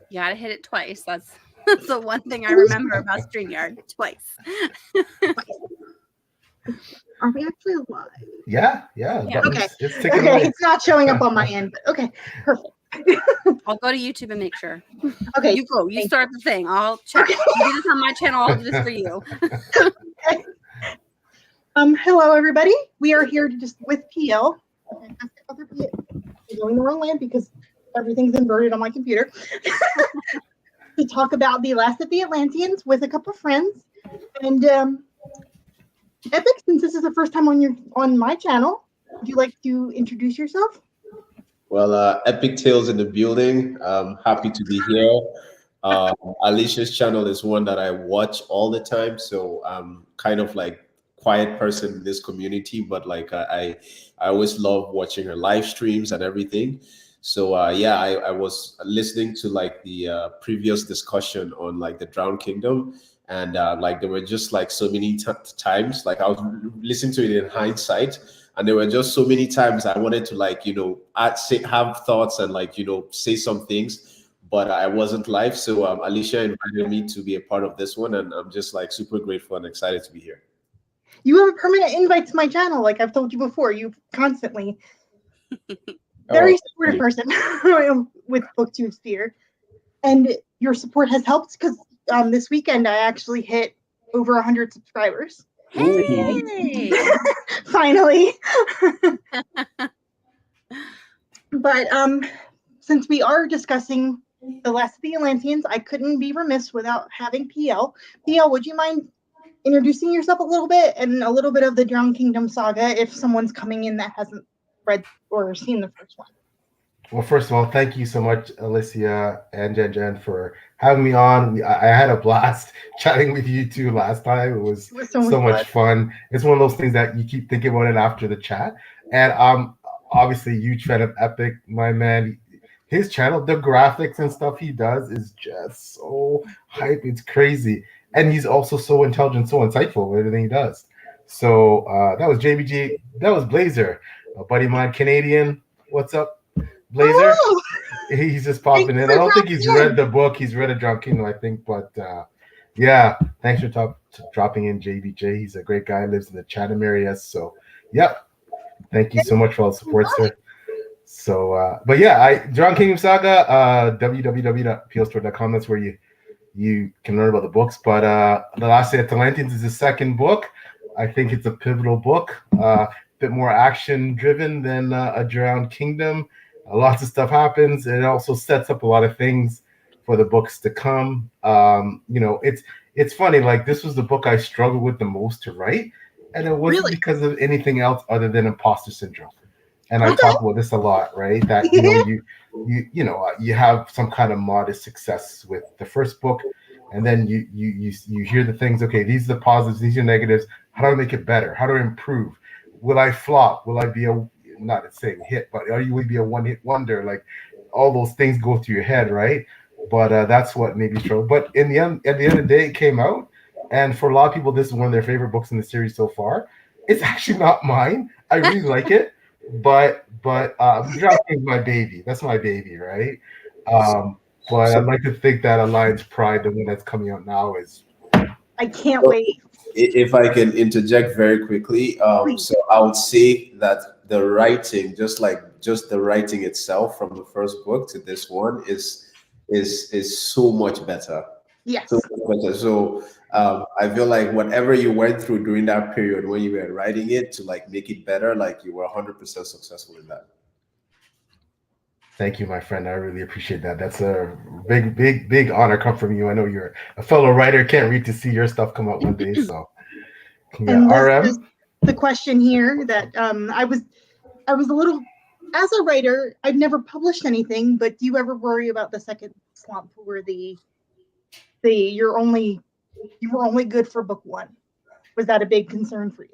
You gotta hit it twice. That's the one thing I remember about StreamYard. Twice. Are we actually live? Yeah. Okay. It's ticking Okay, away. it's not showing up on my end, but okay, perfect. I'll go to YouTube and make sure. Okay. You go. You thank start the thing. I'll check. Okay. You do this on my channel. I'll do this for you. Okay. Hello everybody. We are here to just with PL. I'm going the wrong way because everything's inverted on my computer. To talk about the last of the Atlanteans with a couple friends. And Epic, since this is the first time on my channel, would you like to introduce yourself? Well, EpicTalez in the building. Happy to be here. Alicia's channel is one that I watch all the time, so I'm kind of like quiet person in this community, but like I always love watching her live streams and everything. So yeah, I was listening to like the previous discussion on like the Drowned Kingdom, and like there were just like so many times, like I was listening to it in hindsight, and there were just so many times I wanted to like, you know, have thoughts and like, you know, say some things, but I wasn't live. So Alicia invited me to be a part of this one, and I'm just like super grateful and excited to be here. You have a permanent invite to my channel, like I've told you before. You constantly very supportive person with BookTube Sphere, and your support has helped because this weekend I actually hit over 100 subscribers. Hey! Finally. But since we are discussing the last of the Atlanteans, I couldn't be remiss without having PL. PL, would you mind introducing yourself a little bit and a little bit of the Drowned Kingdom saga if someone's coming in that hasn't read or seen the first one? Well, first of all, thank you so much, Alicia and Jenn, for having me on. I had a blast chatting with you two last time. It was so much fun. It's one of those things that you keep thinking about it after the chat. And I'm obviously a huge fan of Epic, my man. His channel, the graphics and stuff he does is just so hype. It's crazy. And he's also so intelligent, so insightful with everything he does. So that was JBG. That was Blazer, a buddy of mine, Canadian. What's up, Blazer? Oh, he's just popping in. I don't think he's read the book. He's read A Drowned Kingdom, I think. But yeah, thanks for dropping in, JBJ. He's a great guy. Lives in the Chatham area. So, yep. Thank you so much for all the support, sir. So, but yeah, Drowned Kingdom Saga, www.plstore.com. That's where you can learn about the books. But The Last of the Atalanteans is the second book. I think it's a pivotal book. A bit more action-driven than A Drowned Kingdom. Lots of stuff happens. It also sets up a lot of things for the books to come. You know, it's funny. Like, this was the book I struggled with the most to write, and it wasn't because of anything else other than imposter syndrome. And I talk about this a lot, right? That you know you have some kind of modest success with the first book, and then you hear the things. Okay, these are the positives, these are negatives. How do I make it better? How do I improve? Will I flop? Will I be not a saying hit, but will you be a one-hit wonder? Like, all those things go through your head, right? But that's what made me struggle. But at the end of the day, it came out, and for a lot of people, this is one of their favorite books in the series so far. It's actually not mine. I really like it. But Drowned is my baby. That's my baby, right? But I'd like to think that Alliance Pride, the one that's coming out now, is. I can't wait. If I can interject very quickly, so I would say that the writing, just the writing itself from the first book to this one is so much better. Yes. So much better. So I feel like whatever you went through during that period when you were writing it to like make it better, like you were 100% successful in that. Thank you, my friend. I really appreciate that. That's a big honor come from you. I know you're a fellow writer. Can't wait to see your stuff come out one day. So, yeah, and RM. The question here that I was a little, as a writer, I've never published anything, but do you ever worry about the second slump where you were only good for book one? Was that a big concern for you?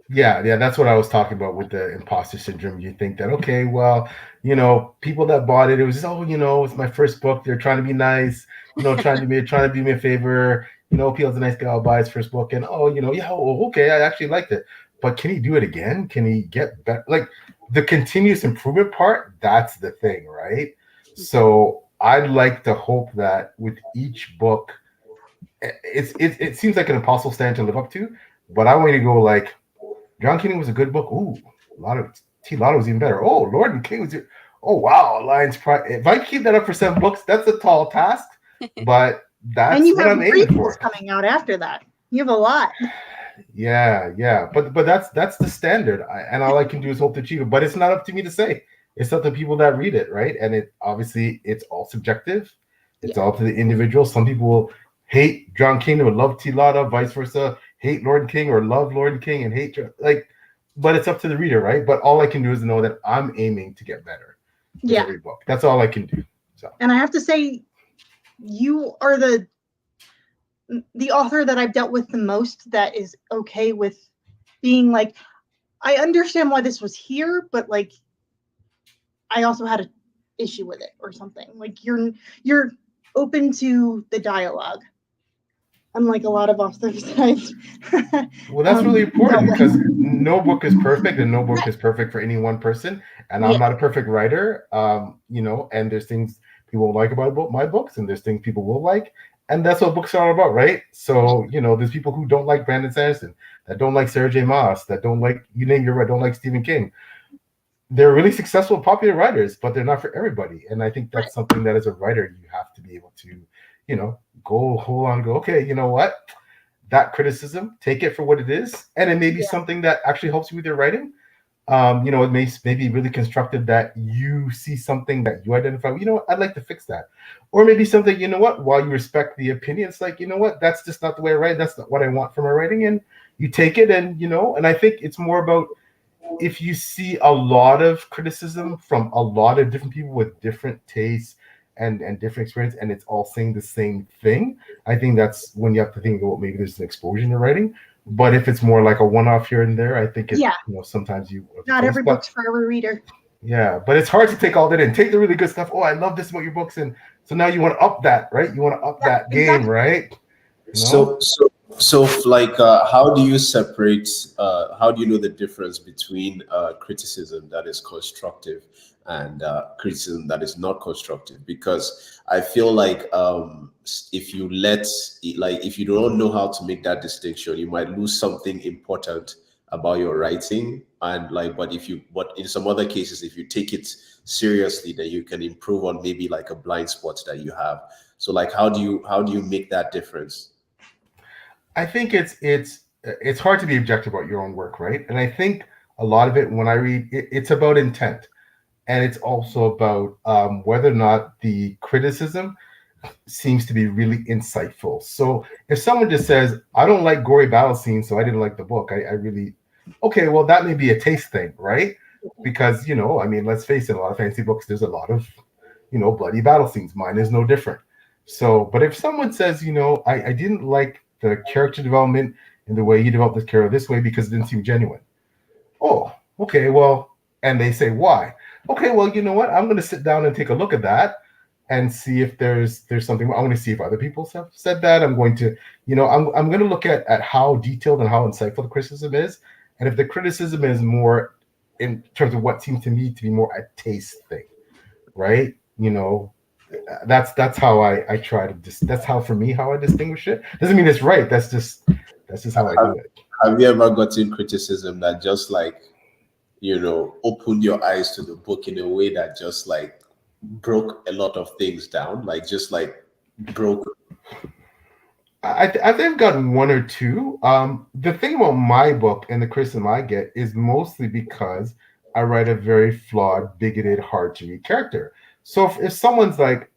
Yeah, that's what I was talking about with the imposter syndrome. You think that, okay, well, you know, people that bought it, it was just, you know, it's my first book. They're trying to be nice, you know, trying to do me a favor. You know, Peel's a nice guy. I'll buy his first book, and you know, yeah, okay, I actually liked it. But can he do it again? Can he get better? Like the continuous improvement part, that's the thing, right? So I'd like to hope that with each book, it seems like an impossible standard to live up to, but I want you to go like, John King was a good book. Ooh, a lot of T. Lotto was even better. Oh, Lord and King was. Oh wow, Lions Pride. If I keep that up for 7 books, that's a tall task, but that's and you what have I'm aiming for. Coming out after that. You have a lot. Yeah, but that's the standard, and all I can do is hope to achieve it. But it's not up to me to say. It's up to people that read it, right? And it obviously it's all subjective. It's all up to the individual. Some people will hate John King and would love T. Lotto, vice versa. Hate Lord King or love Lord King and hate like. But it's up to the reader, right? But all I can do is know that I'm aiming to get better. Yeah, every book. That's all I can do. So. And I have to say, you are the author that I've dealt with the most that is okay with being like, I understand why this was here, but like, I also had an issue with it or something. Like you're open to the dialogue. Unlike a lot of authors. Well, that's really important because no book is perfect and no book is perfect for any one person. And I'm not a perfect writer, and there's things people won't like about my books and there's things people will like. And that's what books are all about, right? So, there's people who don't like Brandon Sanderson, that don't like Sarah J. Maas, that don't like, you name your right, don't like Stephen King. They're really successful, popular writers, but they're not for everybody. And I think that's something that as a writer, you have to be able to, go, okay, you know what? That criticism, take it for what it is. And it may be something that actually helps you with your writing. It may be really constructive that you see something that you identify with, I'd like to fix that. Or maybe something, while you respect the opinion, it's like, that's just not the way I write. That's not what I want from my writing. And you take it and, and I think it's more about if you see a lot of criticism from a lot of different people with different tastes, and different experience, and it's all saying the same thing. I think that's when you have to think, well, maybe there's an explosion in writing. But if it's more like a one-off here and there, I think it's, sometimes you... Not every book's for every reader. Yeah, but it's hard to take all that in. Take the really good stuff. Oh, I love this about your books. And so now you want to up that, right? You want to up that game, right? So like, how do you separate, how do you know the difference between criticism that is constructive and criticism that is not constructive? Because I feel like if you don't know how to make that distinction, you might lose something important about your writing. And but in some other cases, if you take it seriously, then you can improve on maybe like a blind spot that you have. So like, how do you make that difference? I think it's hard to be objective about your own work, right? And I think a lot of it, when I read, it's about intent. And it's also about whether or not the criticism seems to be really insightful. So if someone just says, I don't like gory battle scenes, so I didn't like the book, okay, well, that may be a taste thing, right? Because, let's face it, a lot of fantasy books, there's a lot of, bloody battle scenes. Mine is no different. So, but if someone says, I didn't like the character development and the way you developed this character this way because it didn't seem genuine. Oh, okay, well, and they say, why? Okay, well, you know what? I'm going to sit down and take a look at that and see if there's something. I'm going to see if other people have said that. I'm going to, I'm going to look at how detailed and how insightful the criticism is. And if the criticism is more in terms of what seems to me to be more a taste thing, right? That's how I try to that's how I distinguish it. Doesn't mean it's right. That's just how I do it. Have you ever gotten criticism that just like, opened your eyes to the book in a way that just like broke a lot of things down, like just like broke? I think I've gotten one or two. The thing about my book and the criticism I get is mostly because I write a very flawed, bigoted, hard to read character. So if someone's like,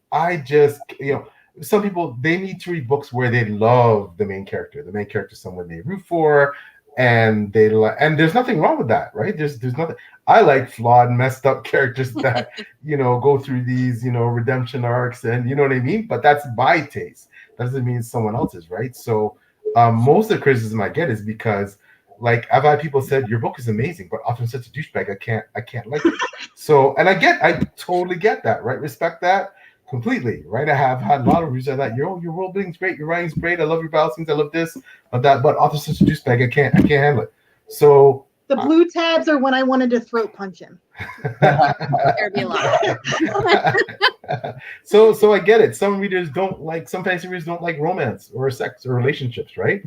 some people, they need to read books where they love the main character. The main character is someone they root for, and and there's nothing wrong with that, right? There's nothing. I like flawed, messed up characters that go through these redemption arcs, and you know what I mean. But that's my taste. That doesn't mean it's someone else's, right? So most of the criticism I get is because, like, I've had people said your book is amazing, but often such a douchebag, I can't like it. So, and I totally get that, right? Respect that completely, right? I have had a lot of reviews of that. Your world building's great, your writing's great. I love your battle scenes. I love this, but often such a douchebag, I can't handle it. So The blue tabs are when I wanted to throat punch him. There'd be a lot. So I get it. Some fantasy readers don't like romance or sex or relationships, right?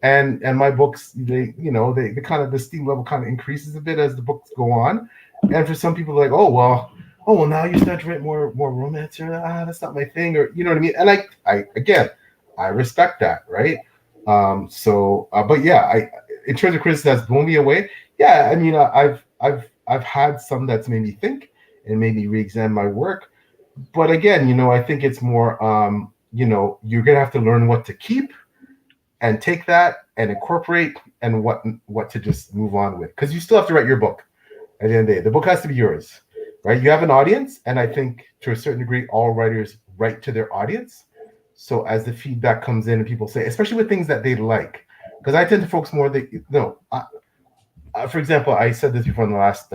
And my books, they kind of, the steam level kind of increases a bit as the books go on. And for some people, like, oh well, now you start to write more romance, or that's not my thing, or you know what I mean. And I respect that, right? But yeah, in terms of criticism that's blown me away, yeah, I mean, I've had some that's made me think and made me re-examine my work. But again, I think it's more, you're gonna have to learn what to keep and take that and incorporate, and what to just move on with, because you still have to write your book. At the end of the day, the book has to be yours, right? You have an audience, and I think to a certain degree, all writers write to their audience. So as the feedback comes in and people say, especially with things that they like, because I tend to focus more. For example, I said this before in the last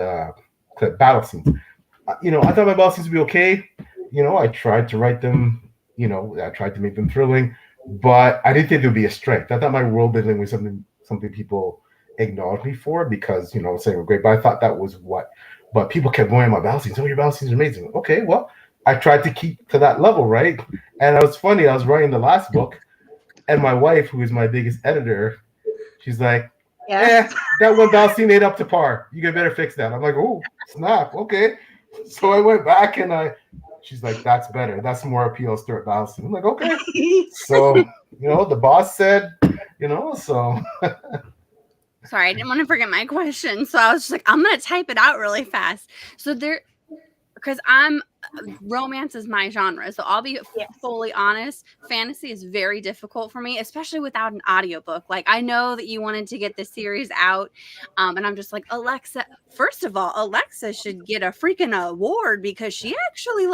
clip, battle scenes. I thought my battle scenes would be okay. I tried to write them. I tried to make them thrilling, but I didn't think there would be a strength. I thought my world building was something people acknowledged me for, because saying we're great. But I thought that was what. But people kept going, my battle scenes. Oh, your battle scenes are amazing. Okay, well, I tried to keep to that level, right? And it was funny. I was writing the last book, and my wife, who is my biggest editor, she's like, that one battle scene ain't up to par. You better fix that. I'm like, oh, snap. Okay. So I went back, and she's like, that's better. That's more appeal, Stuart battle scene. I'm like, okay. So, the boss said, so. Sorry, I didn't want to forget my question. So I was just like, I'm going to type it out really fast. So because romance is my genre. So I'll be fully honest. Fantasy is very difficult for me, especially without an audiobook. Like, I know that you wanted to get this series out. And I'm just like, Alexa, first of all, Alexa should get a freaking award, because she actually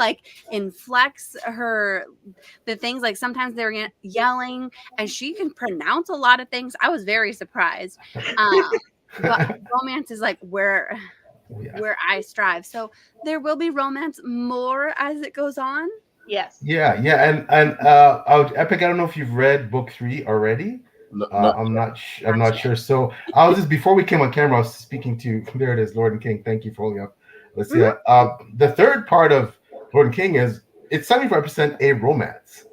inflects the things. Like, sometimes they're yelling and she can pronounce a lot of things. I was very surprised. But romance is where I strive. So there will be romance more as it goes on. Yes. Yeah. And Epic, I don't know if you've read book 3 already. I'm not sure. So I was just, before we came on camera, I was speaking to, there it is, Lord and King. Thank you for holding up. Let's see. The third part of Lord and King it's 75% a romance,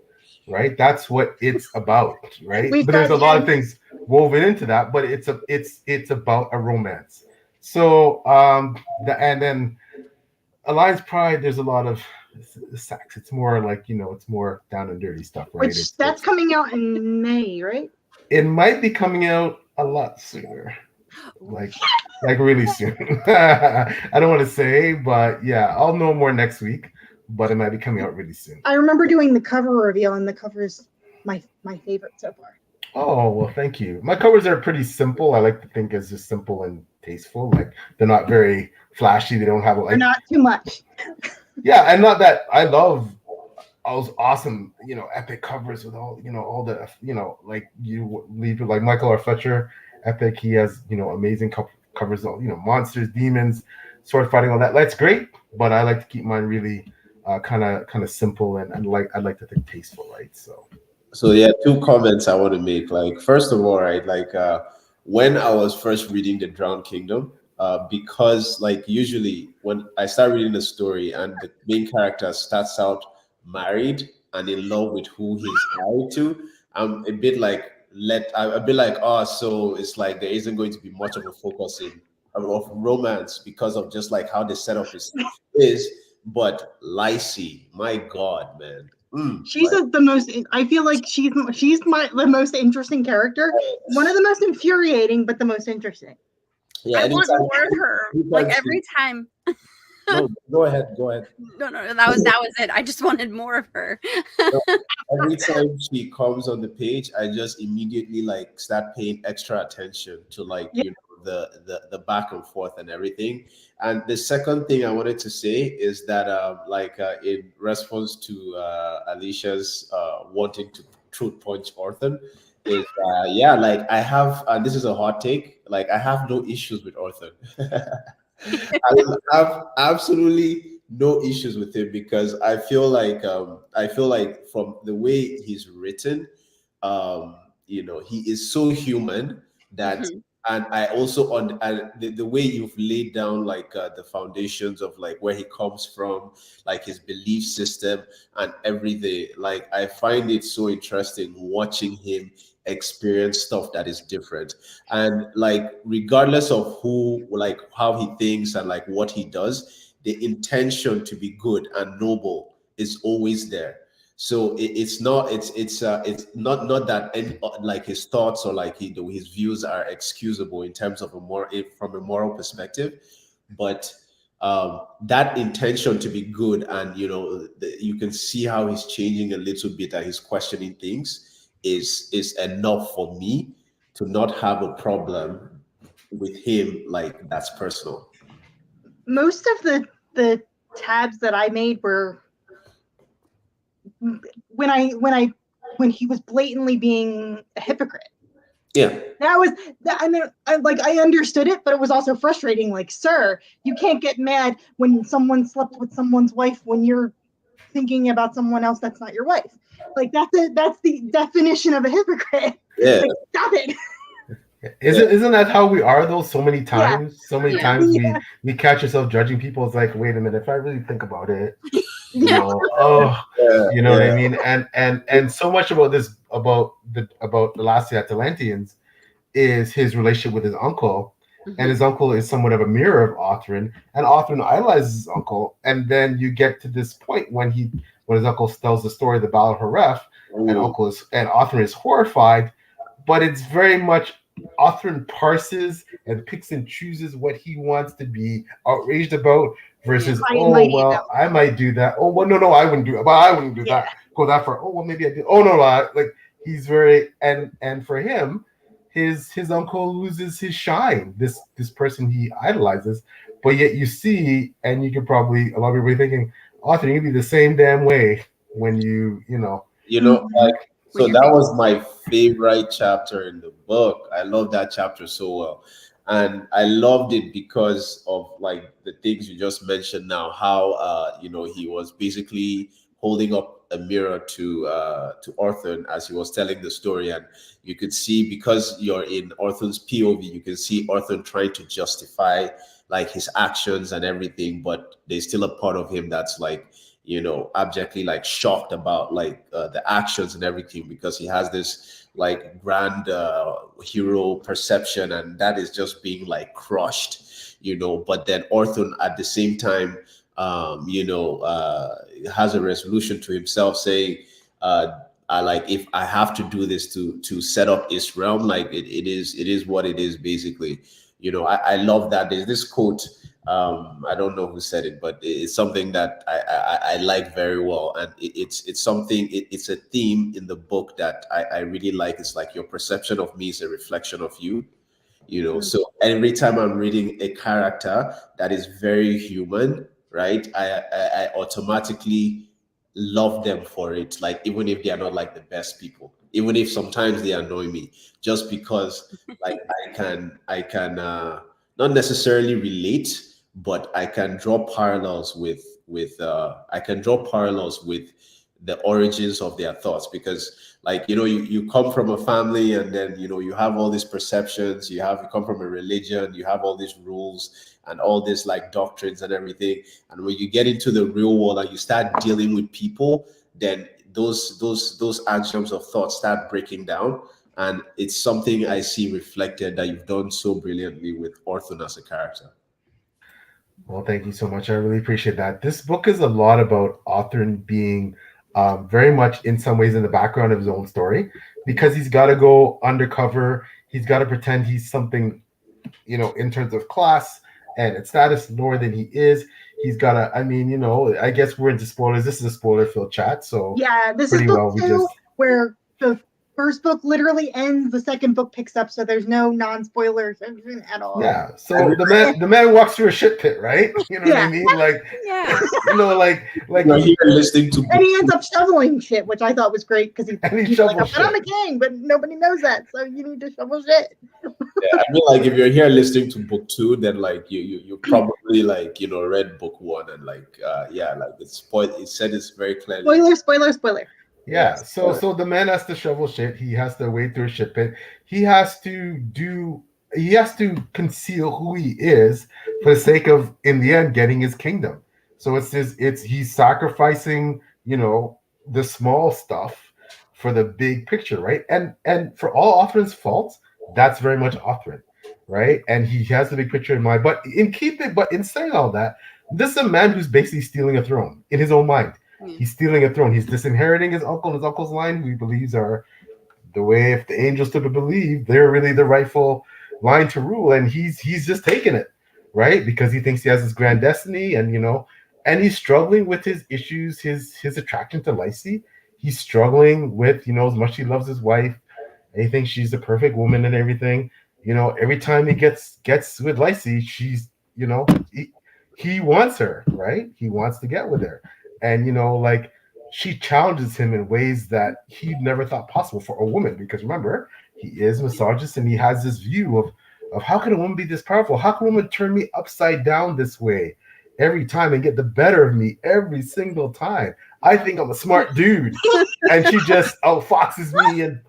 right? That's what it's about, right? But there's a lot of things woven into that, but it's about a romance. So and then Alliance Pride, there's a lot of sex. It's more it's more down and dirty stuff, right? That's coming out in May, right? It might be coming out a lot sooner, like really soon. I don't want to say, but yeah, I'll know more next week. But it might be coming out really soon. I remember doing the cover reveal, and the cover is my favorite so far. Oh, well, thank you. My covers are pretty simple. I like to think it's just simple and tasteful. Like, they're not very flashy. They don't have they're not too much. Yeah, and not that I love all those awesome, epic covers with all the, you leave with Michael R. Fletcher, epic. He has, amazing covers, monsters, demons, sword fighting, all that. That's great, but I like to keep mine really kind of simple and I'd like to think tasteful, right? So yeah, 2 comments I want to make. First of all, right, when I was first reading The Drowned Kingdom, because usually when I start reading the story and the main character starts out married and in love with who he's married to, I'm a bit so it's there isn't going to be much of a focus of romance because of just how the setup is. But Lacey, my God, man. She's the most. I feel like she's the most interesting character. One of the most infuriating, but the most interesting. Yeah, I want more of her. Every time. No, go ahead. No, that was it. I just wanted more of her. Every time she comes on the page, I just immediately start paying extra attention to the back and forth and everything. And the second thing I wanted to say is that in response to Alicia's wanting to truth punch Orphan, is I have, and this is a hot take, I have no issues with Orphan. I have absolutely no issues with him, because I feel like from the way he's written, he is so human that And I also on the way you've laid down like the foundations of like where he comes from, like his belief system and everything. Like I find it so interesting watching him experience stuff that is different, and like regardless of who, like how he thinks and like what he does, the intention to be good and noble is always there. So it's not not that any, like his thoughts or like his views are excusable in terms of from a moral perspective, but that intention to be good, and you can see how he's changing a little bit and he's questioning things is enough for me to not have a problem with him. Like that's personal. Most of the tabs that I made were when he was blatantly being a hypocrite. Yeah, I understood it, but it was also frustrating. Like, sir, you can't get mad when someone slept with someone's wife when you're thinking about someone else that's not your wife. Like that's the definition of a hypocrite. yeah. Like, stop it. Isn't that how we are though? So many times, we catch ourselves judging people. It's like, wait a minute, if I really think about it, you know what I mean? And so much about this about the last Atalanteans is his relationship with his uncle. And his uncle is somewhat of a mirror of Othrin, and Othrin idolizes his uncle. And then you get to this point when his uncle tells the story of the Battle of Haref, and Othrin is horrified, but it's very much Othrin parses and picks and chooses what he wants to be outraged about versus, I might do that. Oh, well, no, I wouldn't do it. But I wouldn't do that. Go that far. Oh, well, maybe I do. Oh, no, like he's very, and for him, his uncle loses his shine. This person he idolizes, but yet you see, and you could probably, a lot of people are thinking, Othrin, you'd be the same damn way when like. So that was my favorite chapter in the book. I love that chapter so well. And I loved it because of like the things you just mentioned now, how he was basically holding up a mirror to Orthon as he was telling the story. And you could see, because you're in Orthon's POV, you can see Orthon trying to justify like his actions and everything, but there's still a part of him that's like, abjectly like shocked about like the actions and everything, because he has this like grand hero perception, and that is just being like crushed, but then Orthon at the same time has a resolution to himself saying, like, if I have to do this to set up his realm, like it is what it is basically. I love that. There's this quote, I don't know who said it, but it's something that I like very well, and it's something, it's a theme in the book that I really like. It's like, your perception of me is a reflection of you. So every time I'm reading a character that is very human, right, I automatically love them for it, like even if they are not like the best people, even if sometimes they annoy me, just because like I can not necessarily relate, but I can draw parallels with the origins of their thoughts, because like you come from a family, and then you have all these perceptions, you come from a religion, you have all these rules and all these like doctrines and everything, and when you get into the real world and you start dealing with people, then those axioms of thought start breaking down. And it's something I see reflected that you've done so brilliantly with Orthon as a character. Well, thank you so much. I really appreciate that. This book is a lot about Othrin being very much in some ways in the background of his own story, because he's got to go undercover. He's got to pretend he's something, in terms of class and status lower than he is. He's got to, I guess we're into spoilers. This is a spoiler-filled chat. So yeah, this is book two, where the first book literally ends, the second book picks up, so there's no non-spoilers at all. Yeah, so the man walks through a shit pit, right? You know what I mean? Like, like you're here listening to, and he ends up shoveling shit, which I thought was great, because he's like, I'm a king, but nobody knows that, so you need to shovel shit. Yeah, I mean, like, if you're here listening to book two, then like you probably like read book one, and like like it said it's very clearly Spoiler. Yeah, so the man has to shovel shit. He has to wade through a shit pit. He has to do he has to conceal who he is for the sake of, in the end, getting his kingdom. So he's sacrificing, the small stuff for the big picture, right? And for all Othrin's faults, that's very much Othrin, right? And he has the big picture in mind. But in saying all that, this is a man who's basically stealing a throne in his own mind. He's stealing a throne. He's disinheriting his uncle's line, who he believes are the way, if the angels to believe, they're really the rightful line to rule, and he's just taking it, right? Because he thinks he has his grand destiny, and and he's struggling with his issues, his attraction to Lacey. He's struggling with, as much as he loves his wife, and he thinks she's the perfect woman and everything. Every time he gets with Lacey, she's, he wants her, right? He wants to get with her, and like, she challenges him in ways that he never thought possible for a woman, because remember, he is misogynist, and he has this view of how can a woman be this powerful? How can a woman turn me upside down this way every time and get the better of me every single time? I think I'm a smart dude, and she just outfoxes me, and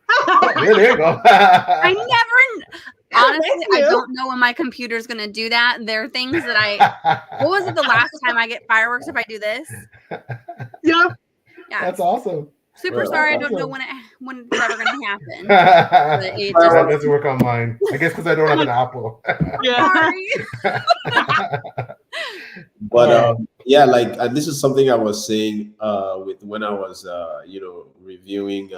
there you go. Honestly, I don't know when my computer's going to do that. There are things that what was it the last time I get fireworks if I do this? Yeah. That's awesome. Super sorry, I don't know when it's ever going to happen. But it doesn't work on mine. I guess because I don't have an Apple. Sorry. But yeah, like, and this is something I was saying with when I was reviewing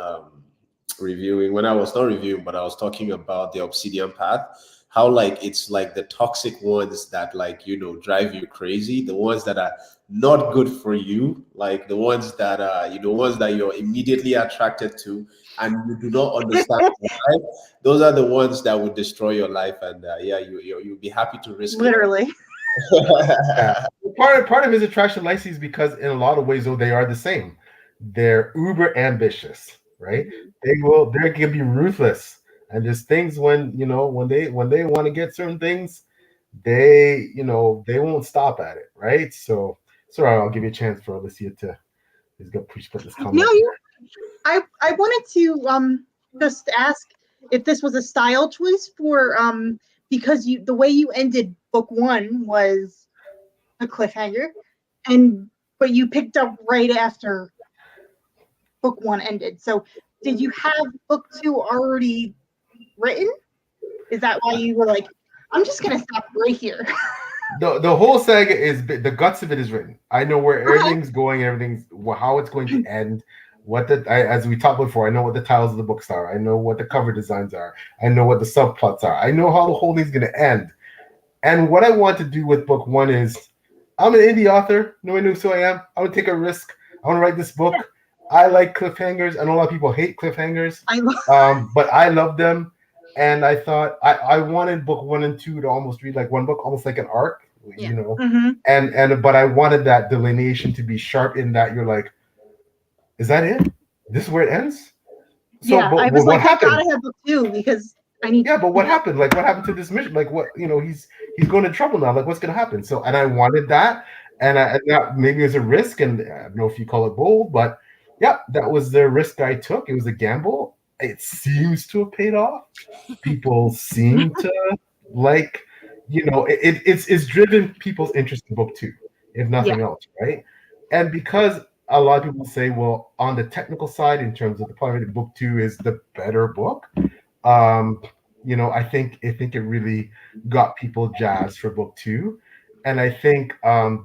when I was not reviewing, but I was talking about the Obsidian Path, how like it's like the toxic ones that like drive you crazy, the ones that are not good for you, like the ones that ones that you're immediately attracted to and you do not understand why. Those are the ones that would destroy your life, and you'll be happy to risk literally. Part of his attraction to Lacey is because in a lot of ways, though, they are the same. They're uber ambitious, right? They can be ruthless, and there's things when they want to get certain things, they won't stop at it, right? So sorry, I'll give you a chance for Alicia to put this comment. No, I wanted to just ask if this was a style choice for because the way you ended book 1 was a cliffhanger, but you picked up right after book 1 ended. So did you have book 2 already written? Is that why you were like, I'm just gonna stop right here? The whole saga is, the guts of it is written. I know where everything's going, how it's going to end. As we talked before, I know what the titles of the books are. I know what the cover designs are. I know what the subplots are. I know how the whole thing's going to end. And what I want to do with book 1 is, I'm an indie author. No one knows who I am. I would take a risk. I want to write this book. I like cliffhangers. I know a lot of people hate cliffhangers, but I love them. And I thought I wanted book 1 and 2 to almost read like one book, almost like an arc, but I wanted that delineation to be sharp in that you're like, is that it? This is where it ends? So, yeah, I was like, I gotta have book 2 because I need. Yeah, but what happened? Like, what happened to this mission? Like, what he's going in trouble now. Like, what's gonna happen? So, and I wanted that, and that maybe it was a risk, and I don't know if you call it bold, but yeah, that was the risk I took. It was a gamble. It seems to have paid off. People seem to like, it's driven people's interest in book 2, if nothing else, right? And because a lot of people say, well, on the technical side, in terms of the part of book 2 is the better book. I think it really got people jazzed for book 2, and I think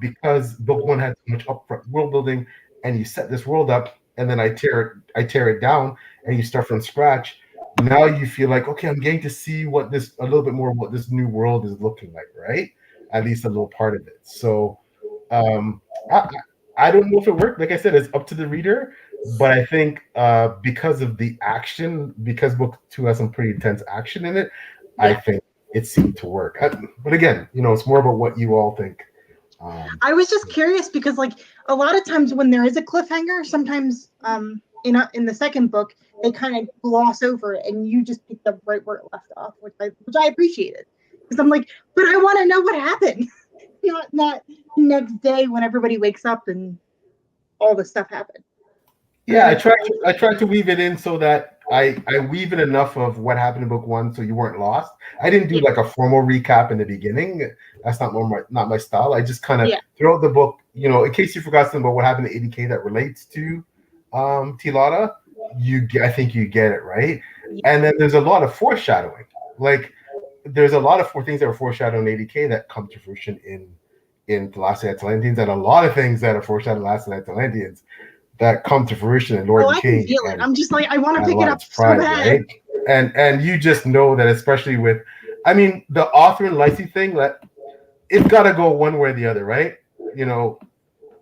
because book 1 had so much upfront world building, and you set this world up, and then I tear it down, and you start from scratch. Now you feel like, okay, I'm getting to see a little bit more of what this new world is looking like, right? At least a little part of it. So I don't know if it worked. Like I said, it's up to the reader. But I think because of the action, because book 2 has some pretty intense action in it, I think it seemed to work. But again, it's more about what you all think. I was just curious because, like, a lot of times when there is a cliffhanger, sometimes in the second book they kind of gloss over it, and you just picked up right where it left off, which I appreciated, because I'm like, but I want to know what happened, not next day when everybody wakes up and all this stuff happened. Yeah, I tried to weave it in so that I weave in enough of what happened in book 1 so you weren't lost. I didn't do like a formal recap in the beginning. That's not my style. I just kind of throughout the book, in case you forgot something about what happened to 80K that relates to Tilada, I think you get it, right? And then there's a lot of foreshadowing. Like there's a lot of things that were foreshadowed in 80K that come to fruition in The Last of the Atalanteans, and a lot of things that are foreshadowed in The Last of the Atalanteans that come to fruition in Lord and King. I can feel it. I'm just like, I want to pick it up Pride, so bad. Right? And you just know that, especially with, the author and Lacey thing, that it's got to go one way or the other, right?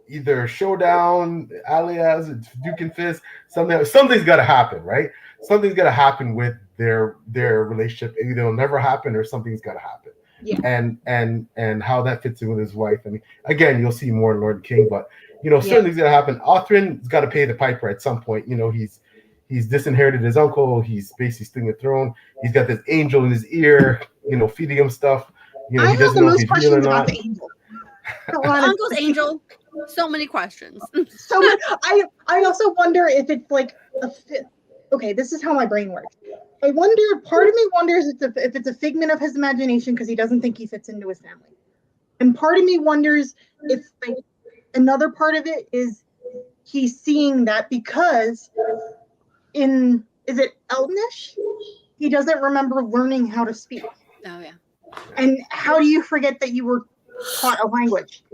Either showdown, alias, Duke and Fist, something's got to happen, right? Something's got to happen with their relationship. Either it'll never happen or something's got to happen. Yeah. And how that fits in with his wife. Again, you'll see more in Lord and King, but certain things gonna happen. Othrin's got to pay the piper at some point. He's disinherited his uncle. He's basically stealing the throne. He's got this angel in his ear, feeding him stuff. He doesn't know if he's real or not. The angel. Uncle's angel. So many questions. So many. I also wonder if it's like okay, this is how my brain works. I wonder. Part of me wonders if it's a figment of his imagination because he doesn't think he fits into his family, and part of me wonders if another part of it is he's seeing that because is it Elnish? He doesn't remember learning how to speak. Oh yeah. And how do you forget that you were taught a language?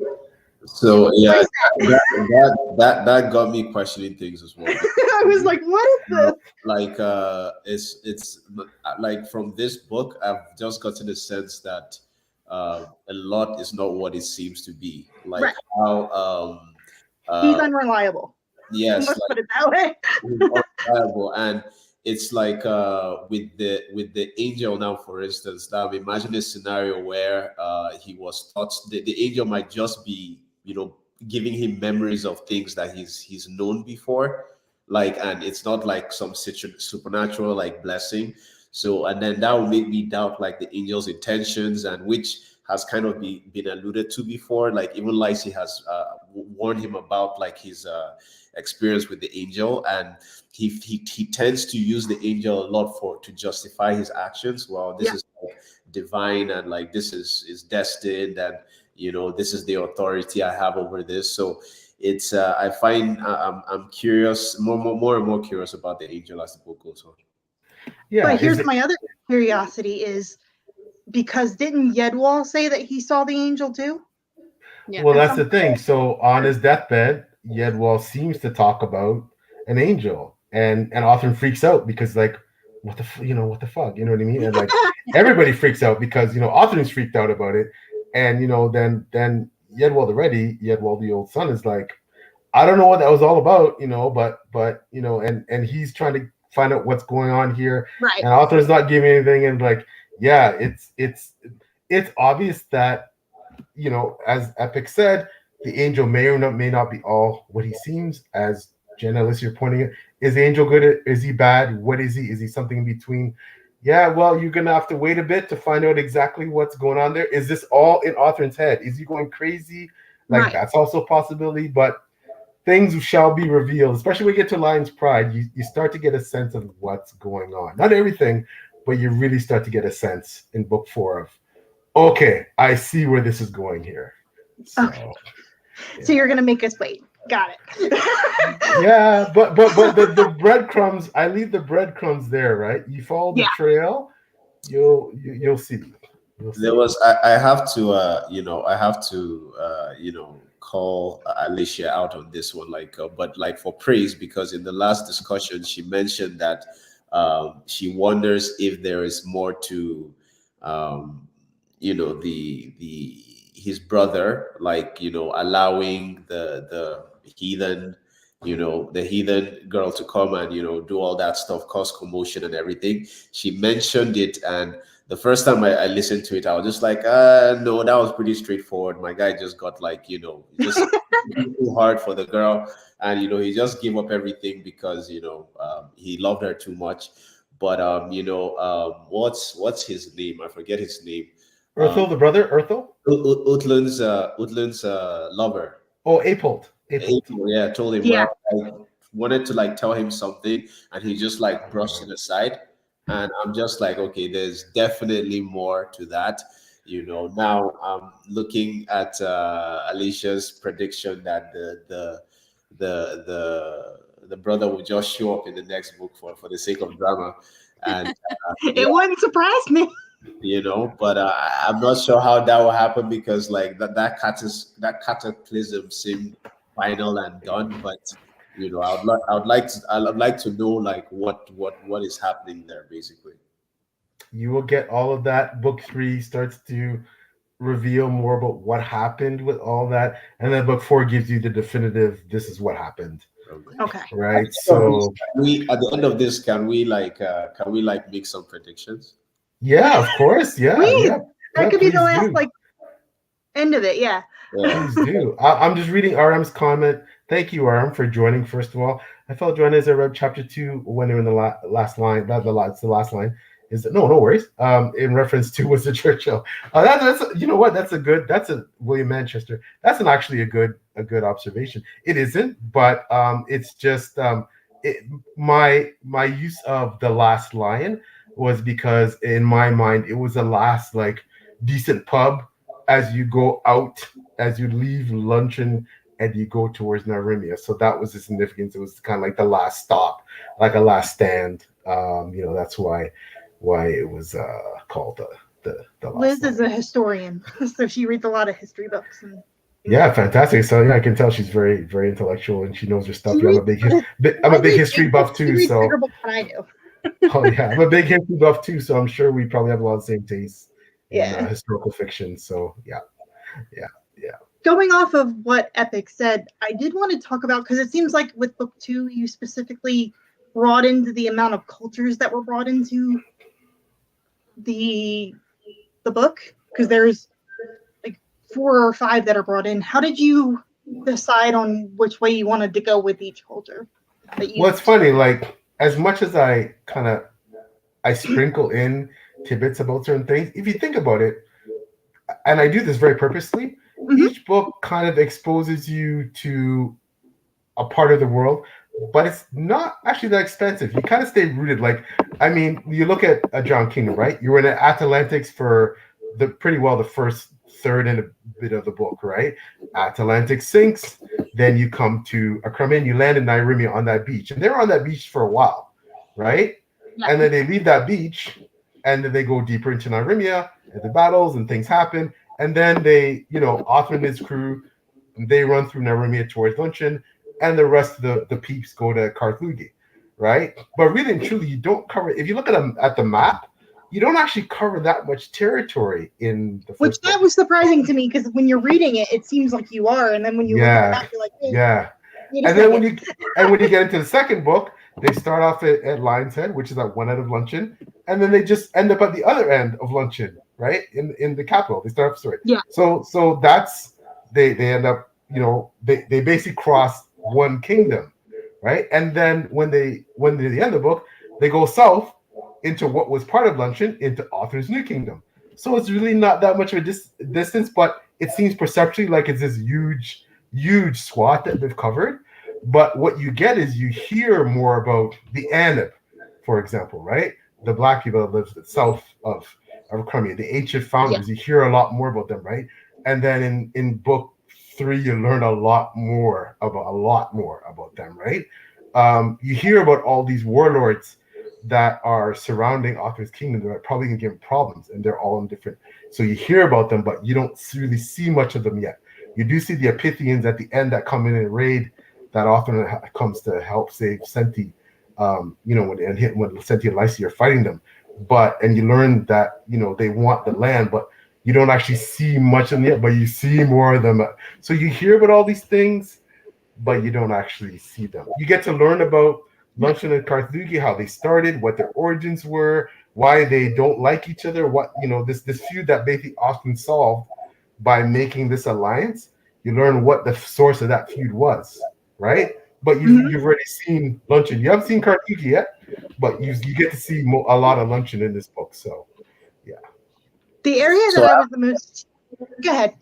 So yeah, that got me questioning things as well. I was like, what is this? Like it's like from this book, I've just gotten the sense that a lot is not what it seems to be. Like how he's unreliable. Yes, let's put it that way. Unreliable. And it's like with the angel now, for instance. Now imagine a scenario where he was taught the angel might just be giving him memories of things that he's known before, and it's not like some supernatural like blessing. So, and then that will make me doubt like the angel's intentions, and which has kind of been alluded to before. Like even Lacey has warned him about like his experience with the angel, and he tends to use the angel a lot to justify his actions. Well, this is like divine, and like this is destined, and this is the authority I have over this. So it's I find I'm curious, more and more curious about the angel as the book goes on. Yeah. But here's my other curiosity is because didn't Yedwall say that he saw the angel too? Yeah. Well, that's the thing. So on his deathbed, Yedwall seems to talk about an angel, and Othrin freaks out because like, what the fuck, you know what I mean? And like everybody freaks out because Othrin's freaked out about it, and then Yedwall the old son is like, I don't know what that was all about, but and he's trying to find out what's going on here, right? And Othrin's not giving anything, and like, yeah, it's obvious that as Epic said, the angel may or may not be all what he seems. As Jenn, Alicia, you're pointing it, is the angel good? Is he bad? What is he? Is he something in between? Yeah, well, you're gonna have to wait a bit to find out exactly what's going on there. Is this all in Othrin's head? Is he going crazy? Like that's also a possibility, but things shall be revealed, especially when you get to Lion's Pride. You start to get a sense of what's going on. Not everything, but you really start to get a sense in book 4 of, okay, I see where this is going here. So, okay. So you're gonna make us wait. Got it. Yeah, but the breadcrumbs, I leave the breadcrumbs there, right? You follow the trail, you'll see. There was I have to call Alicia out on this one, but like for praise, because in the last discussion she mentioned that she wonders if there is more to his brother, allowing the heathen, the heathen girl to come and do all that stuff, cause commotion and everything. She mentioned it, and the first time I listened to it, I was just like, no, that was pretty straightforward. My guy just got just too hard for the girl, and he just gave up everything because he loved her too much. But what's his name? I forget his name. Urthel, the brother, Urthel? Utland's lover. Oh, Apold. Yeah, told him, well, wanted to like tell him something, and he just like brushed it aside. And I'm just like, okay, there's definitely more to that. Now I'm looking at Alicia's prediction that the brother will just show up in the next book for the sake of drama, and it wouldn't surprise me. But I'm not sure how that will happen, because like that cataclysm seemed final and done. But I'd like to know like what is happening there, basically. You will get all of that. Book 3 starts to reveal more about what happened with all that, and then book 4 gives you the definitive, this is what happened. Okay. Right. So we at the end of this, can we make some predictions? Yeah, of course. Yeah. That could be the last end of it. Yeah. Please do. I'm just reading RM's comment. Thank you, RM, for joining. First of all, I felt joined as I read chapter 2 when they're in the last line. The last line is no worries. In reference to Winston Churchill. That's you know what? That's a William Manchester. That's actually a good observation. It isn't, but it's just my use of the last line was because in my mind it was the last like decent pub as you go out, as you leave luncheon and you go towards Narimia. So that was the significance. It was kind of like the last stop, like a last stand. That's why it was called the last Liz line. is a historian, so she reads a lot of history books. Yeah, fantastic. So yeah, I can tell she's very, very intellectual and she knows her stuff. I'm a big history buff too. So bigger books than I do. Oh yeah, I'm a big history buff too, so I'm sure we probably have a lot of the same tastes in historical fiction. So yeah. Going off of what Epic said, I did want to talk about, because it seems like with book 2, you specifically broadened the amount of cultures that were brought into the book, because there's like 4 or 5 that are brought in. How did you decide on which way you wanted to go with each culture? Well, it's funny, like as much as I sprinkle in tidbits about certain things, if you think about it, and I do this very purposely, each book kind of exposes you to a part of the world, but it's not actually that expensive. You kind of stay rooted. Like, I mean, you look at a John Kingdom, right? You were in Atalanteans for the first third and a bit of the book, right? Atalantic sinks, then you come to Akramin, you land in Narimia on that beach, and they were on that beach for a while, right? Yeah. And then they leave that beach, and then they go deeper into Narimia, and the battles and things happen, and then they, Othman and his crew, they run through Narimia towards Luncheon, and the rest of the peeps go to Karthugi, right? But really and truly, you don't cover. If you look at the map, you don't actually cover that much territory in the first book. That was surprising to me, because when you're reading it, it seems like you are, and then when you look at the map, you're like, And then when you get into the second book, they start off at Lion's Head, which is at one end of Luncheon, and then they just end up at the other end of Luncheon, right? In the capital, they start off story. Yeah. So that's they end up, they basically cross one kingdom, right? And then when they at the end of the book, they go south into what was part of Luncheon, into Arthur's New Kingdom. So it's really not that much of a distance, but it seems perceptually like it's this huge swath that they've covered. But what you get is you hear more about the Anib, for example, right? The black people that live south of Crimea, the ancient founders. You hear a lot more about them, right? And then in book 3, you learn a lot more about them, right? You hear about all these warlords that are surrounding Arthur's kingdom that are probably going to give problems, and they're all in different. So you hear about them, but you don't really see much of them yet. You do see the Epithians at the end that come in and raid that Arthur comes to help save Senti. When Senti and Lyci are fighting them, and you learn that they want the land, but you don't actually see much of them yet, but you see more of them. So you hear about all these things, but you don't actually see them. You get to learn about Luncheon and Karthugi, how they started, what their origins were, why they don't like each other, what this feud that basically Austin solved by making this alliance. You learn what the source of that feud was, right? But you've already seen Luncheon. You haven't seen Karthugi yet, but you get to see a lot of Luncheon in this book. So, yeah. The area that I was the most. Go ahead.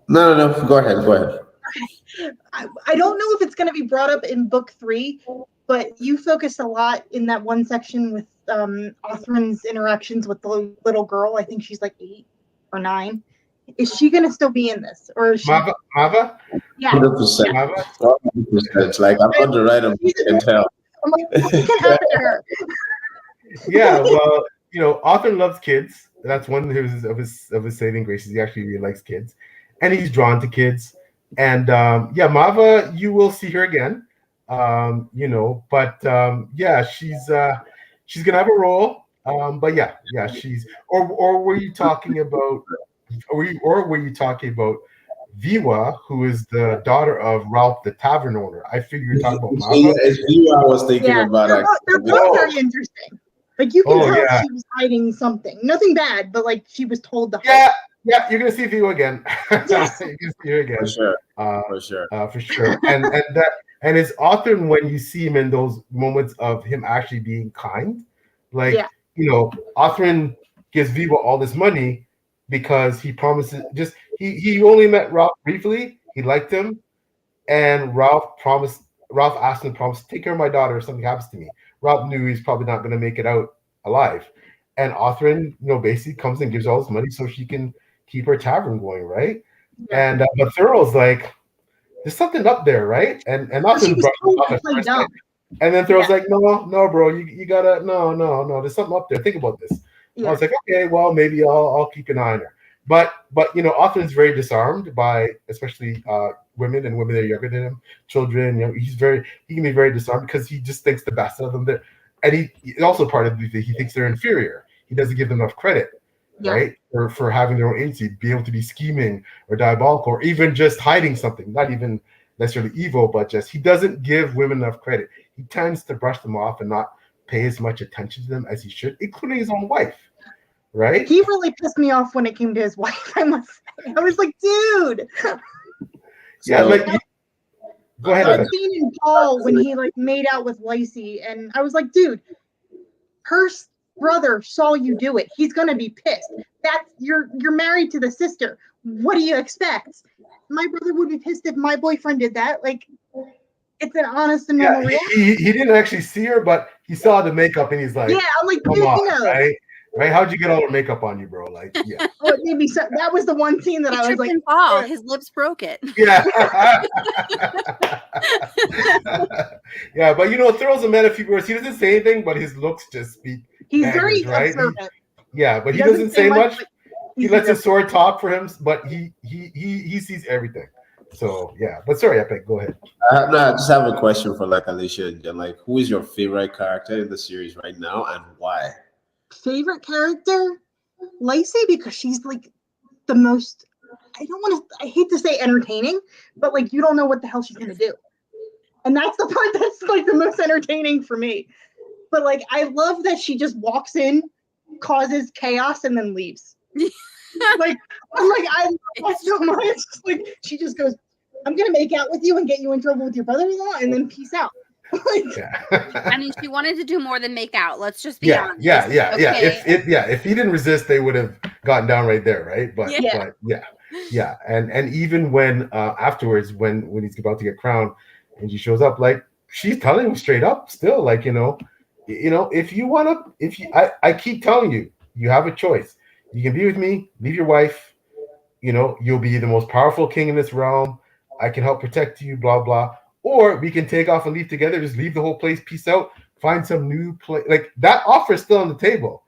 No. Go ahead. I don't know if it's going to be brought up in book 3, but you focused a lot in that one section with Othrin's interactions with the little girl. I think she's like 8 or 9. Is she going to still be in this, or is she? Mava? Yeah. 100%. 100%. Like I'm not the right of can tell. I'm like, what can happen to her? Yeah, well, Arthur loves kids. That's one of his saving graces. He actually really likes kids, and he's drawn to kids. And Mava, you will see her again. She's gonna have a role. She's or were you talking about? Were you talking about Viwa, who is the daughter of Ralph the tavern owner? I figure you're talking about Mava. Yeah, it's Viwa I was thinking about. They're both very interesting. Like you can tell she was hiding something. Nothing bad, but like she was told to hide. Yeah, you're gonna see Viwa again. Yes. You're gonna see her again. For sure. And it's often when you see him in those moments of him actually being kind. Like Othrin gives Viwa all this money because he promises he only met Ralph briefly, he liked him, and Ralph asked him to promise to take care of my daughter if something happens to me. Ralph knew he's probably not going to make it out alive. And Othrin, basically comes and gives all his money so she can keep her tavern going, right? Yeah. And but Thurl's like, there's something up there, right? And Othrin and then Thurl's like, no, bro, you gotta no, there's something up there. Think about this. Yeah. I was like, okay, well, maybe I'll keep an eye on her. But Othrin's very disarmed by especially women and women that are younger than him, children. He can be very disarmed because he just thinks the best of them. And he also part of he thinks they're inferior. He doesn't give them enough credit, right? For having their own agency, be able to be scheming or diabolical, or even just hiding something, not even necessarily evil, but just he doesn't give women enough credit. He tends to brush them off and not pay as much attention to them as he should, including his own wife. Right? He really pissed me off when it came to his wife, I must say. I was like, dude. Yeah, go ahead. That scene in Paul when he made out with Lacey, and I was like, dude, her brother saw you do it. He's gonna be pissed. You're married to the sister. What do you expect? My brother would be pissed if my boyfriend did that. It's an honest and normal reaction. He didn't actually see her, but he saw the makeup and he's like, I'm like, come on, right? Right? How'd you get all the makeup on you, bro? Yeah. Oh, it made me so, that was the one scene that I was like, fall. His lips broke it. Yeah. Yeah, but Thurl's a man of few words. He doesn't say anything, but his looks just speak. He's very observant. But he doesn't say much. He lets his sword talk for him, but he sees everything. So but sorry, Epic, go ahead. I just have a question for Alicia and Jen. Who is your favorite character in the series right now, and why? Favorite character? Lacey, because she's the most, I hate to say entertaining, but you don't know what the hell she's gonna do. And that's the part that's the most entertaining for me. But I love that she just walks in, causes chaos, and then leaves. I love that so much. She just goes, I'm gonna make out with you and get you in trouble with your brother-in-law, and then peace out. I mean, she wanted to do more than make out. Let's just be honest. Yeah. If he didn't resist, they would have gotten down right there, right? But and even when afterwards, when he's about to get crowned, and she shows up, she's telling him straight up, still, if you want to, I keep telling you, you have a choice. You can be with me, leave your wife. You'll be the most powerful king in this realm. I can help protect you, blah blah. Or we can take off and leave together, just leave the whole place, peace out, find some new place. That offer is still on the table,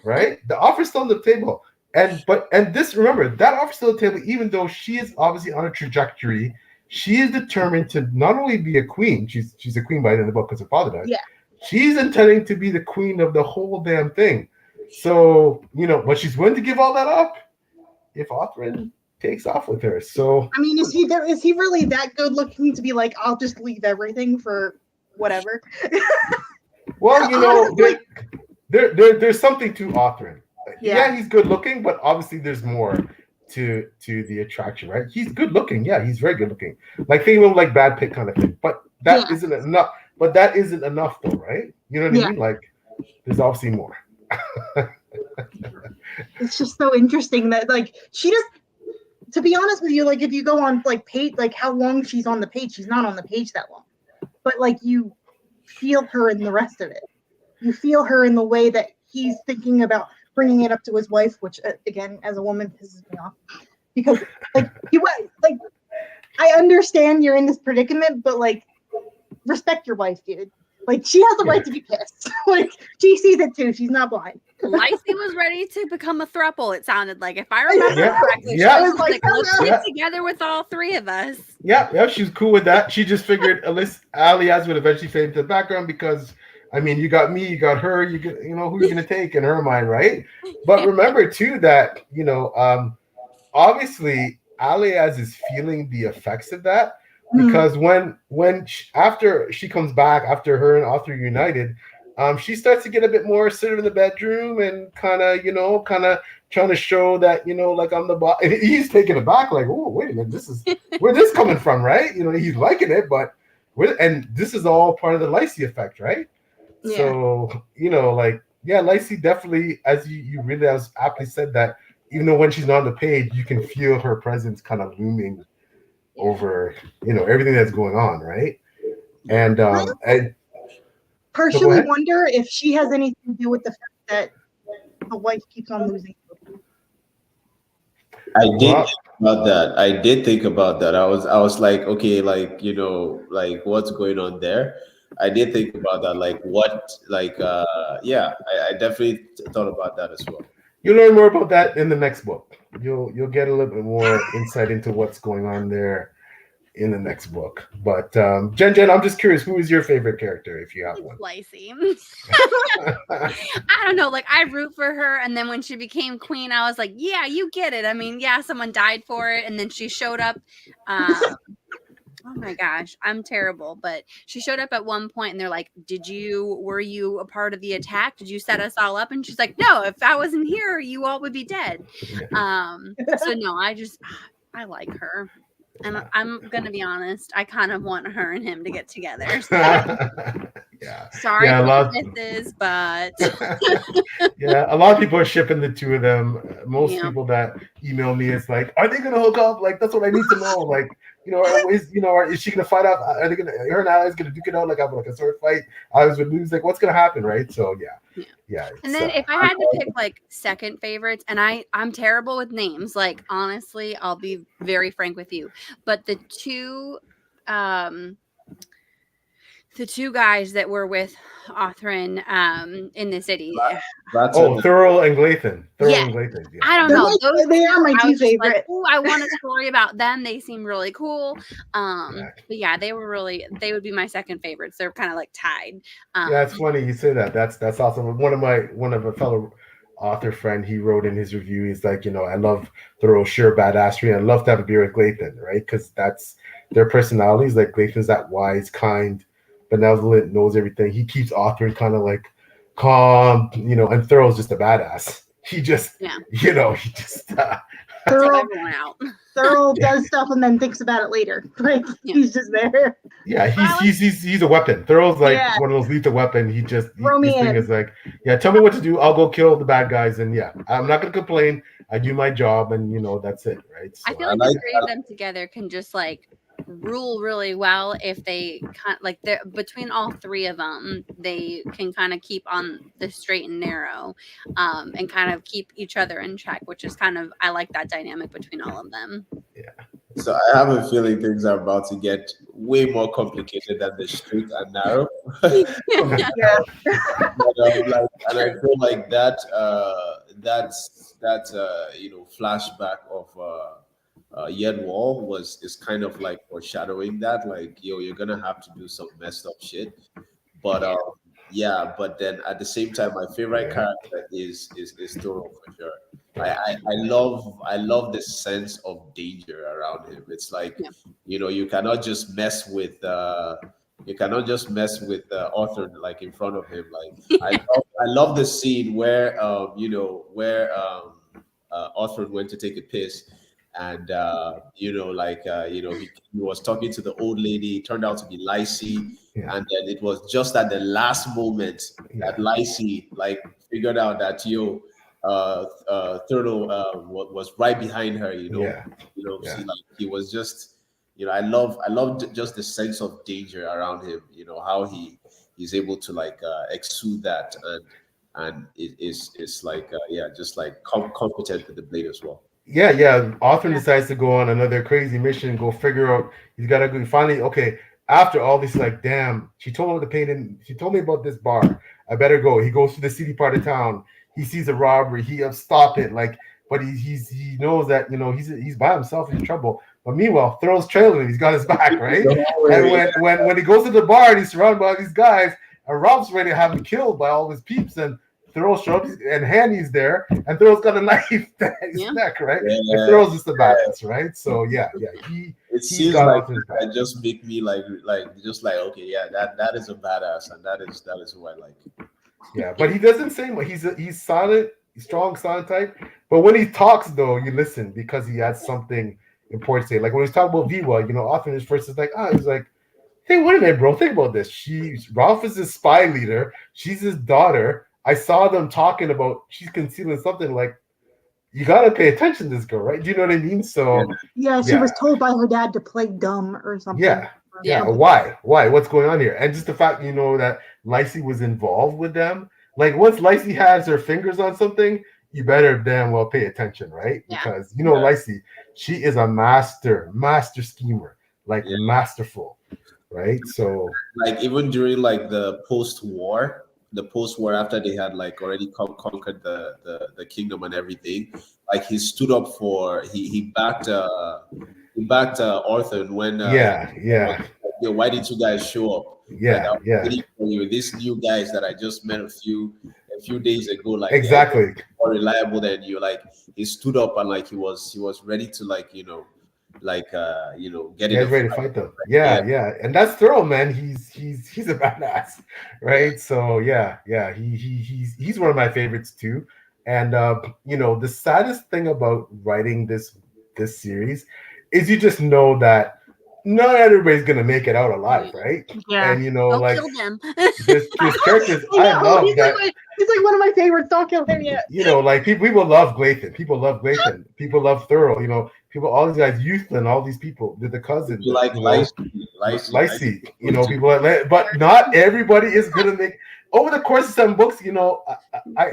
right? The offer is still on the table. Remember, that offer is still on the table, even though she is obviously on a trajectory. She is determined to not only be a queen, she's a queen by the end of the book because her father died. Yeah. She's intending to be the queen of the whole damn thing. So, but she's willing to give all that up if Othrin takes off with her. So I mean, is he really that good looking to be I'll just leave everything for whatever? Well, there's something to Othrin. Yeah, he's good looking, but obviously there's more to the attraction, right? He's good looking. Yeah, he's very good looking. Think of him Brad Pitt kind of thing. But that isn't enough. But that isn't enough though, right? You know what I mean? There's obviously more. It's just so interesting that to be honest with you, like if you go on like page, like how long she's on the page, she's not on the page that long. But like you feel her in the rest of it. You feel her in the way that he's thinking about bringing it up to his wife, which again, as a woman, pisses me off because like I understand you're in this predicament, but like respect your wife, dude. Like she has the right to be pissed. Like she sees it too. She's not blind. Lacey was ready to become a throuple. It sounded like, if I remember correctly, yeah. she was like, let's get together with all three of us. Yeah, she's cool with that. She just figured Alias would eventually fade into the background because, I mean, you got me, you got her, you know, who you're gonna take in her mind, right? But remember too that obviously Alias is feeling the effects of that. Because after she comes back, after her and Arthur united, she starts to get a bit more assertive in the bedroom and kind of trying to show that, like I'm the boss. And he's taken aback, like, oh, wait a minute, this is where this coming from, right? He's liking it, but and this is all part of the Lacey effect, right? Yeah. So, Lacey definitely, as you really aptly said, that even though when she's not on the page, you can feel her presence kind of looming over everything that's going on, right? And I partially wonder if she has anything to do with the fact that the wife keeps on losing. I did think about that. I was like, okay, like like what's going on there? I did think about that, like what, like I definitely thought about that as well. You'll learn more about that in the next book. You'll get a little bit more insight into what's going on there in the next book. But Jenn, I'm just curious, who is your favorite character, if you have one? Lacey. I don't know, like I root for her, and then when she became queen, I was like, yeah, you get it. I mean, yeah, someone died for it, and then she showed up. Oh my gosh, I'm terrible. But she showed up at one point and they're like, were you a part of the attack? Did you set us all up? And she's like, no, if I wasn't here, you all would be dead. So no, I like her. And I'm going to be honest, I kind of want her and him to get together. So. Yeah. Sorry for this, but yeah, a lot of people are shipping the two of them. Most people that email me, it's like, are they going to hook up? Like, that's what I need to know. Like, is she gonna fight out? Are they gonna? Her and Alex gonna duke it out like a sword fight? I was with lose. Like, what's gonna happen, right? So yeah. And then if I had to pick like second favorites, and I'm terrible with names. Like honestly, I'll be very frank with you. But the two guys that were with Othrin in the city. Thurl and Glathan. And Glathan. Yeah. I don't know. They are my two favorite. Like, I want a story about them. They seem really cool. But yeah, they would be my second favorites. They're kind of like tied. Yeah, it's funny you say that. That's awesome. One of a fellow author friend, he wrote in his review, he's like, I love Thurl, sure badassery. I love to have a beer with Glathan, right? Because that's their personalities. Like Glathan's that wise, kind, benevolent, knows everything. He keeps Othrin kind of like calm, and Thurl's just a badass. He just, Thurl does stuff and then thinks about it later. Like he's just there. Yeah, he's a weapon. Thurl's like one of those lethal weapon. His thing is like, tell me what to do. I'll go kill the bad guys, and I'm not gonna complain. I do my job, and that's it, right? So, I feel like the three of them together can just like rule really well if they between all three of them, they can kind of keep on the straight and narrow and kind of keep each other in check, which is I like that dynamic between all of them. So I have a feeling things are about to get way more complicated than the straight and narrow. And I feel like that's flashback of Yenwall is kind of like foreshadowing that, like, you're gonna have to do some messed up shit. But but then at the same time, my favorite character is Thurl for sure. I love the sense of danger around him. It's like you cannot just mess with Arthur like in front of him. Like I love the scene where Arthur went to take a piss. And he was talking to the old lady. It turned out to be Lacey, and then it was just at the last moment that Lacey figured out that Thurl was right behind her. You know, Yeah. see, like he was just, you know, I love just the sense of danger around him. You know how he's able to like exude that, and it is like yeah, just like competent with the blade as well. Yeah. Arthur decides to go on another crazy mission, go figure out he's gotta go finally, okay, after all this, like, damn, she told him the pain and she told me about this bar. I better go. He goes to the city part of town. He sees a robbery. He stop it. Like, but he knows that, you know, he's by himself in trouble. But meanwhile, Thoreau's trailing him. He's got his back, right? And when he goes to the bar and he's surrounded by these guys, and Rob's ready to have him killed by all his peeps, and Thoreau shows up, and Hanny's there, and Thoreau's got a knife at his neck, right? Yeah. And Thoreau's just a badass, right? So yeah. It seems like that just make me like just like, okay, yeah, that is a badass, and that is who I like. Yeah, but he doesn't say much. He's silent, he's strong, silent type. But when he talks, though, you listen because he has something important to say. Like when he's talking about Viva, you know, often his first is like, he's like, hey, wait a minute, bro, think about this. Ralph is his spy leader. She's his daughter. I saw them talking about she's concealing something. Like, you gotta pay attention to this girl, right? Do you know what I mean? So yeah, she was told by her dad to play dumb or something. Yeah. Why? What's going on here? And just the fact, you know, that Lacey was involved with them. Like once Lacey has her fingers on something, you better damn well pay attention, right? Yeah. Because you know Lacey, she is a master schemer, like masterful, right? So like even during like the post-war after they had like already conquered the kingdom and everything, like he stood up for he backed Arthur when yo, why did you guys show up? Like, for you. These new guys that I just met a few days ago, like exactly more reliable than you. Like he stood up and like he was ready to like get ready to fight them. Yeah. And that's Thoreau, man. He's a badass, right? So he's one of my favorites too. And you know, the saddest thing about writing this series is you just know that not everybody's gonna make it out alive, right? Yeah. And you know, Don't like kill them. there's characters I love that. He's like one of my favorites. Don't kill him yet. You know, like people love Glathan. People love Glathan. People love Thoreau. You know, all these guys, Youthland, all these people, the cousins, like Lacey. You know, people like, but not everybody is gonna make. Over the course of 7 books, you know, I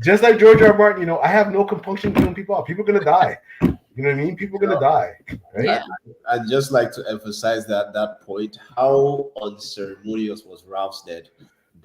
just like George R. Martin. You know, I have no compunction killing people off. People are gonna die. You know what I mean? People are gonna die. Right? Yeah. I'd just like to emphasize that point. How unceremonious was Ralph's death?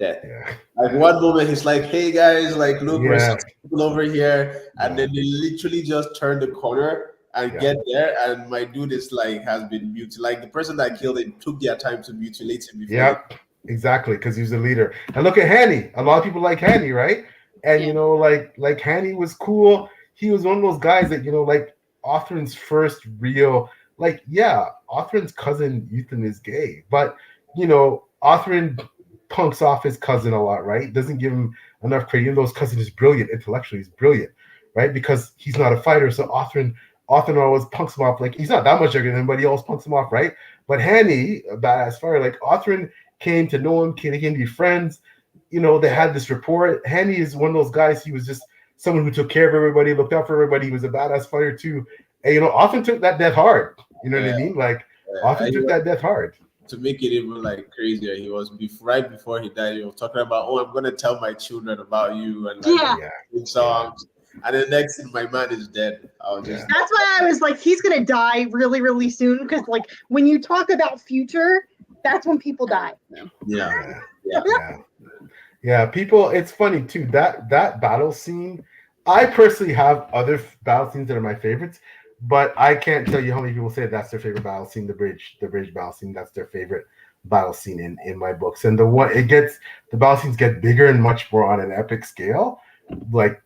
Yeah. Like one moment he's like, "Hey guys, like look, we're some people over here," and then they literally just turn the corner and get there, and my dude is like has been mutilated. Like the person that killed him took their time to mutilate him before. Yep, exactly, because he was a leader. And look at Hanny. A lot of people like Hanny, right? And you know, like Hanny was cool. He was one of those guys that, you know, like Othrin's first real, like, Othrin's cousin Ethan is gay, but you know, Othrin punks off his cousin a lot, right? Doesn't give him enough credit. Even though his cousin is brilliant intellectually, he's brilliant, right? Because he's not a fighter. So Othrin always punks him off. Like he's not that much younger than him, but he always punks him off, right? But Hanny, a badass fighter, like Othrin came to know him, came to be friends. You know, they had this rapport. Hanny is one of those guys. He was just someone who took care of everybody, looked out for everybody. He was a badass fighter too. And you know, Othrin took that death hard. You know what I mean? Like Othrin took that death hard. To make it even like crazier, he was right before he died. He was talking about, "Oh, I'm gonna tell my children about you," and like, songs. And the next thing, my man is dead. That's why I was like, he's gonna die really, really soon. Because like when you talk about future, that's when people die. Yeah. People, it's funny too. That battle scene. I personally have other battle scenes that are my favorites. But I can't tell you how many people say that's their favorite battle scene, the bridge battle scene. That's their favorite battle scene in my books. And the battle scenes get bigger and much more on an epic scale. Like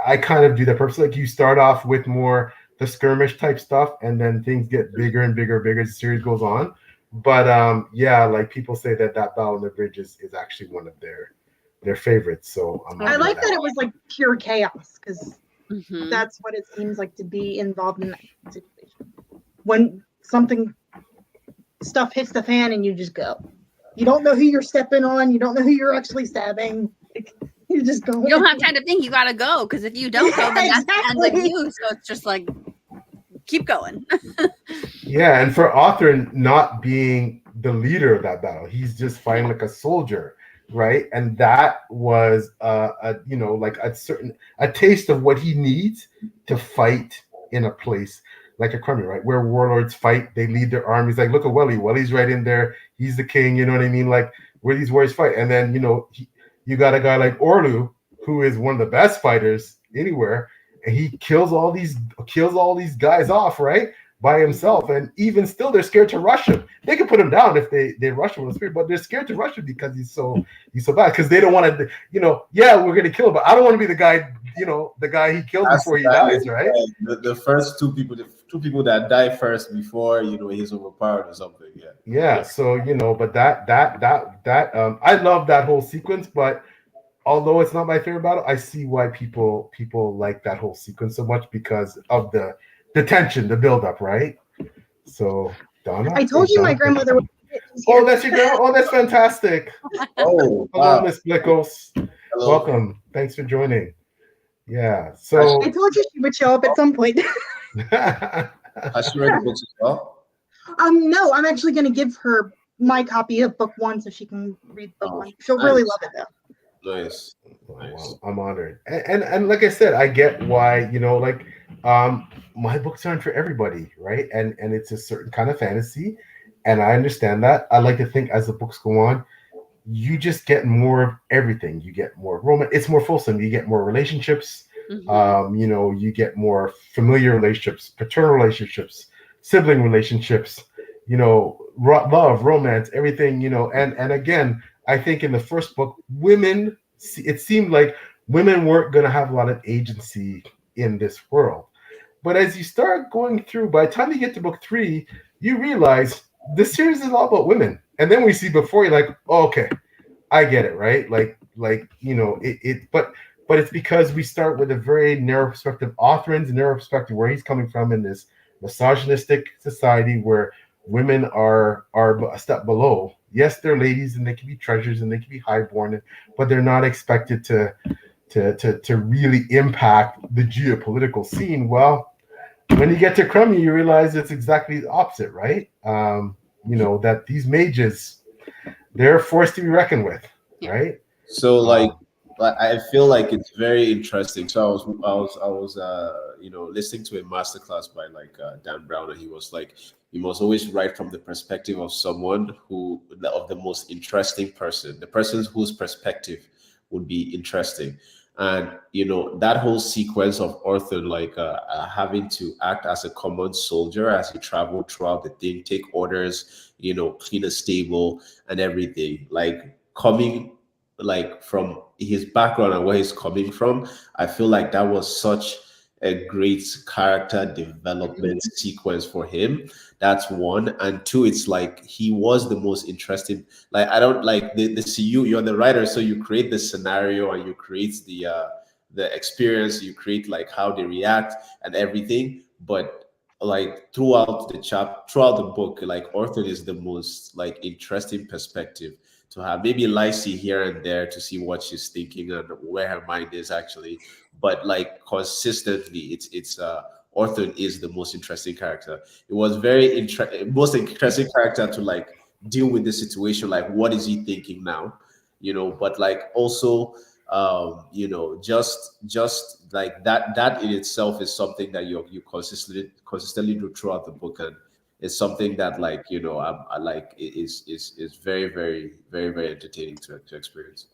I kind of do that purposely. Like you start off with more the skirmish type stuff, and then things get bigger and bigger as the series goes on. But like people say that battle on the bridge is actually one of their favorites. So I like that it was like pure chaos because. Mm-hmm. That's what it seems like to be involved in that situation. When stuff hits the fan and you just go. You don't know who you're stepping on. You don't know who you're actually stabbing. You just go. You don't have time to think. You got to go because if you don't go, then that's the end of you. So it's just like. keep going. Yeah, and for Arthur not being the leader of that battle, he's just fighting like a soldier, right? And that was like a taste of what he needs to fight in a place like a Crimea, right? Where warlords fight, they lead their armies. Like, look at Welly. Welly's right in there. He's the king, you know what I mean? Like, where these warriors fight. And then, you got a guy like Orlu, who is one of the best fighters anywhere, and he kills all these guys off, right? By himself, and even still they're scared to rush him. They can put him down if they rush him with a spear, but they're scared to rush him because he's so bad, because they don't want to, we're gonna kill him, but I don't want to be the guy, the guy he kills before he dies, right? The first two people that die first before he's overpowered or something. Yeah. So but that I love that whole sequence, but although it's not my favorite battle, I see why people like that whole sequence so much, because of the tension, the build-up, right? So, Donna? I told you my grandmother was Oh, that's your girl? Oh, that's fantastic. Oh, hello, wow. Miss Blickos. Hello. Welcome. Thanks for joining. Yeah, so... I told you she would show up at some point. Has she read the books as well? No, I'm actually going to give her my copy of book 1 so she can read book 1. She'll really love it, though. Nice. Wow, I'm honored. And like I said, I get why, my books aren't for everybody, right? And it's a certain kind of fantasy, and I understand that. I like to think as the books go on, you just get more of everything. You get more romance. It's more fulsome. You get more relationships. Mm-hmm. You get more familiar relationships, paternal relationships, sibling relationships, love, romance, everything, and again, I think in the first book, it seemed like women weren't going to have a lot of agency in this world. But as you start going through, by the time you get to book 3, you realize the series is all about women. And then we see before, you're like, oh, okay, I get it, right? But it's because we start with a very narrow perspective, Arthur's narrow perspective, where he's coming from in this misogynistic society where women are a step below. Yes, they're ladies and they can be treasures and they can be highborn, but they're not expected to really impact the geopolitical scene. Well, when you get to Crimea, you realize it's exactly the opposite, right? That these mages, they're forced to be reckoned with, right? So I feel like it's very interesting. So I was listening to a masterclass by Dan Brown, and he was like, you must always write from the perspective of someone of the most interesting person, the person whose perspective would be interesting. And that whole sequence of Arthur having to act as a common soldier as he traveled throughout the thing, take orders, clean a stable and everything, coming from his background and where he's coming from, I feel like that was such a great character development sequence for him. That's one. And two, it's like he was the most interesting. I don't like the you're the writer, so you create the scenario and you create the experience, you create how they react and everything. But throughout the book, Arthur is the most interesting perspective to have. Maybe Lacey here and there to see what she's thinking and where her mind is actually, but consistently, it's Arthur is the most interesting character. It was most interesting character to deal with the situation. What is he thinking now? But also, just that in itself is something that you consistently do throughout the book, and it's something that is very, very, very, very entertaining to experience.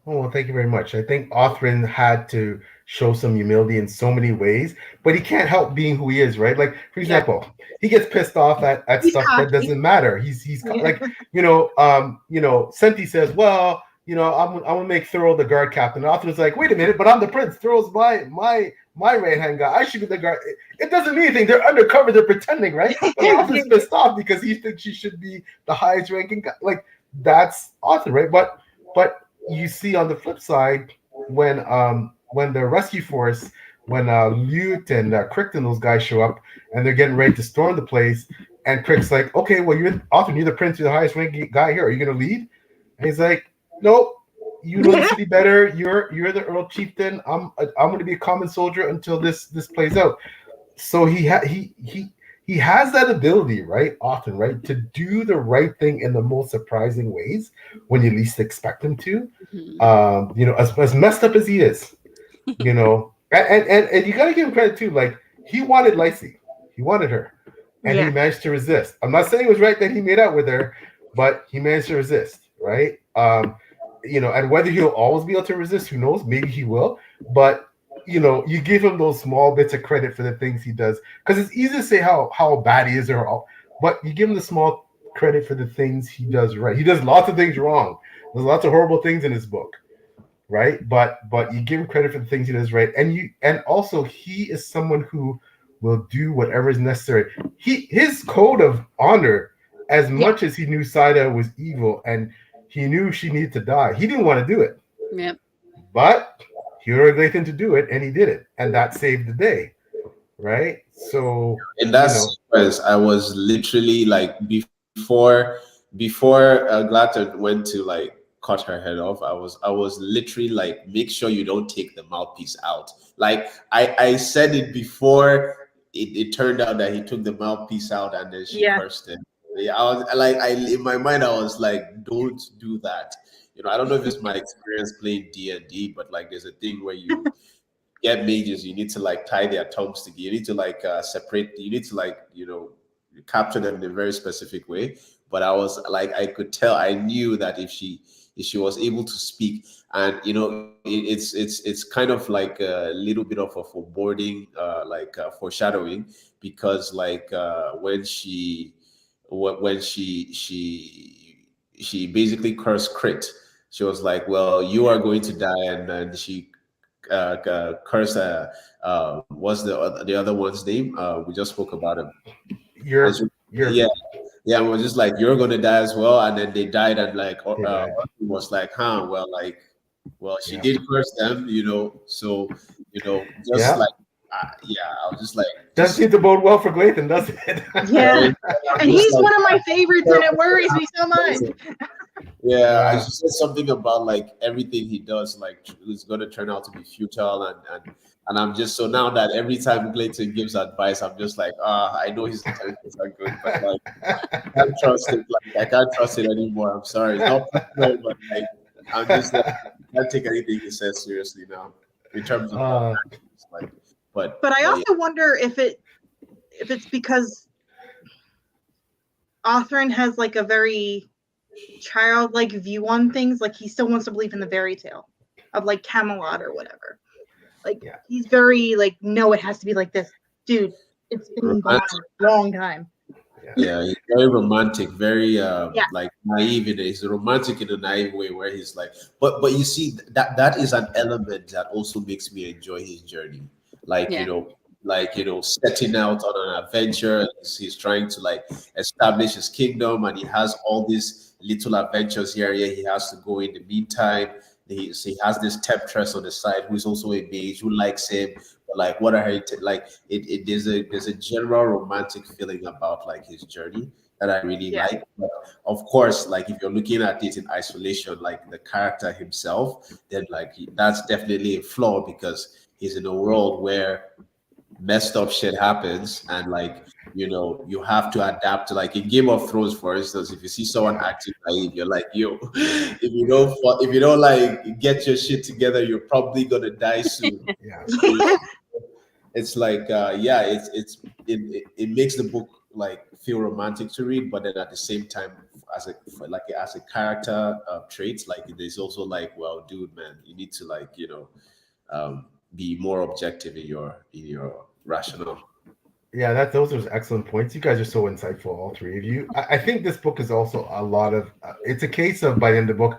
Oh, well, thank you very much. I think Arthur had to show some humility in so many ways, but he can't help being who he is, right? For example, he gets pissed off at stuff that doesn't matter. He's Senti says, well, I'm gonna make Thurl the guard captain. And Arthur's like, wait a minute, but I'm the prince. Thurl's my right hand guy. I should be the guard. It doesn't mean anything. They're undercover. They're pretending, right? But Arthur's pissed off because he thinks she should be the highest ranking guy. That's Arthur, right? But you see on the flip side when the rescue force, when Lute and Crichton, those guys show up and they're getting ready to storm the place, and Crick's like, okay, well, you're Arthur, you're the prince, you're the highest ranking guy here. Are you gonna lead? And he's like, nope. You know the city better. You're the Earl Chieftain. I'm going to be a common soldier until this plays out. so he has that ability, right? Often, right, to do the right thing in the most surprising ways when you least expect him to. Mhm. As messed up as he is, and you got to give him credit too. Like, he wanted Lacey, he wanted her, and he Yeah. managed to resist. I'm not saying it was right that he made out with her, but he managed to resist, right? And whether he'll always be able to resist, who knows? Maybe he will, but you give him those small bits of credit for the things he does, because it's easy to say how bad he is, but you give him the small credit for the things he does right. He does lots of things wrong. There's lots of horrible things in his book, right? But you give him credit for the things he does right, and also he is someone who will do whatever is necessary. His code of honor, as much as he knew Saida was evil and he knew she needed to die, he didn't want to do it. Yep. But he ordered Lathan to do it, and he did it, and that saved the day, right? So in that sequence, I was literally like before Glatton went to like cut her head off. I was literally like, make sure you don't take the mouthpiece out. Like I said it before it turned out that he took the mouthpiece out and then she cursed him. Yeah, I was like, in my mind I was like, don't do that. I don't know if it's my experience playing D&D, but like there's a thing where you get mages, you need to like tie their tongues together. You need to like separate. You need to like capture them in a very specific way. But I was like, I could tell, I knew that if she was able to speak, and it's kind of like a little bit of a foreboding, foreshadowing, because like when she basically cursed Crit, she was like, well, you are going to die, and then she curse what's the other one's name? We just spoke about him. Yeah, and we're just like, you're gonna die as well, and then they died, and like was like, she did curse them, so just like I was just like, doesn't seem to bode well for Glathan, does it? Yeah, and he's one of my favorites, and it worries me so much. Yeah, I just said something about like everything he does, like is going to turn out to be futile, and I'm just, so now that every time Glayton gives advice, I'm just like, I know his intentions are good, but like I can't trust it. Like I can't trust it anymore. I'm sorry, it's not personal, but like I'm just like, I can't take anything he says seriously now in terms of like, but I also wonder if it's because Othrin has like a very childlike view on things. Like he still wants to believe in the fairy tale of like Camelot or whatever. Like he's very like, no, it has to be like this, dude. It's been gone a long time. Yeah, he's very romantic, very like naive. He's romantic in a naive way, where he's like, but you see that is an element that also makes me enjoy his journey. Like setting out on an adventure. He's trying to like establish his kingdom, and he has all these little adventures here. He has to go in the meantime. He has this temptress on the side who's also a mage who likes him. But like, what are her like? There's a general romantic feeling about like his journey that I really like. But of course, like if you're looking at it in isolation, like the character himself, then like that's definitely a flaw, because he's in a world where messed up shit happens, and like you have to adapt to, like in Game of Thrones, for instance, if you see someone acting naive, you're like, yo, if you don't like get your shit together, you're probably gonna die soon. It's like it makes the book like feel romantic to read, but then at the same time, as a character traits, like there's also like, well, dude, man, you need to like be more objective in your rationale. Yeah, those are excellent points. You guys are so insightful, all three of you. I think this book is also a lot of. It's a case of, by the end of the book,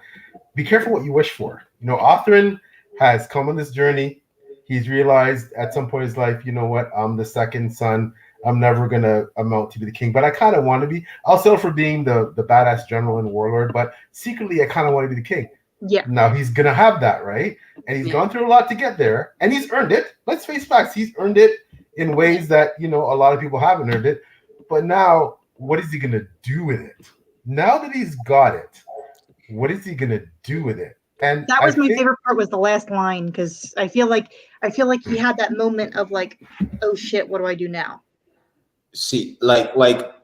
be careful what you wish for. Othrin has come on this journey. He's realized at some point in his life, you know what? I'm the second son. I'm never gonna amount to be the king, but I kind of want to be. I'll settle for being the badass general and warlord, but secretly, I kind of want to be the king. Yeah. Now he's gonna have that, right? And he's gone through a lot to get there, and he's earned it. Let's face facts. He's earned it in ways that a lot of people haven't earned it. But now, what is he gonna do with it? Now that he's got it, what is he gonna do with it? And that was my favorite part, was the last line, because I feel like he had that moment of like, oh shit, what do I do now? See, like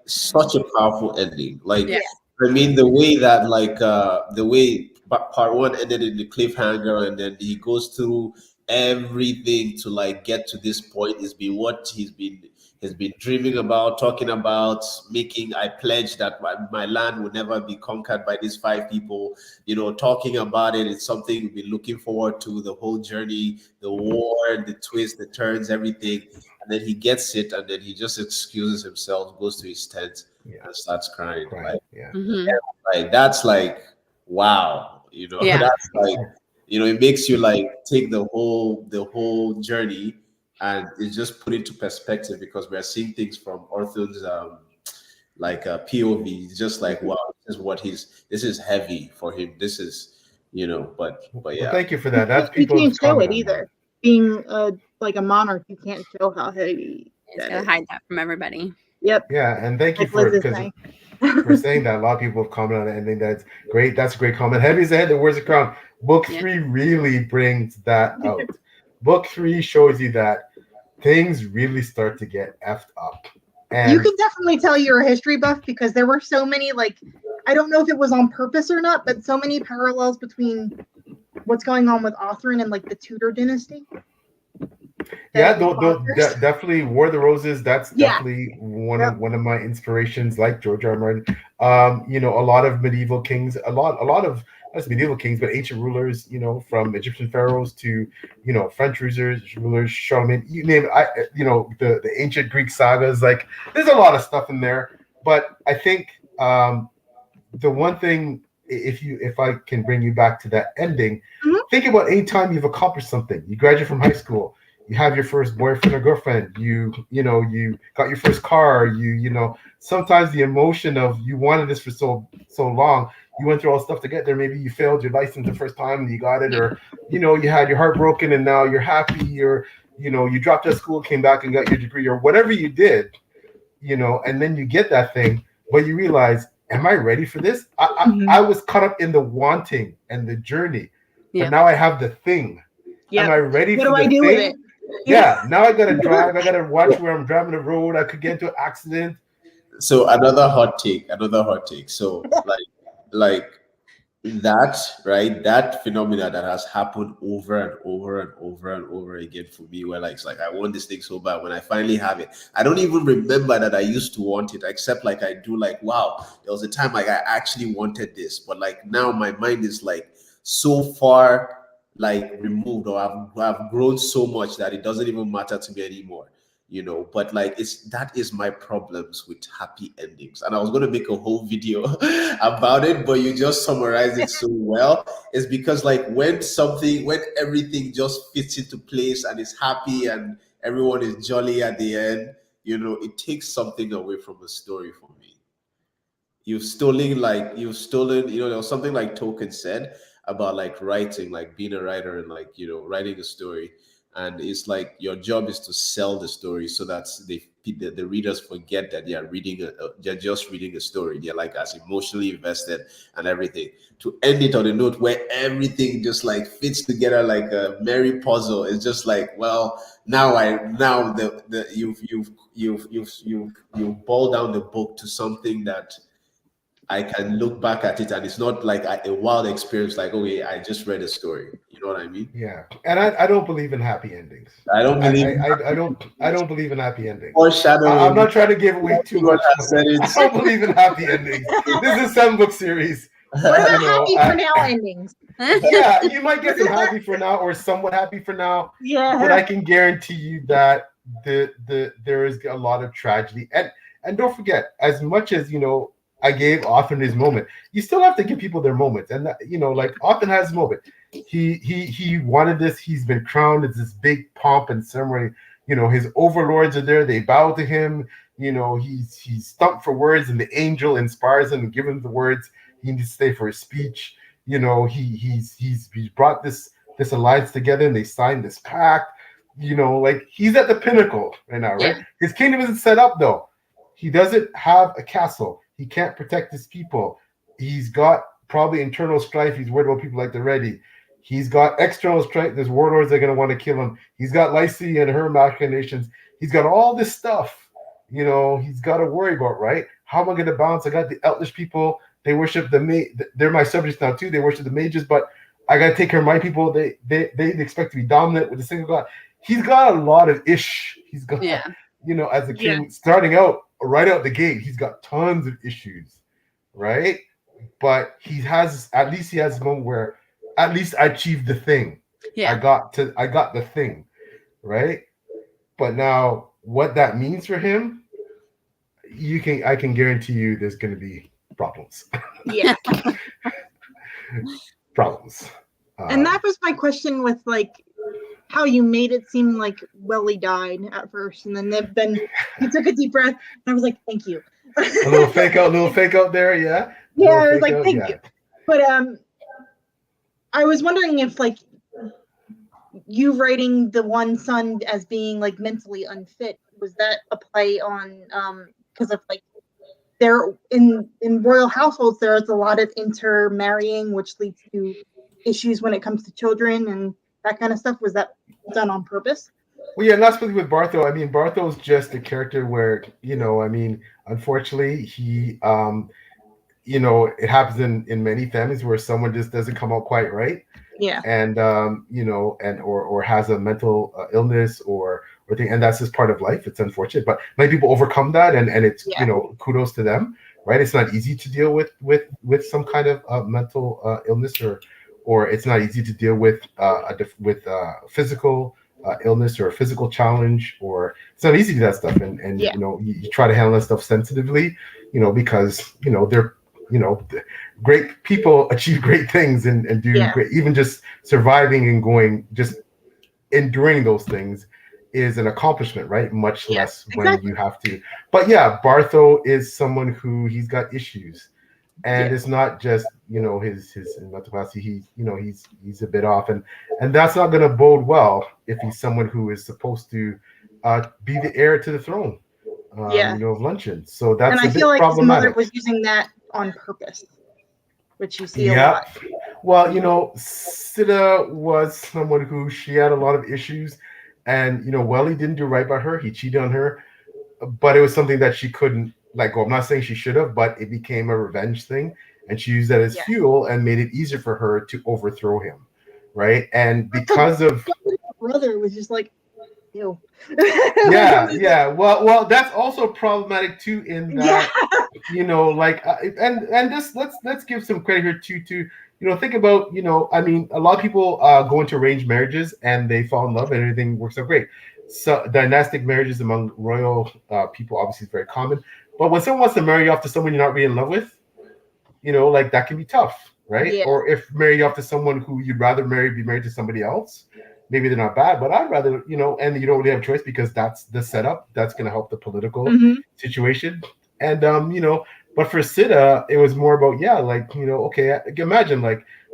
such a powerful ending. Like, Yeah. I mean, the way that the way part one ended in the cliffhanger, and then he goes through everything to like get to this point, has been what he's been dreaming about, talking about, making. I pledge that my land will never be conquered by these 5 people. You know, talking about it. It's something we've been looking forward to the whole journey, the war, the twists, the turns, everything. And then he gets it, and then he just excuses himself, goes to his tent, and starts crying. Like, like that's like, wow, you know, that's like, you know, it makes you like take the whole journey, and it just put into perspective, because we are seeing things from Orthon's POV. It's just like, wow, this is heavy for him. This is, you know, but yeah. Well, thank you for that. That's You people can't show it either. Being like a monarch, you can't show how heavy. It's gonna hide that from everybody. Yep. Yeah, and thank you for saying that. A lot of people have commented on it, and I think that's great. That's a great comment. Heavy as the head, the words of crown. Book 3 really brings that out. Book 3 shows you that things really start to get effed up. And you can definitely tell you're a history buff, because there were so many, like, I don't know if it was on purpose or not, but so many parallels between what's going on with Othrin and like the Tudor dynasty. Yeah, definitely War of the Roses. That's definitely one of my inspirations, like George R. R. Martin. You know, a lot of medieval kings, a lot of not medieval kings, but ancient rulers. You know, from Egyptian pharaohs to, you know, French rulers, Charlemagne. You name it. You know, the ancient Greek sagas. Like, there's a lot of stuff in there. But I think the one thing, if I can bring you back to that ending, think about any time you've accomplished something. You graduate from high school. You have your first boyfriend or girlfriend. You got your first car. You know, sometimes the emotion of you wanted this for so long. You went through all stuff to get there. Maybe you failed your license the first time and you got it, or, you know, you had your heart broken and now you're happy, or, you know, you dropped out of school, came back and got your degree, or whatever you did, you know, and then you get that thing, but you realize, am I ready for this? I was caught up in the wanting and the journey, but now I have the thing. Am I ready for the thing? What do I do with it? Yeah, now I gotta drive. I gotta watch where I'm driving the road. I could get into an accident. So another hot take. So like that, right? That phenomena that has happened over and over and over and over again for me, where like it's like I want this thing so bad. When I finally have it, I don't even remember that I used to want it, except like I do. Like, wow, there was a time like I actually wanted this, but like now my mind is like so far like removed, or I've grown so much that it doesn't even matter to me anymore, you know. But like that is my problems with happy endings, and I was going to make a whole video about it, but you just summarized it so well. It's because like when everything just fits into place and is happy and everyone is jolly at the end, you know, it takes something away from the story for me. You've stolen, you know, there was something like Tolkien said about like writing, like being a writer and like, you know, writing a story. And it's like your job is to sell the story so that the readers forget that they are they're just reading a story. They're like as emotionally invested and everything. To end it on a note where everything just like fits together like a merry puzzle. It's just like, well, you've boiled down the book to something that I can look back at it, and it's not like a wild experience. Like, okay, I just read a story. You know what I mean? Yeah, and I don't believe in happy endings. I don't believe. I don't believe in happy endings. I'm not trying to give away too much. I don't believe in happy endings. This is a 7-book series. What about happy for now endings? Yeah, you might get some happy for now or somewhat happy for now. Yeah, but I can guarantee you that there is a lot of tragedy, and don't forget, as much as you know, I gave Othrin his moment. You still have to give people their moments, and that, you know, like Othrin has a moment. He wanted this. He's been crowned. It's this big pomp and ceremony. You know, his overlords are there. They bow to him. You know, he's stumped for words, and the angel inspires him and gives him the words he needs to say for his speech. You know, he's brought this alliance together, and they signed this pact. You know, like he's at the pinnacle right now, right? Yeah. His kingdom isn't set up though. He doesn't have a castle. He can't protect his people. He's got probably internal strife. He's worried about people like the Ready. He's got external strife. There's warlords that are going to want to kill him. He's got Lycie and her machinations. He's got all this stuff, he's got to worry about, right? How am I going to balance? I got the Eltish people. They worship they're my subjects now too. They worship the mages, but I got to take care of my people. They expect to be dominant with a single god. He's got a lot of ish. He's got, as a king, starting out right out the gate, he's got tons of issues, right? But he has a moment where at least I achieved the thing. Yeah. I got the thing, right? But now what that means for him, I can guarantee you there's going to be problems. Yeah. Problems. And that was my question with how you made it seem like Welly died at first, and then he took a deep breath, and I was like, thank you. a little fake out there, yeah. Yeah, I was like, thank you. But I was wondering if you writing the one son as being mentally unfit, was that a play on because of there in royal households there's a lot of intermarrying, which leads to issues when it comes to children and that kind of stuff. Was that done on purpose? Well, yeah, not specifically with Bartho. I mean, Bartho's just a character where, unfortunately, he, it happens in many families where someone just doesn't come out quite right. Yeah. And, or has a mental illness or thing, and that's just part of life. It's unfortunate, but many people overcome that, and it's, kudos to them, right? It's not easy to deal with some kind of mental illness or it's not easy to deal with physical illness or a physical challenge, or it's not easy to do that stuff. And you try to handle that stuff sensitively, because they're great people achieve great things and do great. Even just surviving and going, just enduring those things is an accomplishment, right? Much less when you have to. But yeah, Bartho is someone who he's got issues. And it's not just his mental capacity. He's a bit off, and that's not going to bode well if he's someone who is supposed to be the heir to the throne, of Luncheon. So that's and I feel like his mother was using that on purpose, which you see a lot. Well, Sita was someone who she had a lot of issues, and Welly didn't do right by her. He cheated on her, but it was something that she couldn't. I'm not saying she should have, but it became a revenge thing, and she used that as fuel and made it easier for her to overthrow him, right? And because of brother was just ew. yeah. Well, that's also problematic too. In that, and just let's give some credit here to think about I mean, a lot of people go into arranged marriages and they fall in love and everything works out great. So dynastic marriages among royal people obviously is very common. But when someone wants to marry you off to someone you're not really in love with, that can be tough, right? Yeah. Or if marry you off to someone who you'd rather be married to somebody else, maybe they're not bad, but I'd rather, and you don't really have a choice because that's the setup. That's going to help the political situation. And, but for Sita, it was more about, okay, imagine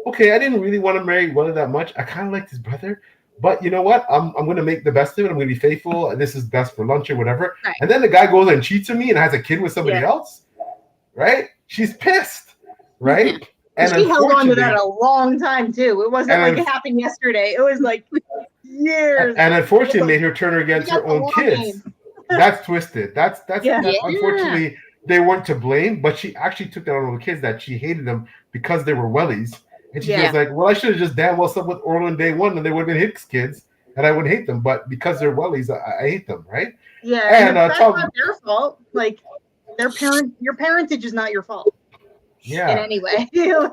okay, I didn't really want to marry Welly that much. I kind of liked his brother. But you know what? I'm going to make the best of it. I'm going to be faithful. And this is best for lunch or whatever. Right. And then the guy goes and cheats on me and has a kid with somebody else, right? She's pissed, right? And she held on to that a long time too. It wasn't it happened yesterday. It was years. And unfortunately, made her turn her against her own kids. That's twisted. That's unfortunately they weren't to blame, but she actually took that on the kids that she hated them because they were Wellies. And she was well, I should have just damn well slept with Orlin day one and they would have been Hicks kids and I wouldn't hate them. But because they're Wellies, I hate them, right? Yeah, and that's not their fault. Your parentage is not your fault. Yeah. In any way.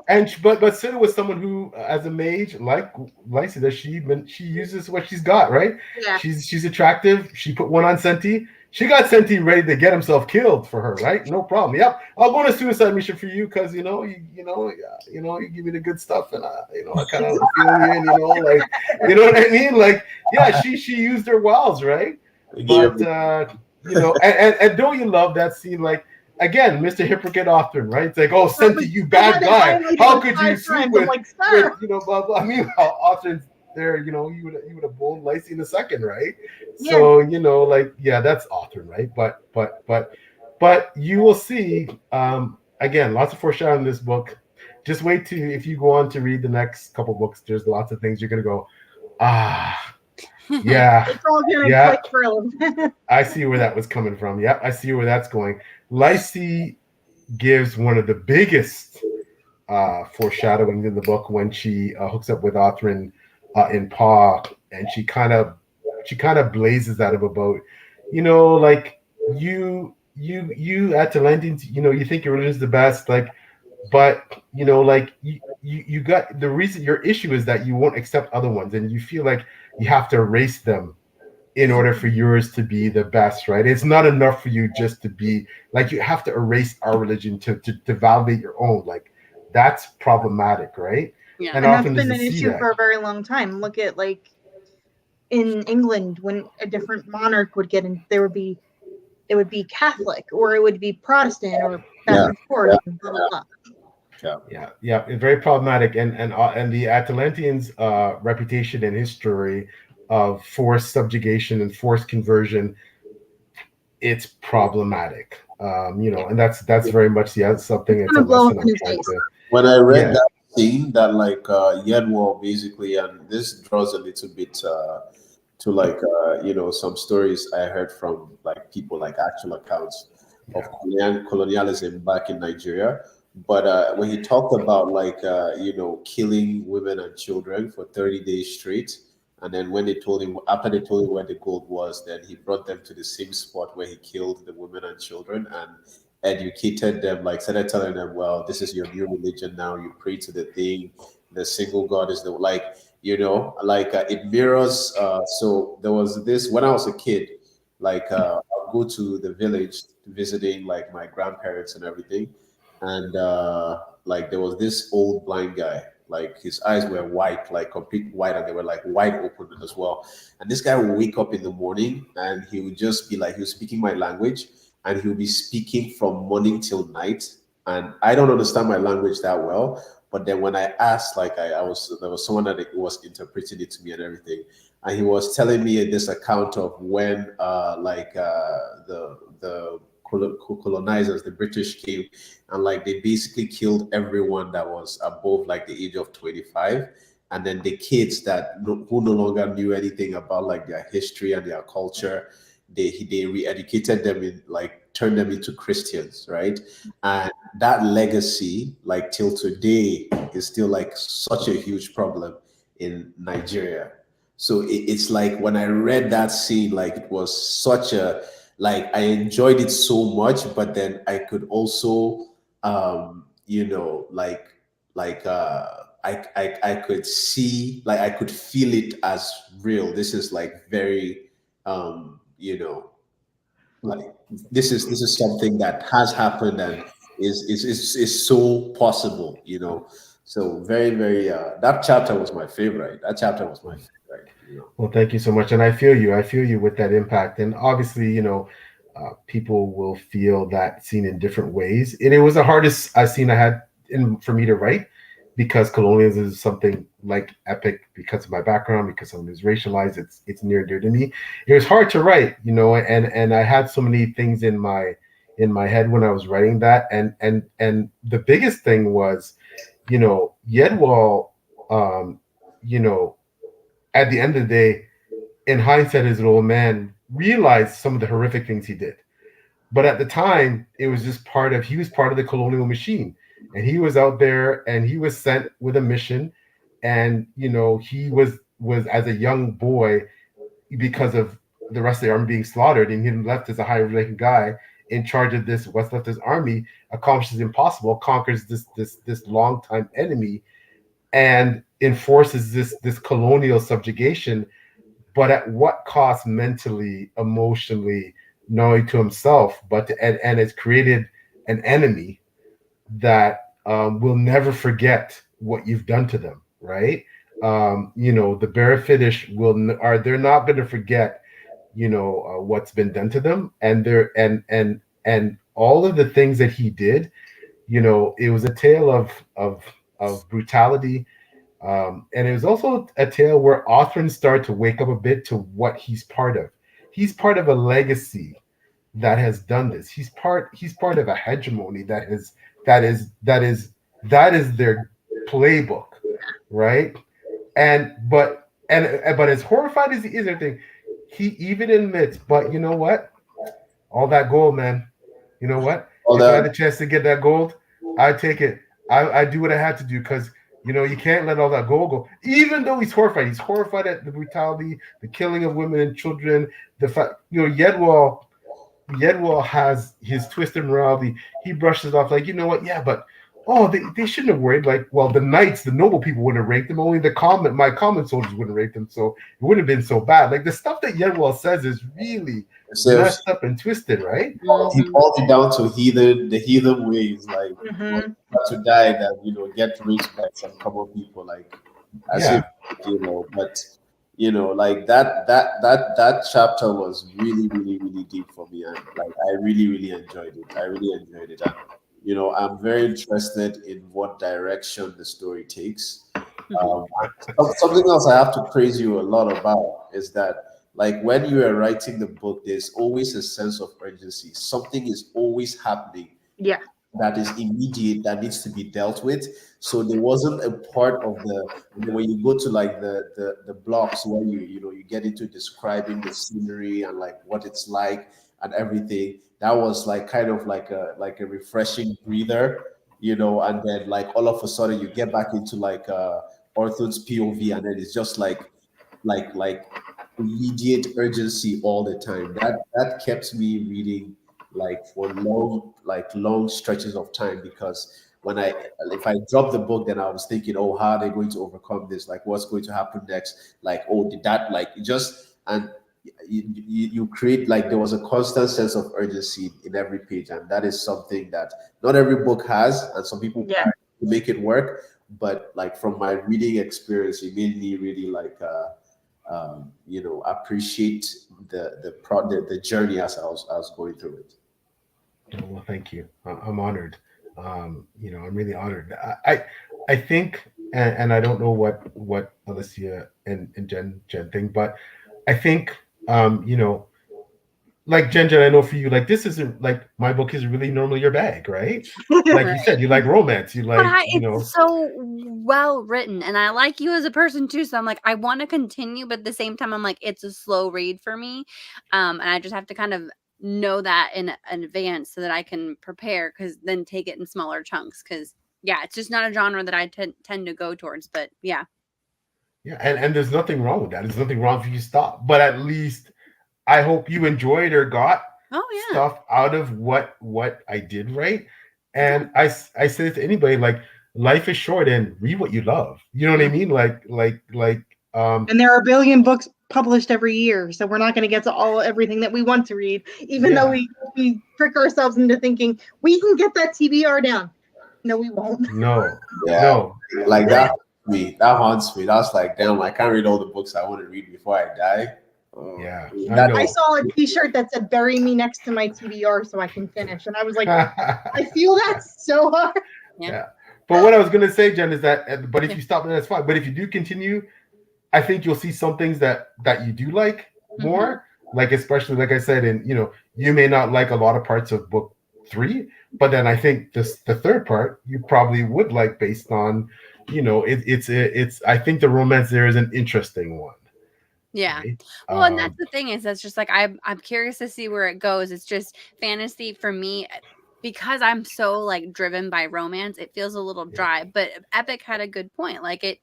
And but Sita was someone who, as a mage, like Lycie, that she uses what she's got, right? Yeah. She's attractive. She put one on Senti. She got Senti ready to get himself killed for her, right? No problem. Yep, I'll go on a suicide mission for you because you give me the good stuff, and I kind of feel you, and you know what I mean? She used her wiles, right? But and don't you love that scene? Again, Mr. Hypocrite Othrin, right? It's oh, Senti, you bad guy. How could you sleep with blah blah? I mean, Othrin's there, you would have blown Lycie in a second, right? Yeah. So, that's Othrin, right? But you will see, again, lots of foreshadowing in this book. just wait to if you go on to read the next couple books. There's lots of things you're gonna go, yeah, it's all gonna click for him. I see where that was coming from. Yep, I see where that's going. Lacey gives one of the biggest foreshadowings in the book when she hooks up with Othrin in Paw, and she kind of blazes at him about, like you Atalanteans, you think your religion is the best, like, but like you got the reason your issue is that you won't accept other ones, and you feel like you have to erase them in order for yours to be the best, right? It's not enough for you just to be like, you have to erase our religion to validate your own. Like, that's problematic, right? Yeah. And often that's been an issue for a very long time. Look at, like, in England, when a different monarch would get in, it would be Catholic, or it would be Protestant, or back and forth, and blah, blah, blah. Yeah, it's very problematic, and the Atalanteans' reputation and history of forced subjugation and forced conversion, it's problematic. And that's very much something. It's a lesson I'm trying to. When I read that scene, that like Yedwall basically, and this draws a little bit to like some stories I heard from like people, like actual accounts of colonialism back in Nigeria. But when he talked about like killing women and children for 30 days straight, and then when after they told him where the gold was, then he brought them to the same spot where he killed the women and children and educated them, like started telling them, well, this is your new religion now. You pray to the thing, the single God is the it mirrors. So there was this when I was a kid, like I'll go to the village visiting like my grandparents and everything, and like there was this old blind guy. Like his eyes were white, like complete white, and they were like wide open as well. And this guy would wake up in the morning and he would just be like, he was speaking my language, and he would be speaking from morning till night. And I don't understand my language that well. But then when I asked, like there was someone that was interpreting it to me and everything. And he was telling me this account of when the colonizers, the British came, and like they basically killed everyone that was above like the age of 25, and then the kids who no longer knew anything about like their history and their culture, they re-educated them, in like turned them into Christians, right? And that legacy, like till today, is still like such a huge problem in Nigeria. So it's like when I read that scene, like it was such a, like I enjoyed it so much, but then I could also, I could see, like I could feel it as real. This is like very, like this is something that has happened and is so possible, So very, very, that chapter was my favorite. Well, thank you so much. And I feel you with that impact. And obviously, people will feel that scene in different ways. And it was the hardest scene I had for me to write, because colonialism is something like epic, because of my background, because I'm racialized, it's near and dear to me. It was hard to write, and I had so many things in my head when I was writing that. And the biggest thing was, Yedwall, at the end of the day, in hindsight, as an old man, realized some of the horrific things he did. But at the time, it was just he was part of the colonial machine. And he was out there and he was sent with a mission. And, he was as a young boy, because of the rest of the army being slaughtered, and he left as a high-ranking guy in charge of what's left of his army, accomplishes the impossible, conquers this long-time enemy, and enforces this colonial subjugation, but at what cost mentally, emotionally, not only to himself, but and it's created an enemy that will never forget what you've done to them, right? The Barefitish they're not going to forget, what's been done to them, and and all of the things that he did. It was a tale of brutality. And it was also a tale where Othrin started to wake up a bit to what he's part of. He's part of a legacy that has done this. He's part of a hegemony that is that is their playbook, right? But as horrified as he is, everything, he even admits, but you know what? All that gold, man. You know what? All If I had that. a chance to get that gold, I'd take it. I do what I had to do because you can't let all that gold go. Even though he's horrified, at the brutality, the killing of women and children. The fact, Yedwall has his twisted morality. He brushes it off like, you know what? Yeah, but they shouldn't have worried. Like, well, the knights, the noble people wouldn't have raped them. Only my common soldiers wouldn't rape them. So it wouldn't have been so bad. Like the stuff that Yedwall says is really So messed up and twisted, right? he boiled it down to the heathen ways, like to die that get respect from common people, like as if but like that chapter was really really really deep for me, and like I really really enjoyed it. And I'm very interested in what direction the story takes. Something else I have to praise you a lot about is that, like, when you are writing the book, there's always a sense of urgency. Something is always happening. Yeah. That is immediate, that needs to be dealt with. So there wasn't a part of when you go to like the blocks where you get into describing the scenery and like what it's like and everything. That was like kind of like a refreshing breather, and then like all of a sudden you get back into like Orthon's POV, and then it's just like immediate urgency all the time. That kept me reading like for long stretches of time, because if I drop the book, then I was thinking, oh, how are they going to overcome this? Like, what's going to happen next? Like, oh, did that like just and you create, like, there was a constant sense of urgency in every page, and that is something that not every book has, and some people try to make it work. But like from my reading experience, it made me really like appreciate the journey as I was going through it. Well, thank you. I'm honored. I'm really honored. I think, and I don't know what Alicia and Jenn think, but I think, like Jenn, I know for you, like this isn't like my book is really normally your bag, right? Like you said, you like romance, you like, it's so well written, and I like you as a person too. So I'm like, I want to continue, but at the same time, I'm like, it's a slow read for me, and I just have to kind of know that in advance so that I can prepare, because then take it in smaller chunks. Because it's just not a genre that I tend to go towards. But yeah, and there's nothing wrong with that. There's nothing wrong if you stop, but at least I hope you enjoyed or got stuff out of what I did write. And I say to anybody, like, life is short and read what you love. You know what I mean? And there are a billion books published every year, so we're not going to get to everything that we want to read, even though we trick ourselves into thinking we can get that TBR down. No, we won't. No. Like that haunts me. That's like, damn, I can't read all the books I want to read before I die. I saw a T-shirt that said "Bury me next to my TBR so I can finish," and I was like, I feel that so hard. Yeah. But what I was gonna say, Jenn, is that, but if you stop, then that's fine. But if you do continue, I think you'll see some things that you do like more. Like, especially like I said, and you may not like a lot of parts of book 3, but then I think the third part you probably would like, based on it's I think the romance there is an interesting one. Yeah. Right? Well, and that's the thing, is that's just like, I'm curious to see where it goes. It's just fantasy for me, because I'm so like driven by romance, it feels a little dry. But Epic had a good point. Like it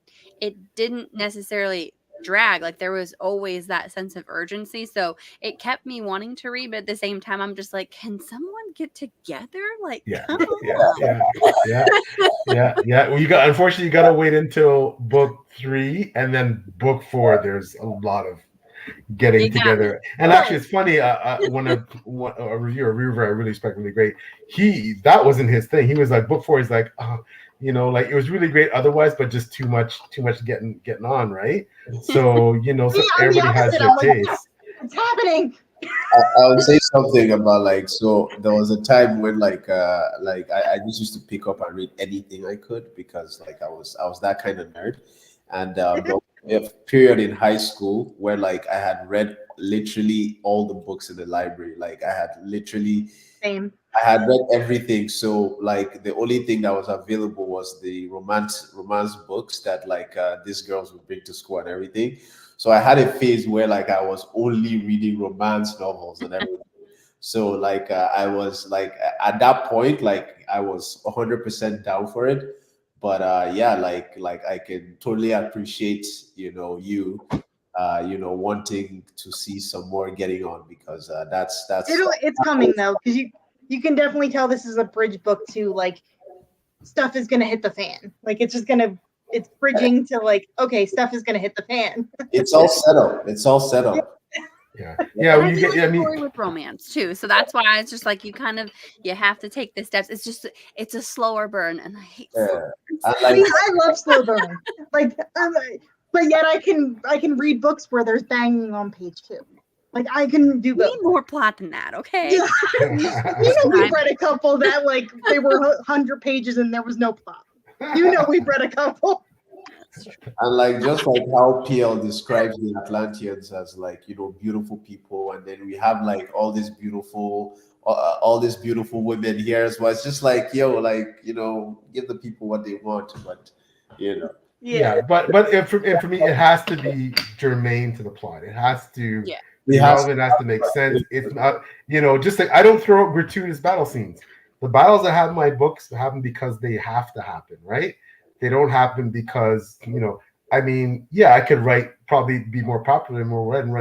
didn't necessarily drag. Like there was always that sense of urgency, so it kept me wanting to read. But at the same time, I'm just like, can someone get together? Like, yeah. Well, unfortunately, you got to wait until book 3, and then book 4. There's a lot of getting together. And actually, it's funny. When a reviewer I really respect, really great. That wasn't his thing. He was like, book 4 is like, like it was really great otherwise, but just too much getting on, right? So so everybody has their taste. It's happening. I would say something about, like, so there was a time when I just used to pick up and read anything I could, because like I was that kind of nerd. And a period in high school where like I had read literally all the books in the library. Like I had literally Same. I had read everything. So like the only thing that was available was the romance books that like these girls would bring to school and everything. So I had a phase where like I was only reading romance novels and everything. So like I was like at that point like I was 100% down for it. But yeah, like I can totally appreciate you wanting to see some more getting on, because that's it's coming though, because you can definitely tell this is a bridge book to like stuff is gonna hit the fan. Like it's bridging to like, okay, stuff is gonna hit the fan. It's all set up. It's all set up. Yeah. When you get story with romance too, so that's why it's just like you have to take the steps. It's a slower burn, and I hate. I love slow burn. Like, but yet I can read books where there's banging on page 2. Like I can do both. We need more plot than that, okay? We've read a couple that like they were 100 pages and there was no plot. We've read a couple. And like just like how PL describes the Atlanteans as like beautiful people, and then we have like all these beautiful women here as well. It's just like give the people what they want, but Yeah, but for me, it has to be germane to the plot. It has to. Yeah. It has to make sense. It's not, just like I don't throw out gratuitous battle scenes. The battles I have in my books happen because they have to happen, right? They don't happen because, I could probably be more popular and more read and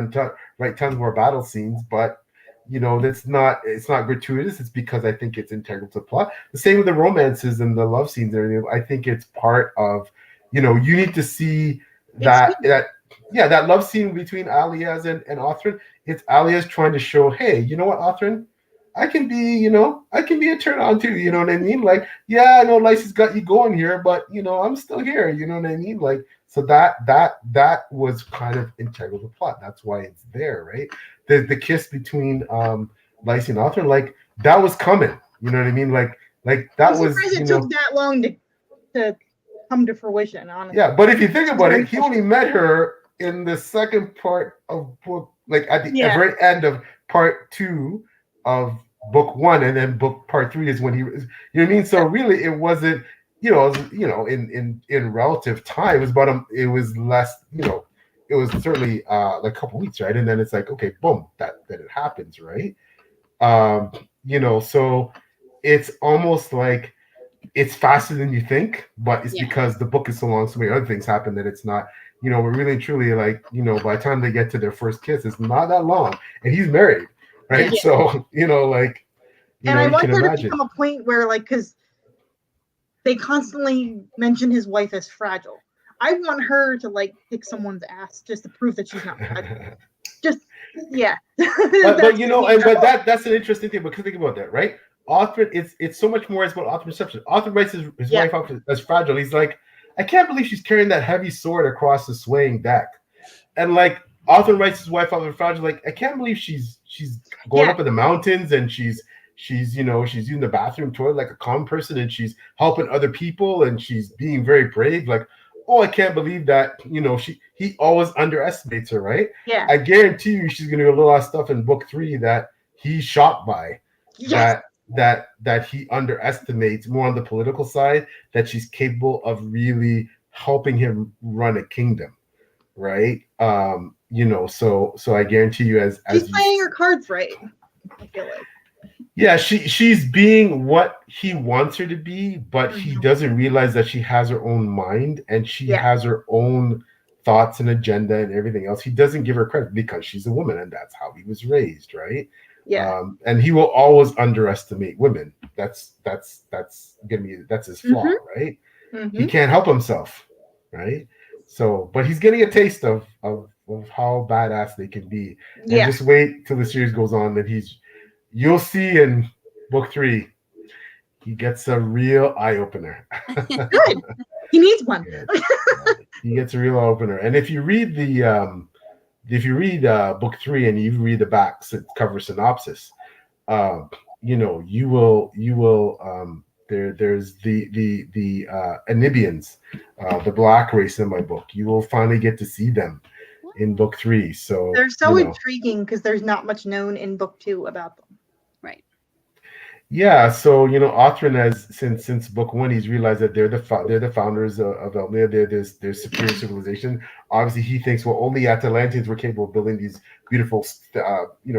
write tons more battle scenes, but it's not gratuitous. It's because I think it's integral to the plot. The same with the romances and the love scenes and everything. I think it's part of, you need to see that love scene between Alias and Othrin. It's Alias trying to show, hey, you know what, Othrin? I can be a turn on too, you know what I mean? Like, yeah, I know Lysa's got you going here, but I'm still here, you know what I mean? Like, so that was kind of integral to the plot. That's why it's there, right? The kiss between Lysa and Othrin, like that was coming, you know what I mean? Like that was. It took that long to come to fruition, honestly. Yeah, but if you think about it, he only met her in the second part of book, like at the very end of part 2 of book 1, and then part 3 is when he was, you know what I mean? So really it wasn't, in relative time, it was less, it was certainly like a couple weeks, right? And then it's like, okay, boom, that it happens, right? So it's almost like it's faster than you think, but it's because the book is so long, so many other things happen that it's not, we're really and truly like, by the time they get to their first kiss, it's not that long, and he's married, right? Yeah. So, I want there to become a point where, like, because they constantly mention his wife as fragile. I want her to like kick someone's ass just to prove that she's not fragile. Just but that's an interesting thing, because think about that, right? Othrin, it's so much more about Othrin's perception. Othrin writes his wife up as fragile. He's like, I can't believe she's carrying that heavy sword across the swaying deck. And like Othrin writes his wife up as fragile, like, I can't believe she's going up in the mountains, and she's using the bathroom toilet like a common person, and she's helping other people, and she's being very brave. Like, oh, I can't believe that, he always underestimates her, right? Yeah. I guarantee you she's gonna do a lot of stuff in book 3 that he's shocked by. Yes. That he underestimates more on the political side, that she's capable of really helping him run a kingdom, right? So I guarantee you, as she's playing her cards right, I feel like. Yeah, she's being what he wants her to be, but he doesn't realize that she has her own mind, and she has her own thoughts and agenda and everything else. He doesn't give her credit because she's a woman, and that's how he was raised, right? Yeah. And he will always underestimate women. That's his flaw, right? Mm-hmm. He can't help himself, right? So, but he's getting a taste of how badass they can be. And just wait till the series goes on, that you'll see in book 3, he gets a real eye opener. Good. He needs one. He gets a real eye opener. And if you read book 3 and you read the back cover synopsis, you will there's the Anibians, the black race in my book. You will finally get to see them in book 3. So they're so intriguing because there's not much known in book 2 about them. Right. Yeah, so Othran has since book one, he's realized that they're the founders of Elmia. There's superior civilization. Obviously, he thinks well only Atalanteans were capable of building these beautiful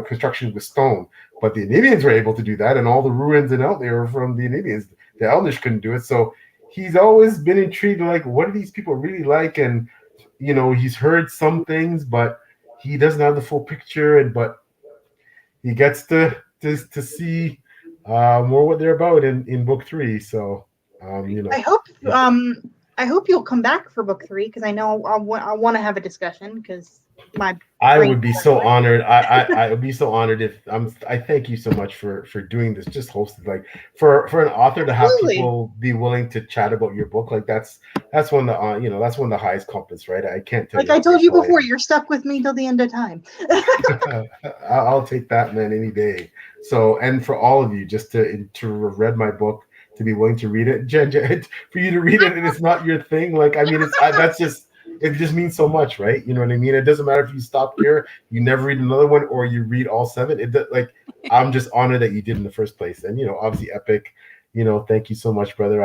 constructions with stone, but the Enivians were able to do that, and all the ruins and out there were from the Enivians. The Elnish couldn't do it, so he's always been intrigued. Like, what do these people really like? And he's heard some things, but he doesn't have the full picture. But he gets to see more what they're about in book three. So I hope you'll come back for book three because I know I want to have a discussion because I would be so honored. I would be so honored if I thank you so much for doing this, just hosted, like for an author to have people be willing to chat about your book, like that's one of the that's one of the highest compliments, right? I can't tell like I told you before, you're stuck with me till the end of time. I'll take that, man, any day. So, and for all of you just to have read my book, to be willing to read it, Jen, for you to read it and it's not your thing, like I mean that's just, it just means so much, right? You know what I mean? It doesn't matter if you stop here, you never read another one, or you read all seven. I'm just honored that you did in the first place. And obviously Epic, thank you so much, brother.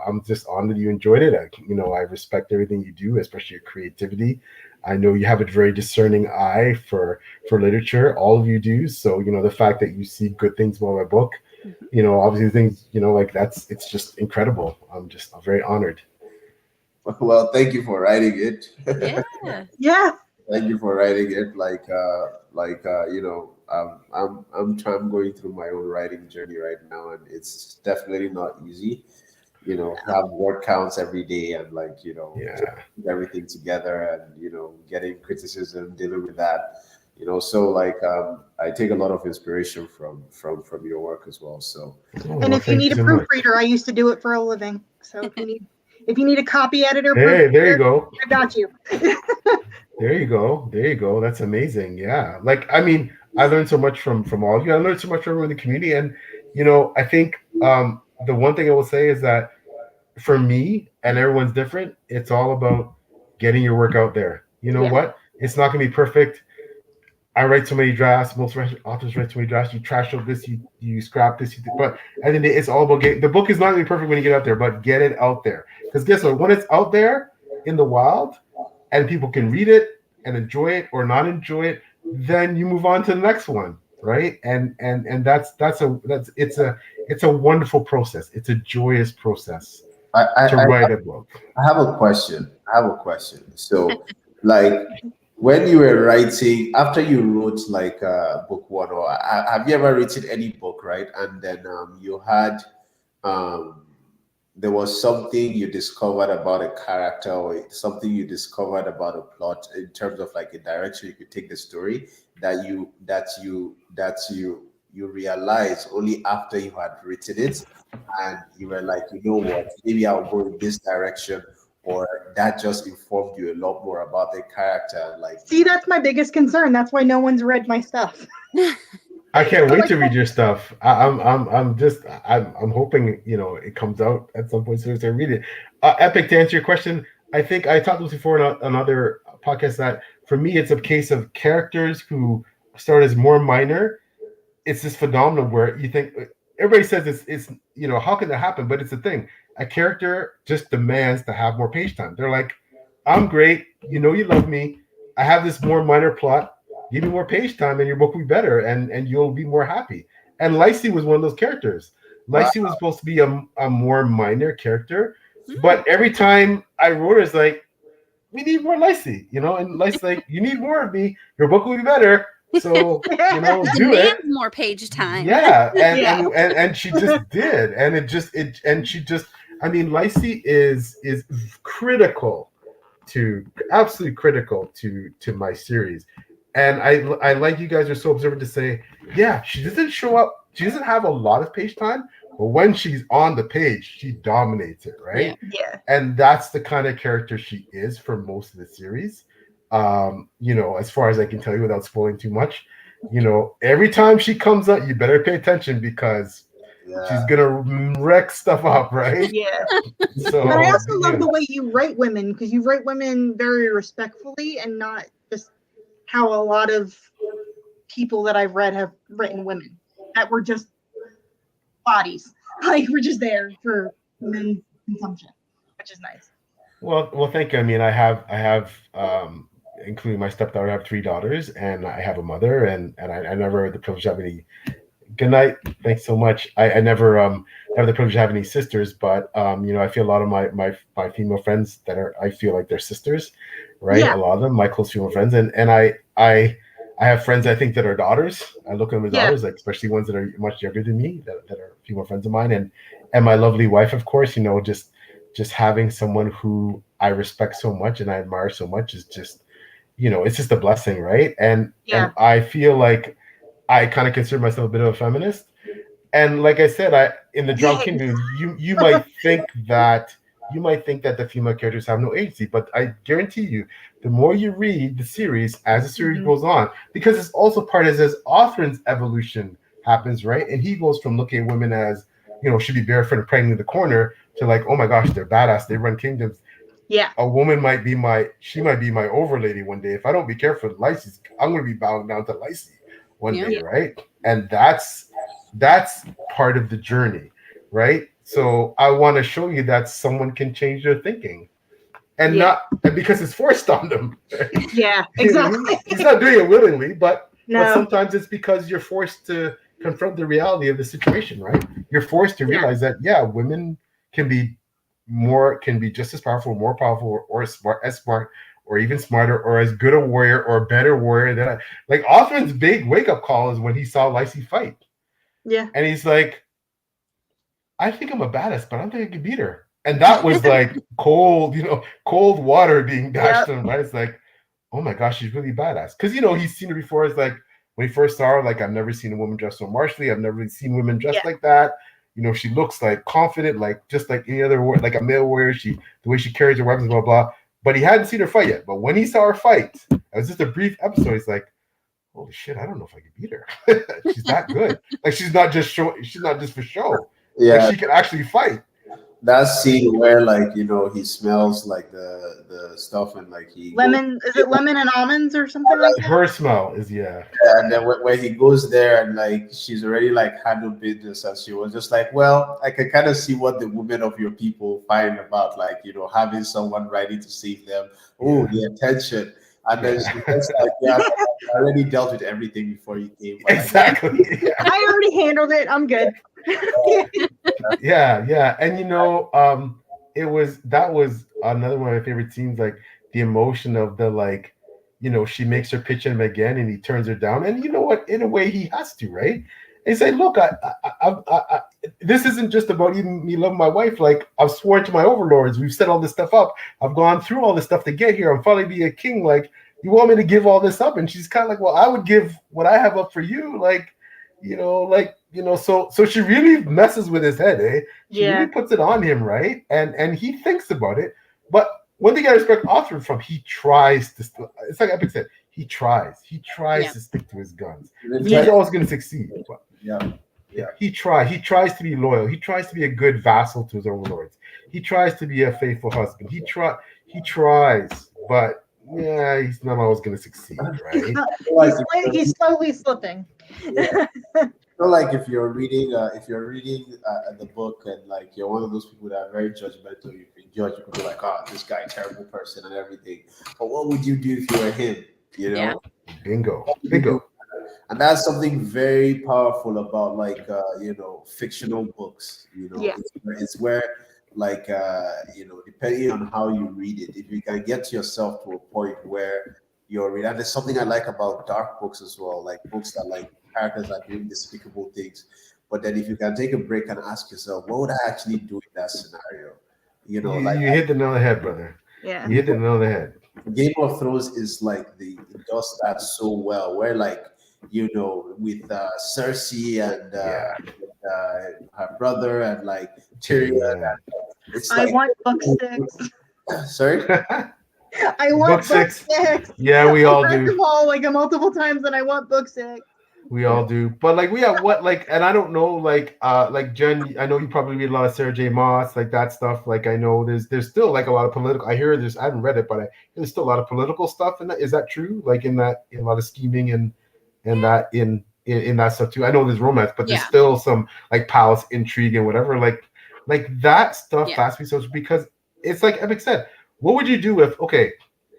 I'm just honored you enjoyed it. I respect everything you do, especially your creativity. I know you have a very discerning eye for literature. All of you do. So the fact that you see good things about my book, obviously things like it's just incredible. I'm very honored. Well, thank you for writing it. Yeah. Thank you for writing it. I'm going through my own writing journey right now, and it's definitely not easy. Have word counts every day, and keep everything together, and getting criticism, dealing with that. So I take a lot of inspiration from your work as well. So, and if you need a proofreader, I used to do it for a living. So if you need a copy editor, hey, there you go. I got you. There you go. That's amazing. Yeah. I mean, I learned so much from all of you. I learned so much from the community. And, I think the one thing I will say is that for me, and everyone's different, it's all about getting your work out there. You know what? It's not going to be perfect. I write so many drafts. Most authors write so many drafts. You trash out this, you scrap this, but at the end of the day, it's all about the book is not going to be perfect when you get out there, but get it out there. Because guess what? When it's out there in the wild and people can read it and enjoy it or not enjoy it, then you move on to the next one, right? And it's a wonderful process. It's a joyous process to write a book. I have a question. So, when you were writing, after you wrote book one, or have you ever written any book, right? And then you had there was something you discovered about a character, or something you discovered about a plot in terms of a direction you could take the story that you realized only after you had written it, and you were like, what, maybe I'll go in this direction, or that just informed you a lot more about the character. See, that's my biggest concern. That's why no one's read my stuff. I can't wait to read your stuff. I'm hoping it comes out at some point soon to read it. Epic, to answer your question, I think I talked about this before in another podcast that for me it's a case of characters who start as more minor. It's this phenomenon where you think everybody says it's how can that happen? But it's a thing. A character just demands to have more page time. They're like, I'm great. You love me. I have this more minor plot. Give me more page time and your book will be better and you'll be more happy. And Lacey was one of those characters. Lacey was supposed to be a more minor character, but every time I wrote her, it's like, we need more Lacey, and Lacey's like, you need more of me. Your book will be better. So, do it. More page time. Yeah. And she just did. And I mean, Lacey is critical absolutely critical to my series. And I like you guys are so observant to say, yeah, she doesn't show up. She doesn't have a lot of page time, but when she's on the page, she dominates it, right? Yeah. And that's the kind of character she is for most of the series. As far as I can tell you without spoiling too much, every time she comes up, you better pay attention because she's gonna wreck stuff up, right? Yeah. So, but I also love the way you write women, because you write women very respectfully and not just how a lot of people that I've read have written women that were just bodies. Like we're just there for men's consumption, which is nice. Well, thank you. I mean, I have, including my stepdaughter, I have 3 daughters, and I have a mother, and I never had the privilege of having any. Good night. Thanks so much. I never have the privilege of having any sisters, but I feel a lot of my female friends that I feel like they're sisters, right? Yeah. A lot of them, my close female friends, and I have friends I think that are daughters. I look at them as daughters, like especially ones that are much younger than me, that are female friends of mine, and my lovely wife, of course. Just having someone who I respect so much and I admire so much is just, it's just a blessing, right? And I feel like I kind of consider myself a bit of a feminist. And like I said, in the Drum Kingdom, you might think that the female characters have no agency, but I guarantee you, the more you read the series as the series goes on, because it's also part as Othrin's evolution happens, right? And he goes from looking at women as, should be barefoot and praying in the corner to like, oh my gosh, they're badass, they run kingdoms. Yeah. A woman might be my overlady one day. If I don't be careful, I'm going to be bowing down to Lacey one day, right? And that's part of the journey, right? So I want to show you that someone can change their thinking, and because it's forced on them. Yeah, exactly. He's not doing it willingly, but No. sometimes it's because you're forced to confront the reality of the situation, right? You're forced to realize that women can be just as powerful, more powerful, or as smart, or even smarter, or as good a warrior, or a better warrior than like Othrin's big wake-up call is when he saw Lacey fight. Yeah. And he's like, I think I'm a badass, but I don't think I can beat her. And that was like cold water being dashed on him, right? It's like, oh my gosh, she's really badass. Because he's seen her before. It's like when he first saw her, like, I've never seen a woman dressed so martially. I've never really seen women dressed like that. She looks like confident, like just like any other, like a male warrior. The way she carries her weapons, blah, blah. But he hadn't seen her fight yet. But when he saw her fight, it was just a brief episode. He's like, holy shit, I don't know if I can beat her. She's that good. Like, she's not just for show. Yeah. Like, she can actually fight. That scene where he smells like the stuff and like lemon and almonds or something like that? Her smell is and then when he goes there and like she's already like handled business, and she was just like, well, I can kind of see what the women of your people find about like having someone ready to save them. Oh, the attention. And then she was like, I already dealt with everything before you came. Exactly. I already handled it. I'm good. Yeah. And that was another one of my favorite scenes, like the emotion of the like, she makes her pitch him again and he turns her down. And you know what? In a way he has to, right? And say, look, I this isn't just about me loving my wife. Like, I've sworn to my overlords. We've set all this stuff up. I've gone through all this stuff to get here. I'm finally be a king. Like, you want me to give all this up? And she's kind of like, well, I would give what I have up for you. Like, so she really messes with his head, eh? She really puts it on him, right? And he thinks about it. But one thing I respect Othrin from, he tries to, it's like Epic said, he tries to stick to his guns. He's not always going to succeed. But he tries to be loyal. He tries to be a good vassal to his overlords. He tries to be a faithful husband. He tries, but he's not always going to succeed, right? He's slowly slipping. Like if you're reading the book and like you're one of those people that are very judgmental, you can judge, you can be like, oh, this guy, terrible person and everything. But what would you do if you were him? Bingo. And that's something very powerful about like fictional books. It's where like depending on how you read it, if you can get yourself to a point where you're reading, and there's something I like about dark books as well, like books that like characters are doing despicable things, but then if you can take a break and ask yourself, what would I actually do in that scenario? You hit the nail on the head, brother. Yeah, you hit the nail on the head. Game of Thrones is like it does that so well, where like with Cersei and her brother and like Tyrion. It's I like, want book 6. Sorry. I want book 6. Yeah, we all do. Them all like multiple times, and I want book 6. We all do, but like we have and I don't know, like Jenn, I know you probably read a lot of Sarah J. Maas, like that stuff. Like I know there's still like a lot of political. I haven't read it, but there's still a lot of political stuff in that. Is that true? Like in a lot of scheming and that in in that stuff too. I know there's romance, but there's Yeah. still some like palace intrigue and whatever. Like that stuff Yeah. fascinates me so because it's like Epic said. What would you do if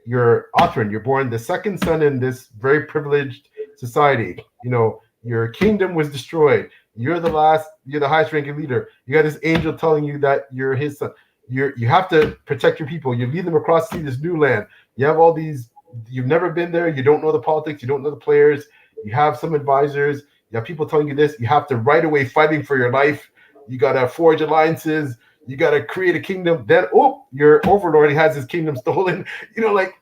you're Othrin, you're born the second son in this very privileged society. You know, your kingdom was destroyed. You're the highest ranking leader. You got this angel telling you that you're his son. You have to protect your people. You lead them across this new land. You have all these. You've never been there. You don't know the politics. You don't know the players. You have some advisors. You have people telling you this. You have to right away fighting for your life. You gotta forge alliances. You gotta create a kingdom. Then your overlord has his kingdom stolen. You know, like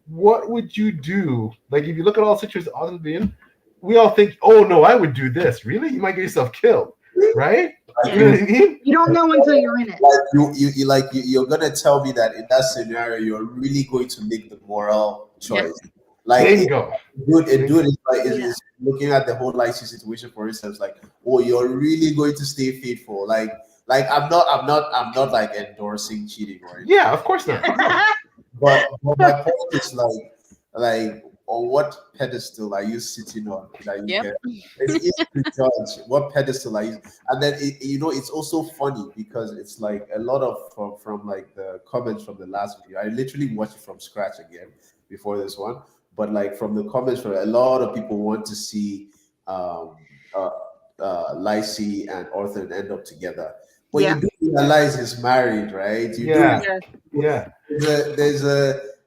what would you do? Like if you look at all situations other than we all think, oh no, I would do this. Really? You might get yourself killed, right? Yeah. You know what I mean? You don't know until you're in it. Like you're gonna tell me that in that scenario you're really going to make the moral choice. Yeah. Like Bingo. dude is like is looking at the whole Lysi situation for instance, like, oh, you're really going to stay faithful. Like I'm not like endorsing cheating or anything. Yeah, of course not. But my point is like on what pedestal are you sitting on that you Yep. get? It's easy to judge what pedestal are you, and then it's also funny because it's like a lot of from like the comments from the last video. I literally watched it from scratch again before this one, but like from the comments, from a lot of people want to see Lysi and Orthan end up together. But you do realize he's married, right? Yeah.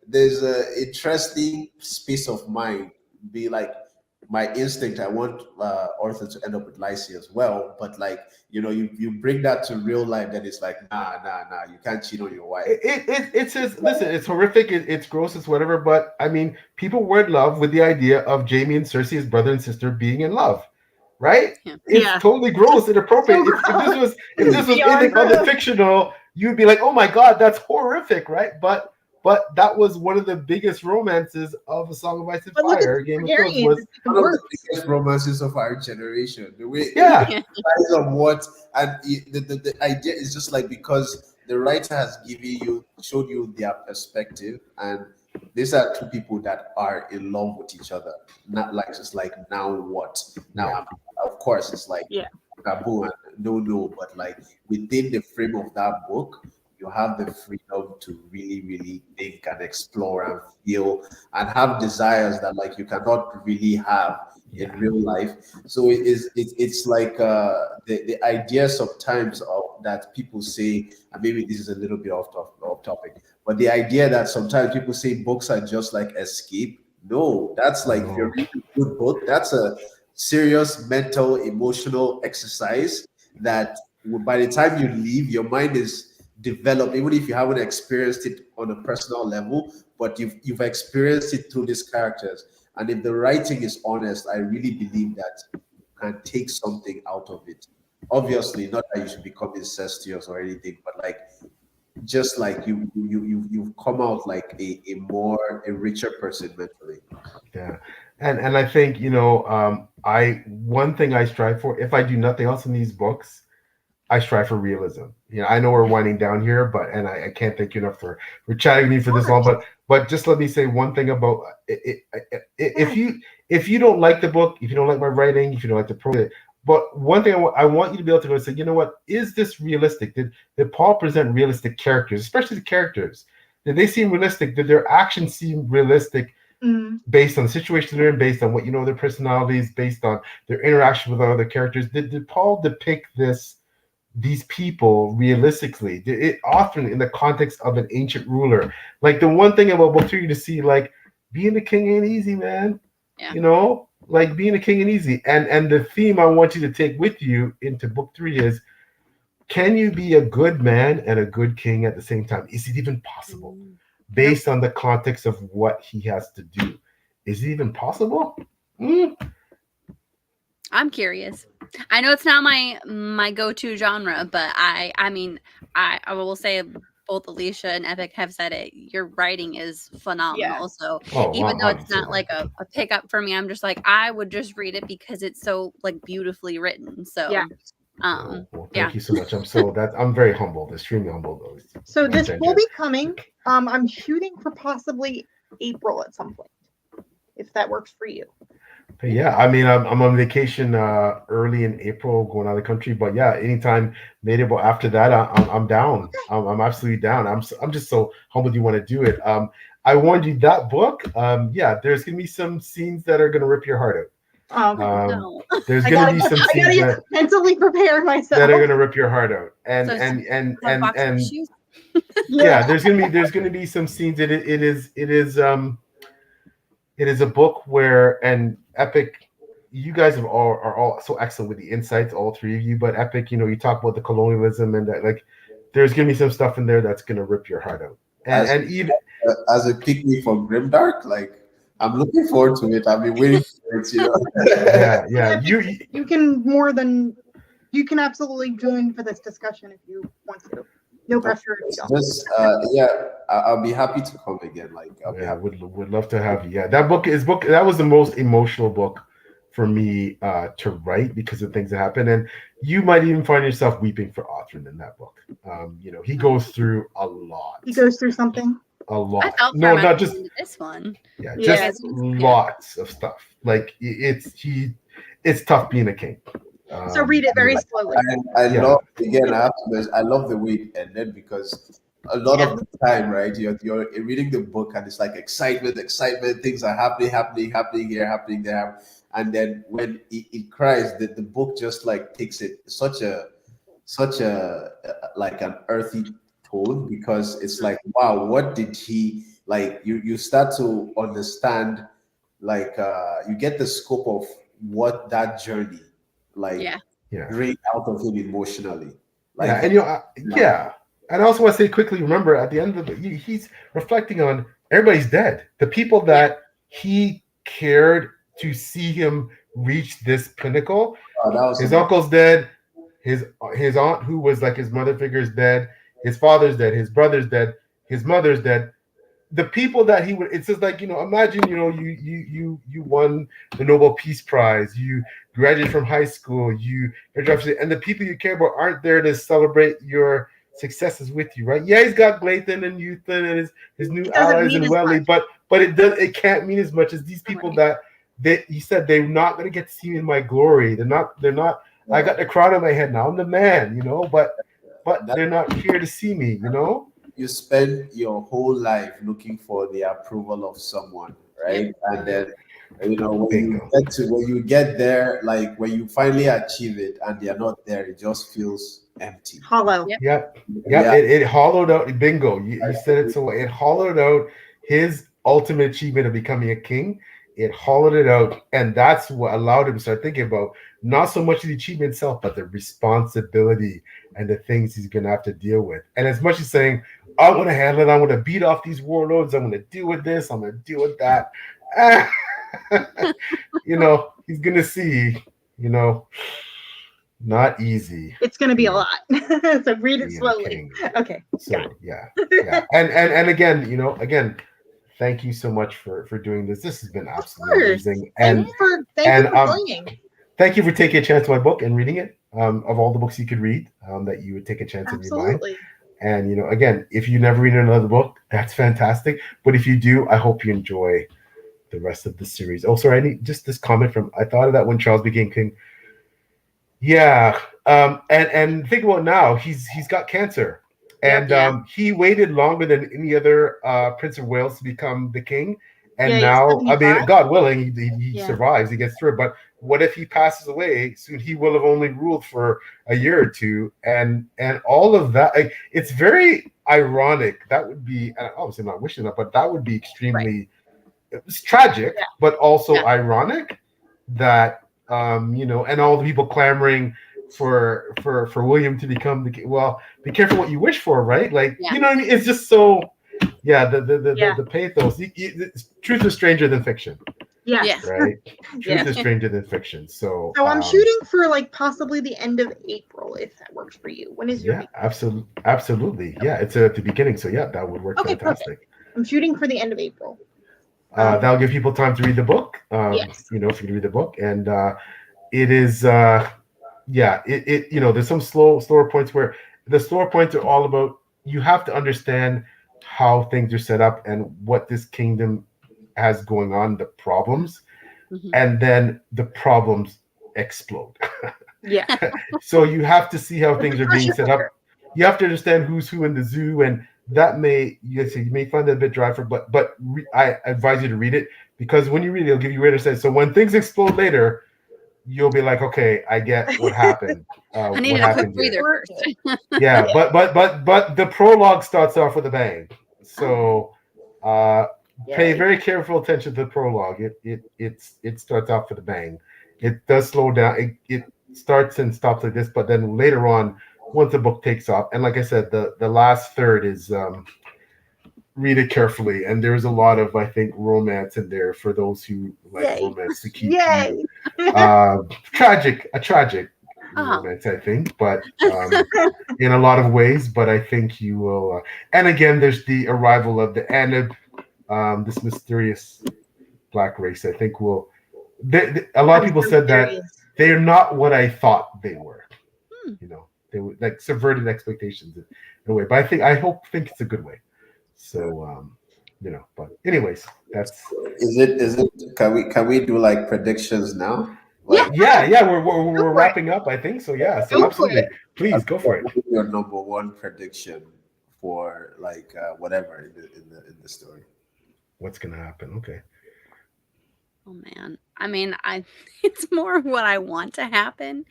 There's a interesting space of mind. Be like my instinct. I want Orthan to end up with Lysi as well. But like you bring that to real life, then it's like nah. You can't cheat on your wife. Listen, it's horrific. It's gross. It's whatever. But I mean, people were in love with the idea of Jaime and Cersei, his brother and sister, being in love. Right? Yeah. It's totally gross, inappropriate. If this was anything other fictional, you'd be like, oh my god, that's horrific, right? But that was one of the biggest romances of A Song of Ice and Fire. Game of Thrones was one of the biggest romances of our generation. The way of what and the idea is just like because the writer has showed you their perspective, and these are two people that are in love with each other. Not like just like now what? Now of course it's like taboo and no, but like within the frame of that book, you have the freedom to really, really think and explore and feel and have desires that like you cannot really have in real life. So it's like the idea sometimes of that people say, and maybe this is a little bit off topic, but the idea that sometimes people say books are just like escape. No, that's like if you're reading a good book, that's a serious mental, emotional exercise that by the time you leave, your mind is developed, even if you haven't experienced it on a personal level, but you've experienced it through these characters. And if the writing is honest, I really believe that you can take something out of it. Obviously, not that you should become incestuous or anything, but like just like you've come out like a richer person mentally. Yeah. And I think, one thing I strive for, if I do nothing else in these books, I strive for realism. I know we're winding down here, and I can't thank you enough for chatting with me for this long. But just let me say one thing about it. If you don't like the book, if you don't like my writing, if you don't like the prose, but one thing I want you to be able to go and say, you know what, is this realistic? Did Paul present realistic characters, especially the characters? Did they seem realistic? Did their actions seem realistic? Based on the situation they're in, based on what their personalities, based on their interaction with other characters? Did Paul depict these people realistically? Did it often in the context of an ancient ruler? Like the one thing about book 3 to see, like being a king ain't easy, man. Yeah. Like being a king ain't easy. And the theme I want you to take with you into book 3 is, can you be a good man and a good king at the same time? Is it even possible? Based on the context of what he has to do. Is it even possible? I'm curious. I know it's not my go-to genre, but I will say both Alicia and Epic have said it. Your writing is phenomenal. So even though it's not like a pickup for me, I'm just like, I would just read it because it's so like beautifully written. So thank you so much. I'm very humbled, extremely humbled though. So this will be coming. I'm shooting for possibly April at some point, if that works for you. Yeah, I mean, I'm on vacation early in April, going out of the country. But yeah, anytime April after that, I'm down. I'm absolutely down. I'm just so humbled you want to do it. I warned you that book. Yeah, there's gonna be some scenes that are gonna rip your heart out. No. There's gonna be some scenes that mentally prepare myself that are gonna rip your heart out, and So and tissues? yeah, there's gonna be some scenes. It is a book where, and Epic, you guys are all so excellent with the insights, all three of you. But Epic, you talk about the colonialism and that, like, there's gonna be some stuff in there that's gonna rip your heart out. And even as a picnic for Grimdark, like, I'm looking forward to it. I've been waiting for it, yeah. You can absolutely join for this discussion if you want to. No pressure. Just I'll be happy to come again. Like, would love to have you. Yeah, that was the most emotional book for me to write because of things that happen, and you might even find yourself weeping for Othrin in that book. He goes through a lot. He goes through something. A lot. I felt No, not just this one. Yeah, just lots of stuff. Like it's tough being a king. So read it very slowly. I love, again, I love the way it ended, because a lot of the time, right, you're reading the book and it's like excitement, things are happening here, happening there, and then when it cries, the book just like takes it such a like an earthy tone, because it's like, wow, what did he like? You start to understand, like, you get the scope of what that journey, like, bring out of him emotionally. Like, and I also want to say quickly, remember at the end of he's reflecting on everybody's dead. The people that he cared to see him reach this pinnacle. His uncle's dead. His aunt, who was like his mother figure, is dead. His father's dead. His brother's dead. His mother's dead. The people that he would, it's just like, imagine, you won the Nobel Peace Prize, you graduated from high school, and the people you care about aren't there to celebrate your successes with you, right? Yeah, he's got Glathan and Euthan and his new allies and Welly, but it can't mean as much as these people that he said they're not going to get to see me in my glory. They're not. I got the crown on my head now. I'm the man, but they're not here to see me, You spend your whole life looking for the approval of someone, right? And then, when you get there, like when you finally achieve it and they're not there, it just feels empty. Hollow. Yep. It hollowed out. Bingo. You said it so well. It hollowed out his ultimate achievement of becoming a king. It hollowed it out, and that's what allowed him to start thinking about not so much the achievement itself, but the responsibility and the things he's going to have to deal with. And as much as saying, I'm going to handle it, I'm going to beat off these warlords, I'm going to deal with this, I'm going to deal with that. He's going to see, not easy. It's going to be a lot. So read it slowly. Okay. So yeah. And again, thank you so much for doing this. This has been absolutely amazing. Thank you for joining. Thank you for taking a chance on my book and reading it. Of all the books you could read, that you would take a chance and read mine. And again, if you never read another book, that's fantastic. But if you do, I hope you enjoy the rest of the series. Oh, sorry, I need just this comment I thought of that when Charles became king. Yeah, and think about now, he's got cancer. And he waited longer than any other Prince of Wales to become the king. And now, I mean, God willing, he survives, he gets through it. But what if he passes away soon? He will have only ruled for a year or two. And all of that, it's very ironic. That would be, obviously I'm not wishing that, but that would be extremely, it's tragic, but also ironic that, and all the people clamoring for William to become the king. Well, be careful what you wish for, right? Like, you know what I mean? It's just so, the pathos. Truth is stranger than fiction. Right? Truth is stranger than fiction. So I'm shooting for possibly the end of April, if that works for you. When is your absolutely. Yeah, it's at the beginning. So that would work fantastic. Perfect. I'm shooting for the end of April. That'll give people time to read the book. If you can read the book. And it is there's some slower points where the slower points are all about, you have to understand how things are set up and what this kingdom has going on, the problems. and then the problems explode. Yeah. So you have to see how things are being set up. You have to understand who's who in the zoo, and that you may find that a bit dry but I advise you to read it, because when you read it, it'll give you greater sense. So when things explode later, you'll be like, okay, I get what happened. I needed a quick breather first. Yeah, but the prologue starts off with a bang. So pay very careful attention to the prologue. It starts off with a bang. It does slow down. It starts and stops like this, but then later on, once the book takes off, and like I said, the last third is read it carefully, and there's a lot of, I think, romance in there for those who like romance to keep you. Tragic romance, I think, but in a lot of ways. But I think you will. And again, there's the arrival of the Anib, this mysterious black race. I think will. A lot of people said that they're not what I thought they were. You know, they were like subverted expectations in a way. But I think it's a good way. So you know, but anyways, that's is it can we do like predictions now? Like, yeah, we're wrapping up, I think so. Yeah, so absolutely, please go for it. Your number one prediction for like whatever in the story. What's gonna happen? Okay. Oh man, I mean, it's more of what I want to happen.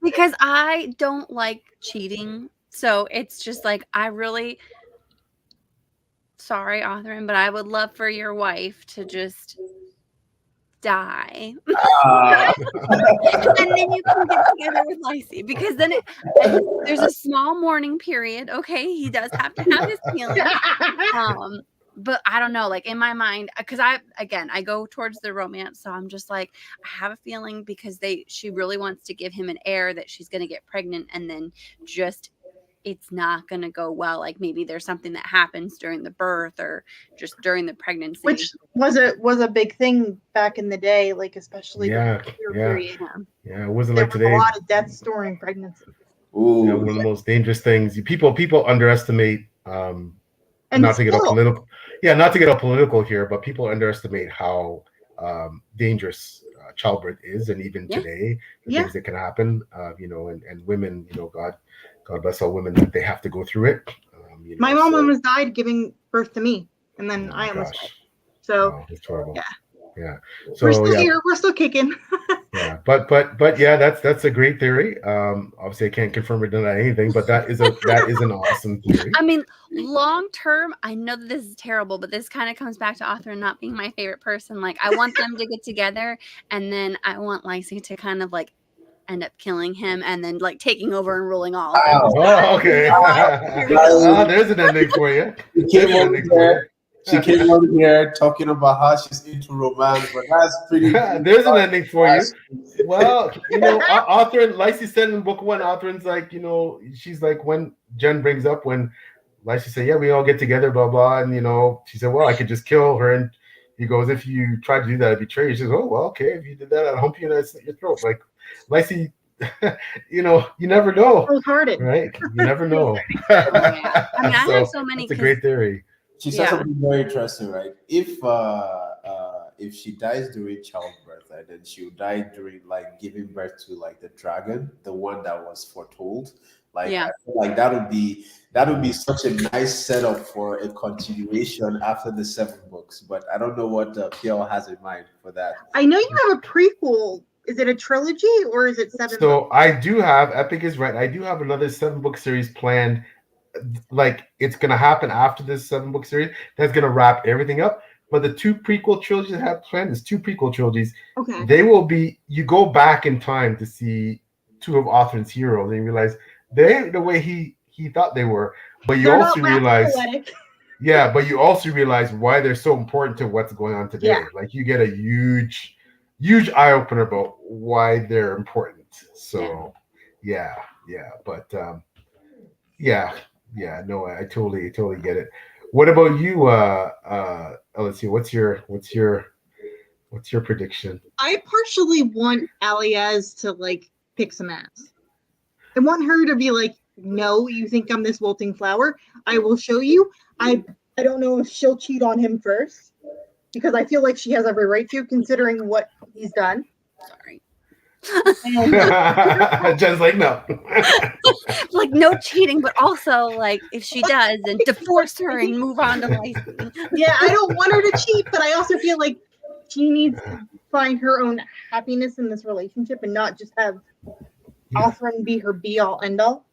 Because I don't like cheating, so it's just like sorry, Autherine, but I would love for your wife to just die. And then you can get together with Lacey, because then there's a small mourning period. Okay, he does have to have his feelings. But I don't know, like in my mind, because I go towards the romance, so I'm just like, I have a feeling because she really wants to give him an heir that she's going to get pregnant, and then just it's not going to go well. Like maybe there's something that happens during the birth or just during the pregnancy, which was a big thing back in the day, like especially period. It wasn't like today. A lot of deaths during pregnancy. Ooh, one of the most dangerous things. People underestimate. Not to get all political here, but people underestimate how dangerous childbirth is, and even today, the things that can happen. You know, and women, you know, God bless all women that they have to go through it. You know, my mom almost died giving birth to me, and then I almost died. So it's horrible. Yeah. So we're still here. We're still kicking. Yeah, but yeah, that's a great theory. Obviously, I can't confirm or deny anything, but that is an awesome theory. I mean, long term, I know that this is terrible, but this kind of comes back to Autherine not being my favorite person. Like, I want them to get together, and then I want Lacey to kind of like end up killing him, and then like taking over and ruling all. Oh, okay. There's an ending for you. She came over here talking about how she's into romance, but that's pretty. There's an ending for you. Well, you know, Autherine, Lacey said in book 1, Authorine's like, you know, she's like, when Jenn brings up when Lacey said, yeah, we all get together, blah, blah. And, you know, she said, well, I could just kill her. And he goes, if you try to do that, I'd betray you. She says, oh, well, okay. If you did that, I'd hump you and I'd slit your throat. Like, Lacey, you know, you never know. Cold-hearted. Right? You never know. I mean, I have so many. It's a great theory. She said something very interesting, right? If she dies during childbirth, and then she'll die during like giving birth to like the dragon, the one that was foretold. Like, I feel like that would be such a nice setup for a continuation after the 7 books. But I don't know what PL has in mind for that. I know you have a prequel. Is it a trilogy or is it 7 So books? I do have, Epic is right, I do have another 7-book series planned. Like, it's going to happen after this 7-book series. That's going to wrap everything up. But the 2 prequel trilogies I have planned is 2 prequel trilogies. Okay. They will be, you go back in time to see 2 of Authorine's heroes, and you realize they ain't the way he thought they were. But you also realize, but you also realize why they're so important to what's going on today. Yeah. Like, you get a huge eye opener about why they're important. So, but no, I totally get it. What about you, let's see, what's your prediction? I partially want Aliaz to like pick some ass. I want her to be like, no, you think I'm this wilting flower? I will show you. I don't know if she'll cheat on him first. because I feel like she has every right to, considering what he's done. Sorry. Jen's like, no. Like, no cheating, but also, like, if she does, then divorce her and move on to Lacey. Yeah, I don't want her to cheat, but I also feel like she needs to find her own happiness in this relationship and not just have Othran be her be-all, end-all.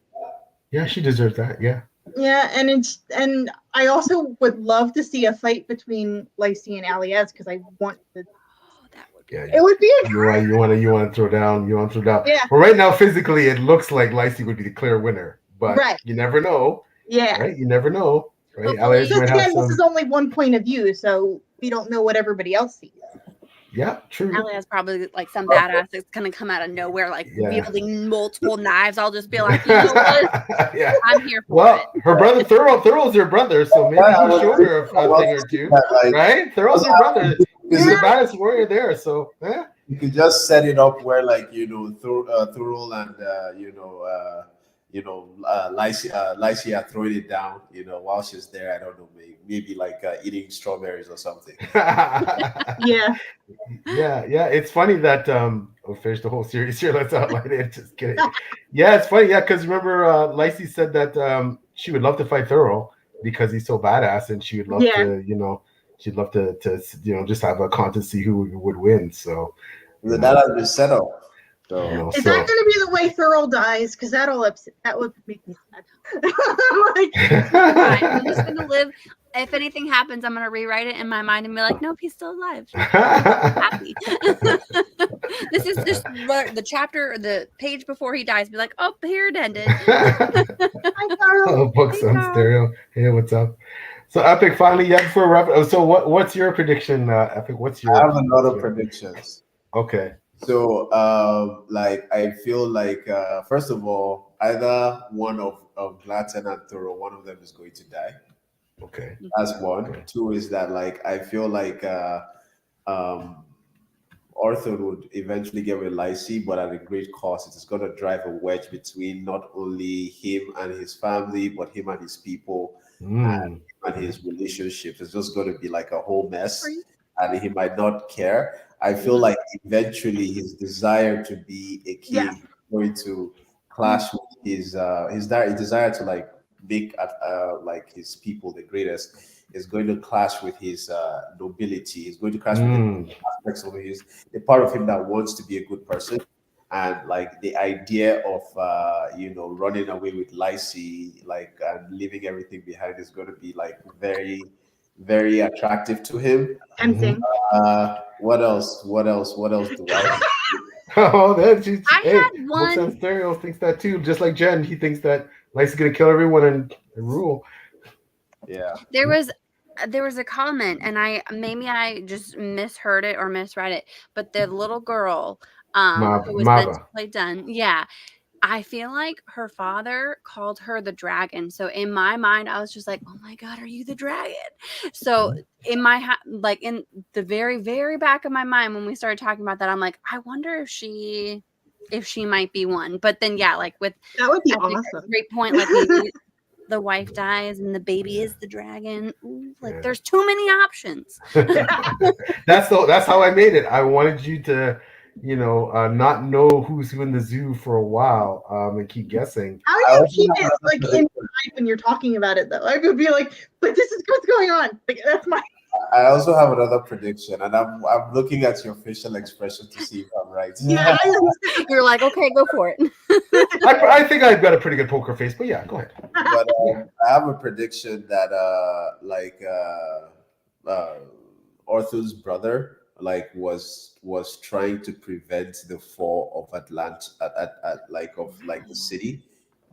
Yeah, she deserves that, yeah. Yeah, and I also would love to see a fight between Lacey and Aliaz, because I want to. Yeah, it would be a you want to throw down. Yeah. Well, right now, physically, it looks like Lacey would be the clear winner, but you never know. Yeah. Right? You never know. Right? Because again, this is only one point of view, so we don't know what everybody else sees. Yeah, true. Aliaz probably like some badass that's gonna come out of nowhere, like wielding multiple knives. I'll just be like, you know what? Yeah. I'm here for it. Her brother Thurl's your brother, so maybe he showed her a thing or two, right? Thurl's your brher. He's the baddest warrior there, so yeah. You could just set it up where, like, Thurl and Lacey are throwing it down, while she's there. I don't know, maybe like eating strawberries or something. Yeah. Yeah. It's funny that we'll finish the whole series here. Let's outline it. Just kidding. Yeah, it's funny. Yeah, because remember, Lacey said that she would love to fight Thurl because he's so badass, and she would love to, she'd love to just have a contest, see who would win. So that has been set up. So, is that going to be the way Thurl dies? Because that would make me sad. I'm just going to live. If anything happens, I'm going to rewrite it in my mind and be like, nope, he's still alive. Happy. This is just the chapter, the page before he dies. Be like, oh, here it ended. Hi, Thurl. Books on stereo. Hey, what's up? So Epic, finally, before wrap it. So what's your prediction, Epic? I have another predictions. Okay. So I feel like first of all, either one of Glatten and Thurl, one of them is going to die. Okay. That's one. Okay. Two is that I feel like Arthur would eventually get with Lacey, but at a great cost. It is going to drive a wedge between not only him and his family, but him and his people and his relationships. It's just going to be like a whole mess, and he might not care. I feel like eventually his desire to be a king is going to clash with his desire to make his people the greatest is going to clash with his nobility. It's going to clash with the aspects of the part of him that wants to be a good person, and the idea of running away with Lacey, and leaving everything behind is going to be very, very attractive to him. Tempting. What else do I? Oh, that's just, I had one. Books on Stereo thinks that too. Just like Jenn, he thinks that Lacey's gonna kill everyone and rule. Yeah. There was a comment, and I just misheard it or misread it, but the little girl who was meant to play Dun, I feel like her father called her the dragon. So in my mind, I was just like, "Oh my God, are you the dragon?" So in my in the very, very back of my mind, when we started talking about that, I'm like, I wonder if she might be one. But then, with that would be awesome. Great point. Maybe the wife dies and the baby is the dragon. Ooh, there's too many options. That's how I made it. I wanted you to not know who's who in the zoo for a while, and keep guessing. How do you keep it in mind when you're talking about it, though? I would be like, but this is what's going on. That's my. I also have another prediction, and I'm looking at your facial expression to see if I'm right. Yeah, you're like, okay, go for it. I think I've got a pretty good poker face, but yeah, go ahead. But I have a prediction that Arthur's brother was trying to prevent the fall of Atlantis the city,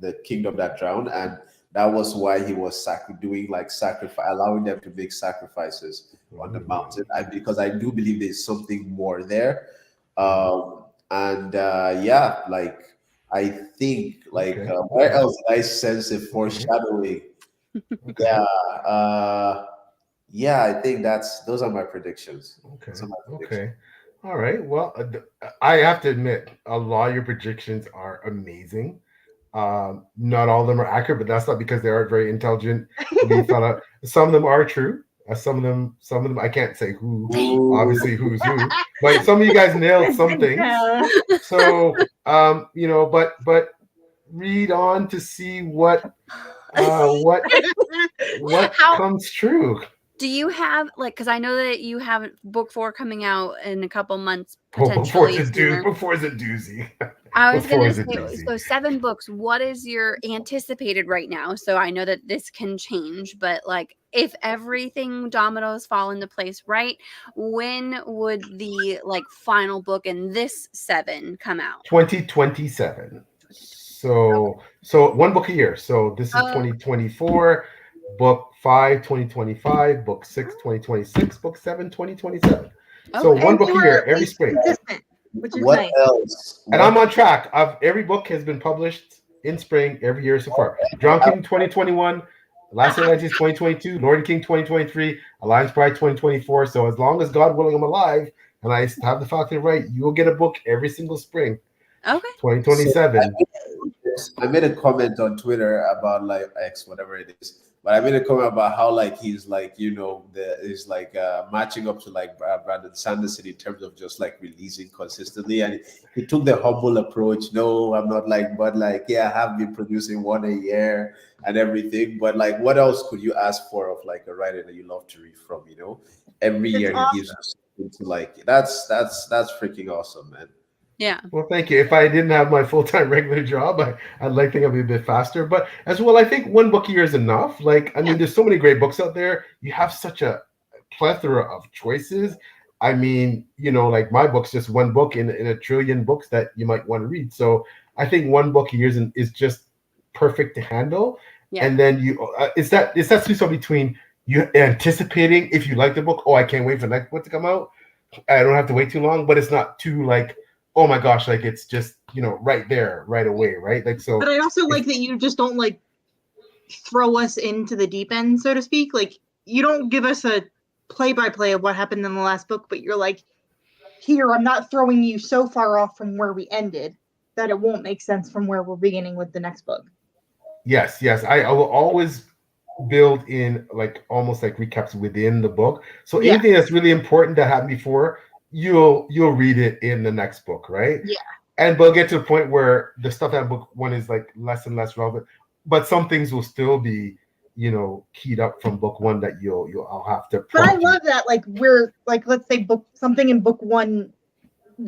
the kingdom that drowned, and that was why he was doing sacrifice, allowing them to make sacrifices on the mountain. Because I do believe there's something more there, I think where else did I sense a foreshadowing? I think those are my predictions. Okay. All right. Well, I have to admit, a lot of your predictions are amazing. Not all of them are accurate, but that's not because they aren't very intelligent. Some of them are true. Some of them, I can't say who, obviously who's who, but some of you guys nailed some things. So, but read on to see what comes true. Do you have because I know that you have book 4 coming out in a couple months Before potentially. it's a doozy. I was going to say, so 7 books. What is your anticipated right now? So I know that this can change, but if everything dominoes fall into place, right? When would the final book in this 7 come out? 2027. So 1 book a year. So this is 2024. Book 5, 2025. Book 6, 2026. Book 7, 2027. So 1 book a year every spring. Which is nice. Else? And I'm on track. Every book has been published in spring every year so far. Drunken 2021, Last Atlanteans 2022, Lord and King 2023, Alliance Pride 2024. So as long as God willing I'm alive and I have the faculty right, you will get a book every single spring. Okay. 2027. I made a comment on Twitter about X, whatever it is. But I made a comment about how he's matching up to Brandon Sanderson in terms of just releasing consistently, and he took the humble approach. No, I'm not but I have been producing 1 a year and everything. But what else could you ask for of a writer that you love to read from? Every year he gives us something to that's freaking awesome, man. Yeah. Well, thank you. If I didn't have my full-time regular job, I'd think I'd be a bit faster. But as well, I think 1 book a year is enough. I mean, there's so many great books out there. You have such a plethora of choices. I mean, my book's just 1 book in a trillion books that you might want to read. So I think 1 book a year is just perfect to handle. Yeah. And then it's that sweet spot between you anticipating if you like the book. Oh, I can't wait for the next book to come out. I don't have to wait too long, but it's not too oh my gosh, it's just right there, right away, right? So. But I also like that you just don't throw us into the deep end, so to speak. You don't give us a play-by-play of what happened in the last book, but you're here, I'm not throwing you so far off from where we ended that it won't make sense from where we're beginning with the next book. Yes. I will always build in almost recaps within the book. So anything that's really important that happened before, you'll read it in the next book, right? Yeah. And we'll get to a point where the stuff that book 1 is less and less relevant, but some things will still be, keyed up from book 1 that I'll have to. But I love that, we're let's say something in book 1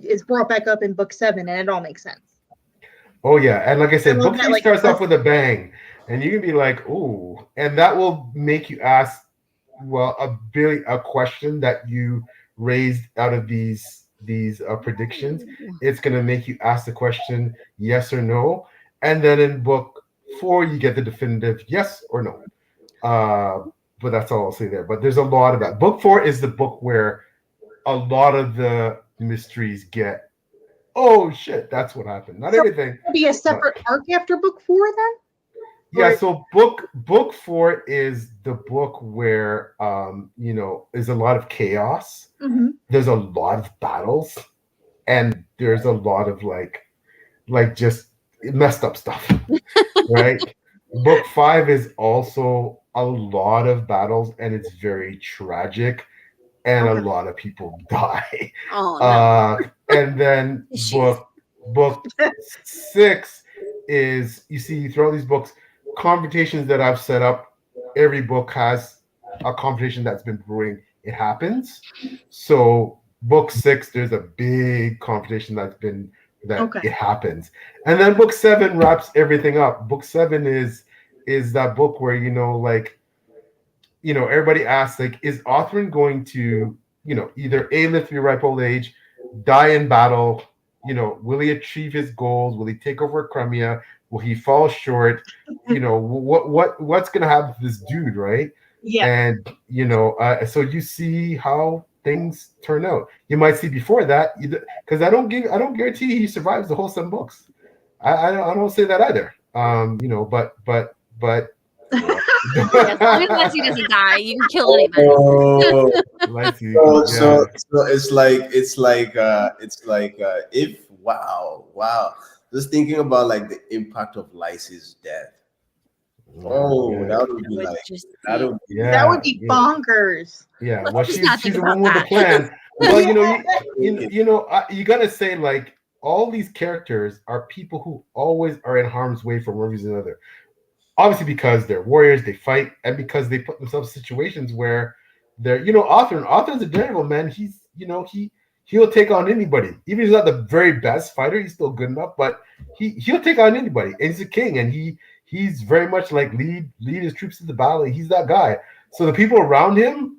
is brought back up in book 7, and it all makes sense. Oh yeah, and like I said, book 3 starts off with a bang, and you can be ooh, and that will make you ask, a question that you raised out of these predictions. It's going to make you ask the question yes or no, and then in book 4 you get the definitive yes or no. But that's all I'll say there. But there's a lot of that. Book 4 is the book where a lot of the mysteries get, oh shit, that's what happened. Not everything. Be a separate arc after book 4 then? Yeah, so book 4 is the book where is a lot of chaos. Mm-hmm. There's a lot of battles, and there's a lot of just messed up stuff, right? Book 5 is also a lot of battles, and it's very tragic, and a lot of people die. Oh, no. And then book 6 is, you throw these books, confrontations that I've set up. Every book has a confrontation that's been brewing. It happens. So book 6, there's a big confrontation it happens. And then book 7 wraps everything up. Book 7 is that book where everybody asks, is Othrin going to either A, live through ripe old age, die in battle, will he achieve his goals, will he take over Crimea, will he fall short, what's gonna happen to this dude, right? Yeah. And so you see how things turn out. You might see before that, because I don't guarantee he survives the whole 7 books. I don't say that either. But as long as he doesn't die, you can kill anybody. So it's like if wow. Just thinking about the impact of Lyce's death. Oh, Yeah. that would be would like just that be- would be Yeah. That would be Yeah. bonkers. Yeah, Let's well, just not she's think the about one with the that. plan. Well, Yeah. you know, you gotta say like all these characters are people who always are in harm's way for one reason or another. Obviously, because they're warriors, they fight, and because they put themselves in situations where they're, you know, Arthur's a daredevil man. He's, you know, he'll take on anybody. Even if he's not the very best fighter, he's still good enough. But he'll take on anybody. And he's a king, and he's very much like lead his troops to the battle. He's that guy. So the people around him,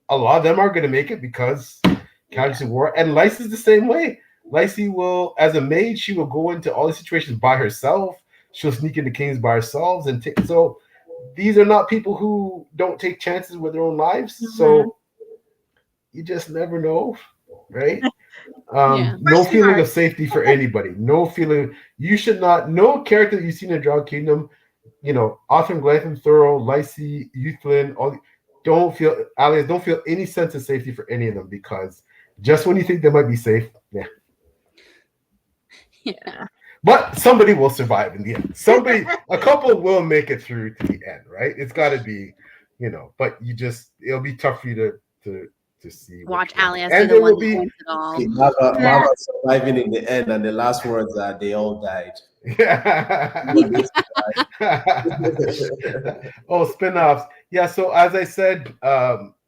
a lot of them are going to make it because casualty war. And Lyce is the same way. Lyce will, as a mage, she will go into all these situations by herself. She'll sneak into kings by herself and take. So these are not people who don't take chances with their own lives. Mhm. So you just never know, right? Yeah. No Question feeling mark. of safety for anybody. No feeling. You should not. No character that you've seen in Dragon Kingdom, you know, Othram, Glyphon, Thurl, Lyce, Euthlin, all. Don't feel, allies don't feel any sense of safety for any of them because just when you think they might be safe, Yeah. But somebody will survive in the end. A couple will make it through to the end, right? It's got to be, you know. But it'll be tough for you to see. Watch which one. Alias And be there the one will that be. wins it all. Mava surviving in the end, and the last words are they all died. Oh, spin-offs. Yeah, so as I said,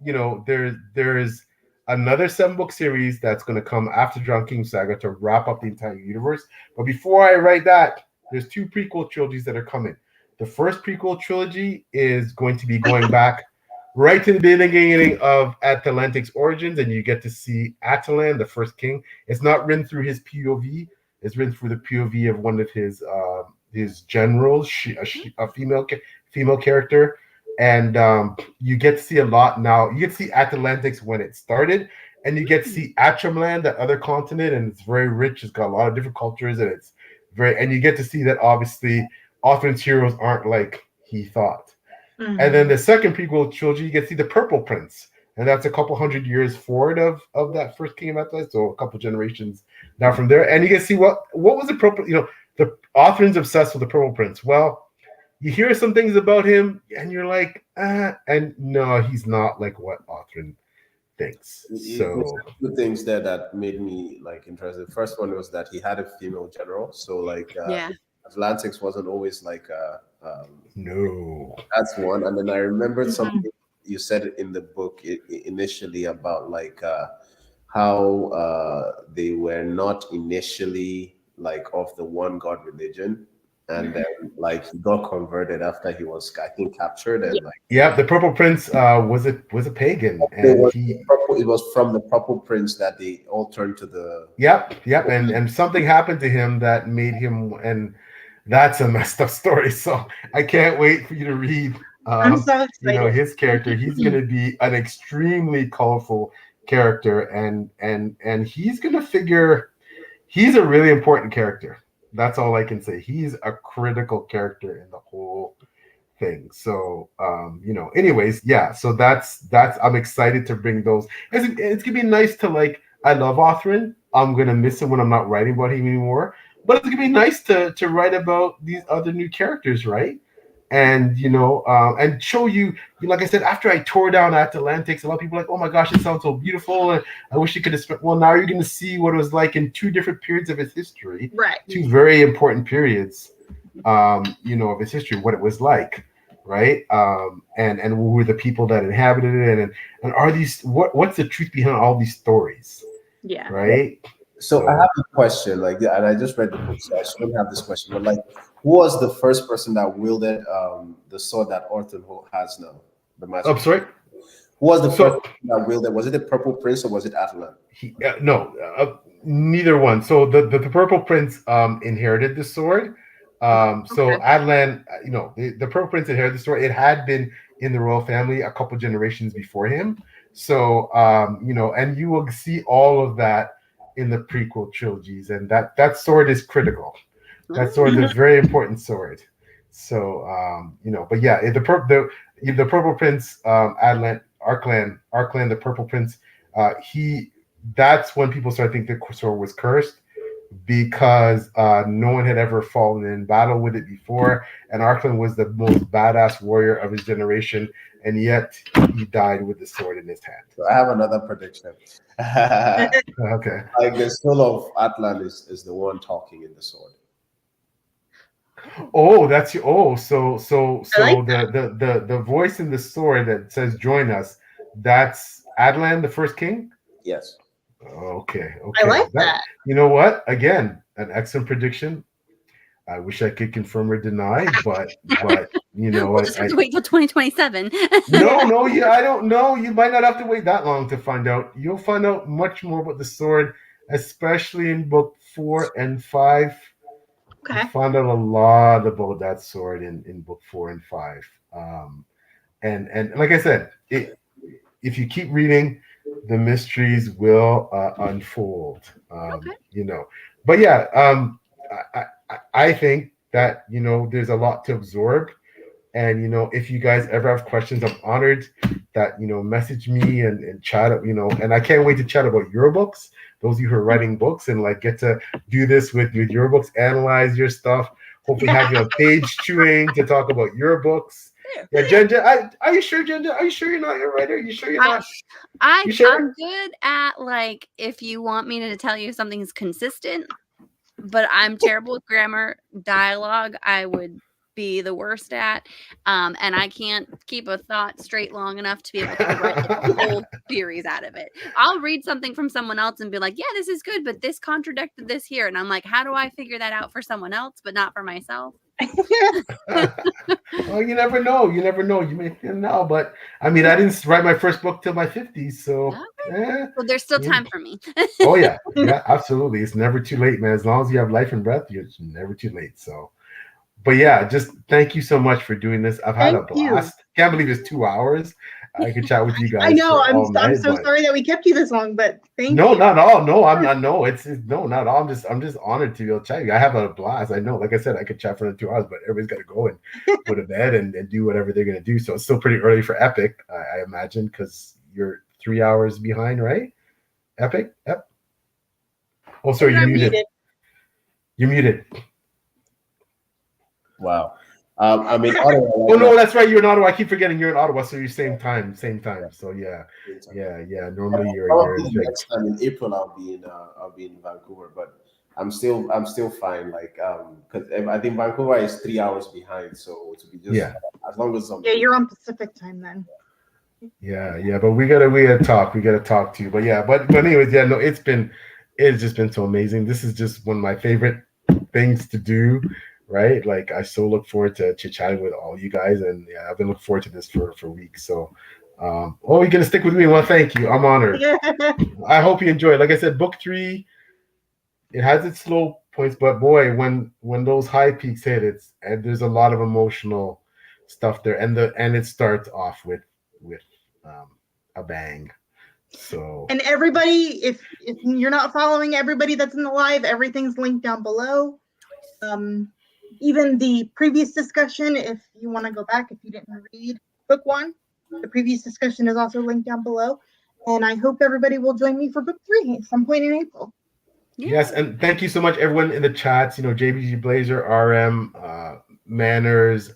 you know, there's another 7-book series that's going to come after Dragon King Saga to wrap up the entire universe. But before I write that, there's 2 prequel trilogies that are coming. The first prequel trilogy is going to be going back right to the beginning of Atalante's origins, and you get to see Atalan, the first king. It's not written through his POV. It's written through the POV of one of his generals, a female character, and you get to see a lot now. You get to see Atalante's when it started, and you get to see Atramland, that other continent, and it's very rich. It's got a lot of different cultures, and it's and you get to see that obviously Othrin's heroes aren't like he thought. Mhm. And then the second prequel trilogy, you get to see the Purple Prince, and that's a couple hundred years forward of that first king of Atlas, so a couple generations now from there. And you can see what was the purple, you know, the Othrin's obsessed with the Purple Prince. Well, you hear some things about him, and you're like, and no, he's not like what Othrin thinks. So There's 2 things there that made me like interested. The first one was that he had a female general, so like Atlantics wasn't always like no. That's one. And then I remembered something you said in the book initially about like how they were not initially like of the one God religion, and then like he got converted after he was, I think, captured, and like the Purple Prince was a pagan, and it was from the Purple Prince that they all turned to the and something happened to him that made him, and that's a messed up story. So I can't wait for you to read. I'm so excited. You know, his character. He's going to be an extremely colorful character, and he's going to figure. He's a really important character. That's all I can say. He's a critical character in the whole thing. So, you know, anyways, yeah. So that's I'm excited to bring those. It's gonna be nice to like. I love Othrin. I'm gonna miss him when I'm not writing about him anymore. But it's gonna be nice to write about these other new characters, right? And you know, and show you, like I said, after I tore down Atalantics, a lot of people are like, oh my gosh, it sounds so beautiful, and I wish you could have spent. Well, now you're going to see what it was like in 2 different periods of its history, Right? 2 very important periods, you know, of its history, what it was like, right? And who were the people that inhabited it, and are these what's the truth behind all these stories? Yeah. Right. So I have a question, like, and I just read the book, so I shouldn't have this question, but like, who was the first person that wielded the sword that Orton has now? The magic. I'm sorry. Who was the first person that wielded? Was it the Purple Prince or was it Atalan? No, neither one. So the Purple Prince inherited the sword. So Atalan, you know, the Purple Prince inherited the sword. It had been in the royal family a couple generations before him. So you know, and you will see all of that in the prequel trilogies, and that sword is critical. That sword is a very important sword. So you know, but yeah, the Purple Prince, Atalan, Arklan, the Purple Prince, that's when people started thinking the sword was cursed. because no one had ever fallen in battle with it before, and Arkland was the most badass warrior of his generation, and yet he died with the sword in his hand. So I have another prediction. Okay. Like the soul of Atlan is the one talking in the sword. Oh, that's your. Oh, so like the voice in the sword that says "Join us." That's Adlan, the first king. Yes. Okay. I like that. You know what? Again, an excellent prediction. I wish I could confirm or deny, but you know, we'll just have to wait till 2027. No, yeah, I don't know. You might not have to wait that long to find out. You'll find out much more about the sword, especially in book 4 and 5. Okay. I found out a lot about that sword in book 4 and 5. And like I said, if you keep reading, the mysteries will unfold. Okay. You know, but yeah, I think that, you know, there's a lot to absorb. And, you know, if you guys ever have questions, I'm honored that, you know, message me and chat, you know, and I can't wait to chat about your books. Those of you who are writing books and like get to do this with your books, analyze your stuff, hopefully have you on page chewing to talk about your books. Yeah, Jenn, are you sure, Jenn? Are you sure you're not a writer? Are you sure you're not? I'm sure? good at, like, if you want me to tell you something's consistent, but I'm terrible with grammar. Dialogue, I would be the worst at, and I can't keep a thought straight long enough to be able to write like, whole theories out of it. I'll read something from someone else and be like, yeah, this is good, but this contradicted this here, and I'm like, how do I figure that out for someone else but not for myself? Well, you never know. You may know, but I mean, I didn't write my first book till my 50s, so well, there's still time for me. Oh yeah, absolutely. It's never too late, man. As long as you have life and breath, it's never too late. So, but yeah, just thank you so much for doing this. I've had a blast. Can't believe it's 2 hours. I could chat with you guys. I know. I'm so sorry that we kept you this long, but thank you. No, not all. No, I'm not. No, it's no, not all. I'm just honored to be able to chat with you. I have a blast. I know. Like I said, I could chat for another 2 hours, but everybody's got to go and go to bed and do whatever they're gonna do. So it's still pretty early for Epic, I imagine, because you're 3 hours behind, right? Epic. Yep. Oh, sorry, you're muted. You're muted. Wow. I mean, Ottawa. Oh no, that's right. You're in Ottawa. I keep forgetting you're in Ottawa, so you're same time. So yeah. Normally you're next time in April I'll be in Vancouver, but I'm still fine. Like because I think Vancouver is 3 hours behind, so to be just as long as you're on Pacific time then. Yeah, but we gotta talk. We gotta talk to you. But yeah, but anyways, yeah, no, it's just been so amazing. This is just one of my favorite things to do. Right, like I so look forward to chit-chatting with all you guys, and yeah, I've been looking forward to this for weeks. So, you're gonna stick with me? Well, thank you. I'm honored. I hope you enjoy it. Like I said, book 3, it has its slow points, but boy, when those high peaks hit, and there's a lot of emotional stuff there, and it starts off with a bang. So, and everybody, if you're not following everybody that's in the live, everything's linked down below. Even the previous discussion, if you want to go back, if you didn't read book 1, the previous discussion is also linked down below. And I hope everybody will join me for book 3 at some point in April. Yes, and thank you so much, everyone in the chats. You know, JBG Blazer, RM, Manners,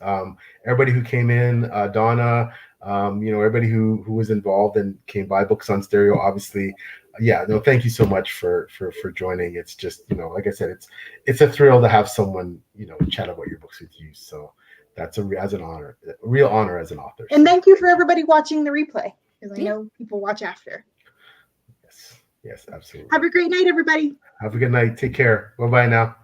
everybody who came in, Donna, you know, everybody who was involved and came by. Books on Stereo, obviously. Yeah, no, thank you so much for joining. It's just, you know, like I said, it's a thrill to have someone, you know, chat about your books with you. So that's as an honor, a real honor as an author. And thank you for everybody watching the replay, because I know people watch after. Yes, absolutely. Have a great night, everybody. Have a good night. Take care. Bye-bye now.